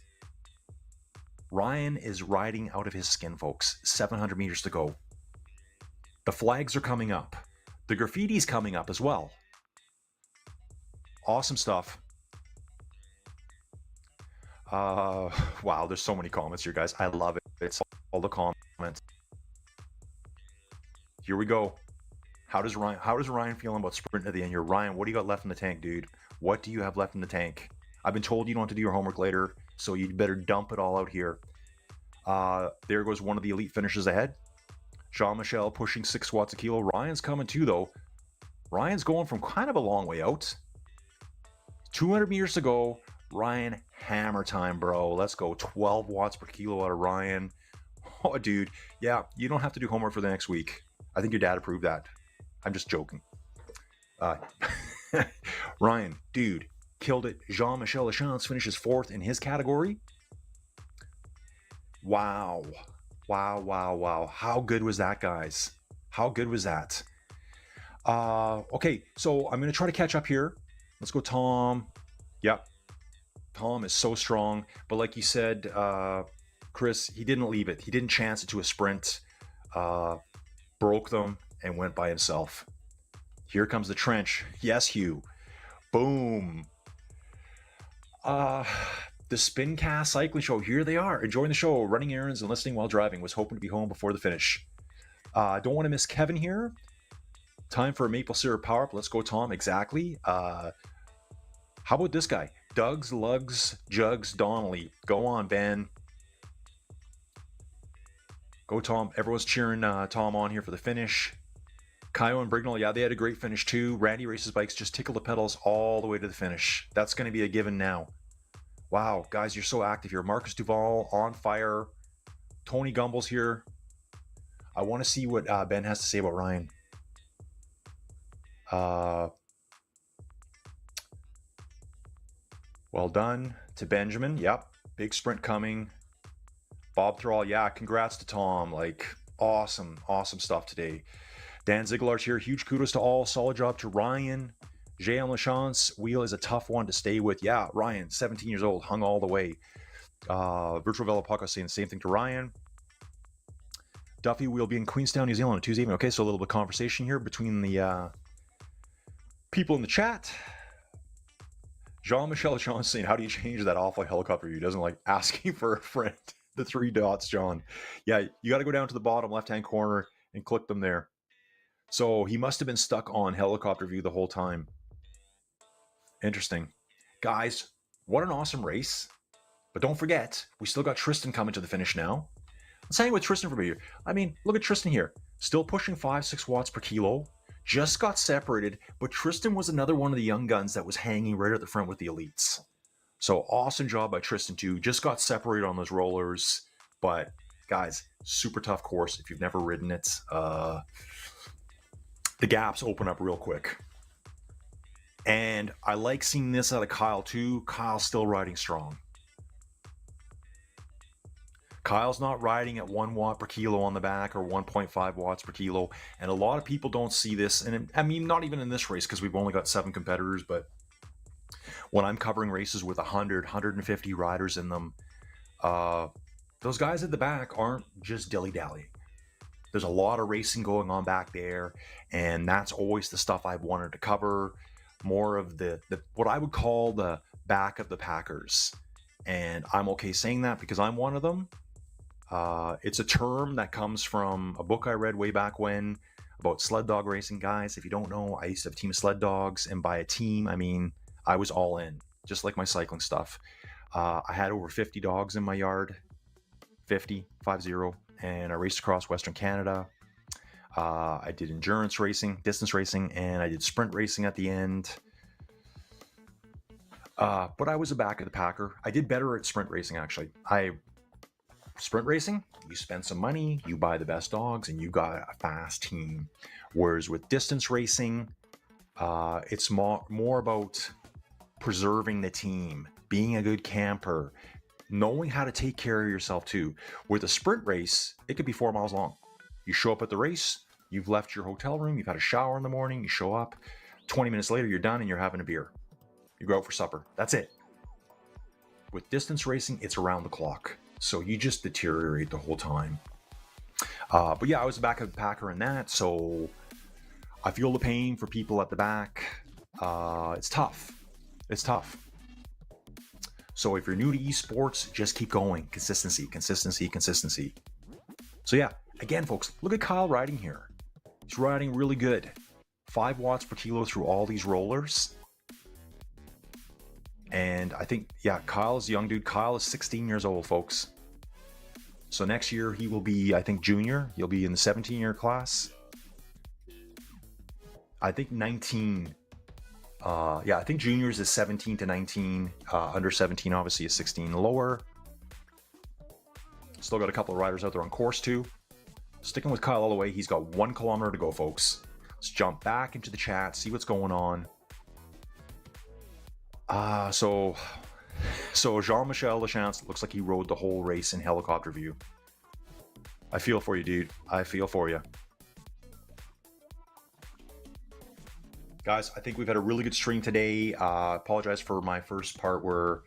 Ryan is riding out of his skin, folks. 700 meters to go. The flags are coming up. The graffiti's coming up as well. Awesome stuff. Wow, there's so many comments here, guys. I love it. It's all the comments. Here we go. How does Ryan feeling about sprinting to the end here? Ryan, what do you got left in the tank, dude? What do you have left in the tank? I've been told you don't have to do your homework later, so you better dump it all out here. There goes one of the elite finishers ahead. Jean-Michel pushing 6 watts a kilo. Ryan's coming too, though. Ryan's going from kind of a long way out. 200 meters to go. Ryan, hammer time, bro. Let's go. 12 watts per kilo out of Ryan. Oh, dude. Yeah, you don't have to do homework for the next week. I think your dad approved that. I'm just joking. Ryan, dude, killed it. Jean-Michel Lachance finishes 4th in his category. Wow. Wow, wow, wow. How good was that, guys? How good was that? Okay, so I'm going to try to catch up here. Let's go, Tom. Yep. Tom is so strong. But like you said, Chris, he didn't leave it. He didn't chance it to a sprint. Broke them and went by himself. Here comes the trench. Yes, Hugh. Boom. The Spin Cast Cycling Show. Here they are, enjoying the show, running errands and listening while driving. Was hoping to be home before the finish. Don't want to miss Kevin here. Time for a maple syrup power up. Let's go, Tom. Exactly. How about this guy? Doug's, Lugs, Jugs, Donnelly. Go on, Ben. Go, Tom. Everyone's cheering Tom on here for the finish. Kyo and Brignall, yeah, they had a great finish too. Randy races bikes, just tickle the pedals all the way to the finish. That's going to be a given now. Wow, guys, you're so active here. Marcus Duval on fire. Tony Gumbel's here. I want to see what Ben has to say about Ryan. Well done to Benjamin. Yep, big sprint coming. Bob Thrall, yeah, congrats to Tom. Like, awesome stuff today. Dan Ziegler's here. Huge kudos to all. Solid job to Ryan. J.M. Lachance, wheel is a tough one to stay with. Yeah, Ryan, 17 years old, hung all the way. Virtual Velo Pucko saying the same thing to Ryan. Duffy will be in Queenstown, New Zealand on Tuesday evening. Okay, so a little bit of conversation here between the people in the chat. Jean-Michel Lachance saying, how do you change that awful helicopter view? Doesn't like asking for a friend. The 3 dots, John. Yeah, you got to go down to the bottom left-hand corner and click them there. So he must have been stuck on helicopter view the whole time. Interesting. Guys, what an awesome race. But don't forget, we still got Tristan coming to the finish now. Let's hang with Tristan for a bit. I mean, look at Tristan here. Still pushing 5-6 watts per kilo. Just got separated, but Tristan was another one of the young guns that was hanging right at the front with the elites. So awesome job by Tristan too. Just got separated on those rollers. But guys, super tough course if you've never ridden it. The gaps open up real quick. And I like seeing this out of Kyle too. Kyle's still riding strong. Kyle's not riding at 1 watt per kilo on the back or 1.5 watts per kilo. And a lot of people don't see this. And I mean, not even in this race because we've only got 7 competitors. But when I'm covering races with 100, 150 riders in them, those guys at the back aren't just dilly-dallying. There's a lot of racing going on back there. And that's always the stuff I've wanted to cover. More of the what I would call the back of the packers. And I'm okay saying that because I'm one of them. It's a term that comes from a book I read way back when about sled dog racing. Guys, if you don't know, I used to have a team of sled dogs, and by a team, I mean I was all in, just like my cycling stuff. I had over 50 dogs in my yard, 50, and I raced across Western Canada. I did endurance racing, distance racing, and I did sprint racing at the end. But I was a back of the packer. I did better at sprint racing, actually. Sprint racing, you spend some money, you buy the best dogs, and you got a fast team. Whereas with distance racing, it's more about preserving the team, being a good camper, knowing how to take care of yourself too. With a sprint race, it could be 4 miles long. You show up at the race, you've left your hotel room, you've had a shower in the morning, you show up, 20 minutes later, you're done and you're having a beer. You go out for supper. That's it. With distance racing, it's around the clock. So you just deteriorate the whole time. But yeah, I was the back of the packer in that. So I feel the pain for people at the back. It's tough. It's tough. So if you're new to esports, just keep going. Consistency, consistency, consistency. So yeah, again, folks, look at Kyle riding here. He's riding really good. 5 watts per kilo through all these rollers. And I think, yeah, Kyle is a young dude. Kyle is 16 years old, folks. So next year he will be, I think, junior. He'll be in the 17-year class. I think 19. Yeah, I think juniors is 17 to 19. Under 17 obviously is 16 lower. Still got a couple of riders out there on course too. Sticking with Kyle all the way. He's got 1 kilometer to go, folks. Let's jump back into the chat, see what's going on. So Jean-Michel Lachance looks like he rode the whole race in helicopter view. I feel for you, dude. I feel for you. Guys, I think we've had a really good stream today. Apologize for my first part where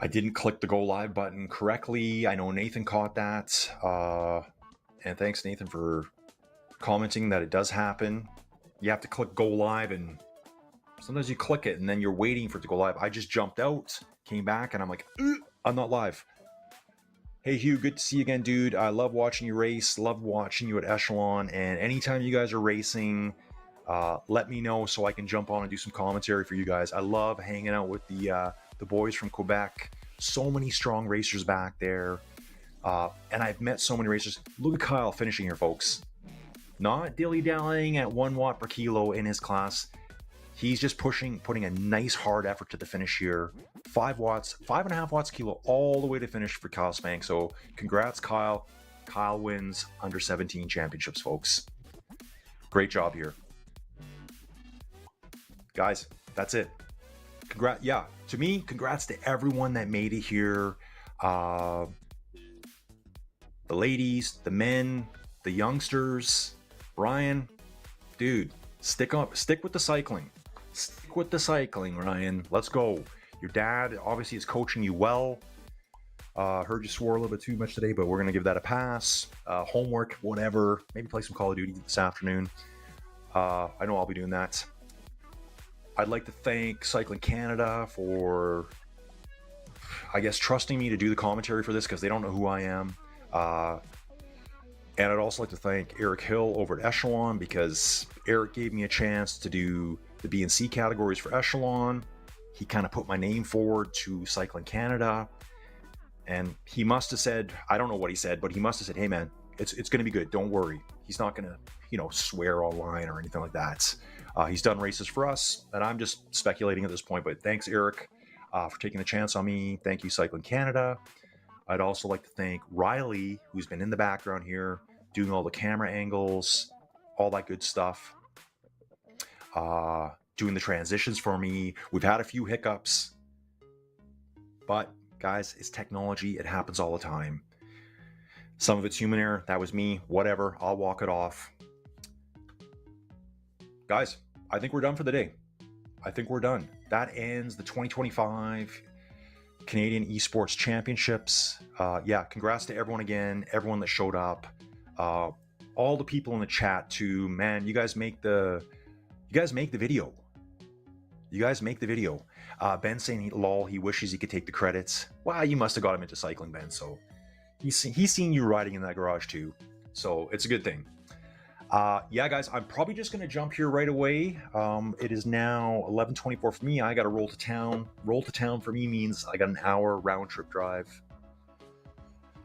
I didn't click the go live button correctly. I know Nathan caught that. And thanks, Nathan, for commenting that it does happen. You have to click go live, and sometimes you click it and then you're waiting for it to go live. I just jumped out, came back, and I'm like, I'm not live. Hey, Hugh, good to see you again, dude. I love watching you race. Love watching you at Echelon. And anytime you guys are racing, let me know so I can jump on and do some commentary for you guys. I love hanging out with the boys from Quebec. So many strong racers back there. And I've met so many racers. Look at Kyle finishing here, folks. Not dilly-dallying at 1 watt per kilo in his class. He's just putting a nice hard effort to the finish here. 5 watts, 5.5 watts a kilo, all the way to finish for Kyle Spank. So congrats, Kyle. Kyle wins under 17 championships, folks. Great job here. Guys, that's it. Yeah, to me, congrats to everyone that made it here. The ladies, the men, the youngsters. Ryan, dude, stick with the cycling. Stick with the cycling, Ryan. Let's go. Your dad obviously is coaching you well. Heard you swore a little bit too much today, but we're going to give that a pass. Homework, whatever. Maybe play some Call of Duty this afternoon. I know I'll be doing that. I'd like to thank Cycling Canada for, I guess, trusting me to do the commentary for this because they don't know who I am. And I'd also like to thank Eric Hill over at Echelon because Eric gave me a chance to do the B and C categories for Echelon. He kind of put my name forward to Cycling Canada. And he must have said, I don't know what he said, but he must have said, hey man, it's going to be good. Don't worry. He's not going to, swear online or anything like that. He's done races for us, and I'm just speculating at this point, but thanks, Eric, for taking the chance on me. Thank you, Cycling Canada. I'd also like to thank Riley, who's been in the background here, doing all the camera angles, all that good stuff, doing the transitions for me. We've had a few hiccups, but guys, it's technology. It happens all the time. Some of it's human error. That was me. Whatever. I'll walk it off. Guys, I think we're done for the day. I think we're done. That ends the 2025 Canadian Esports Championships. Yeah, congrats to everyone again, everyone that showed up, all the people in the chat too. Man, you guys make the video. You guys make the video. Ben saying, lol, he wishes he could take the credits. Well, you must have got him into cycling, Ben. So he's seen you riding in that garage too. So it's a good thing. Yeah, guys, I'm probably just going to jump here right away. It is now 11:24 for me. I got to roll to town. Roll to town for me means I got an hour round trip drive.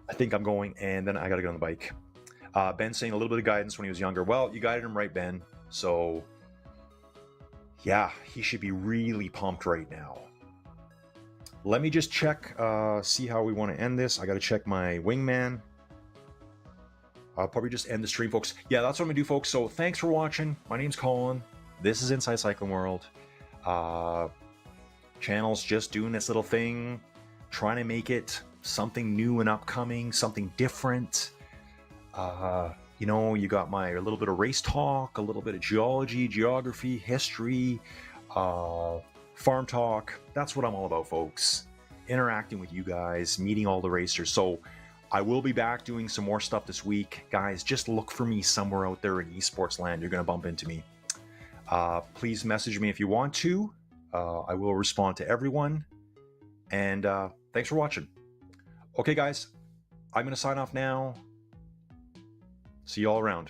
I think I'm going, and then I got to get on the bike. Ben saying a little bit of guidance when he was younger. Well, you guided him right, Ben. So yeah, he should be really pumped right now. Let me just check, see how we want to end this. I got to check my wingman. I'll probably just end the stream, folks. Yeah, that's what I'm gonna do, folks. So thanks for watching. My name's Colin. This is Inside Cycling World. Channel's just doing this little thing, trying to make it something new and upcoming, something different. You got a little bit of race talk, a little bit of geology, geography, history, farm talk. That's what I'm all about, folks. Interacting with you guys, meeting all the racers. So I will be back doing some more stuff this week. Guys, just look for me somewhere out there in esports land. You're going to bump into me. Please message me if you want to. I will respond to everyone. And thanks for watching. Okay, guys, I'm going to sign off now. See you all around.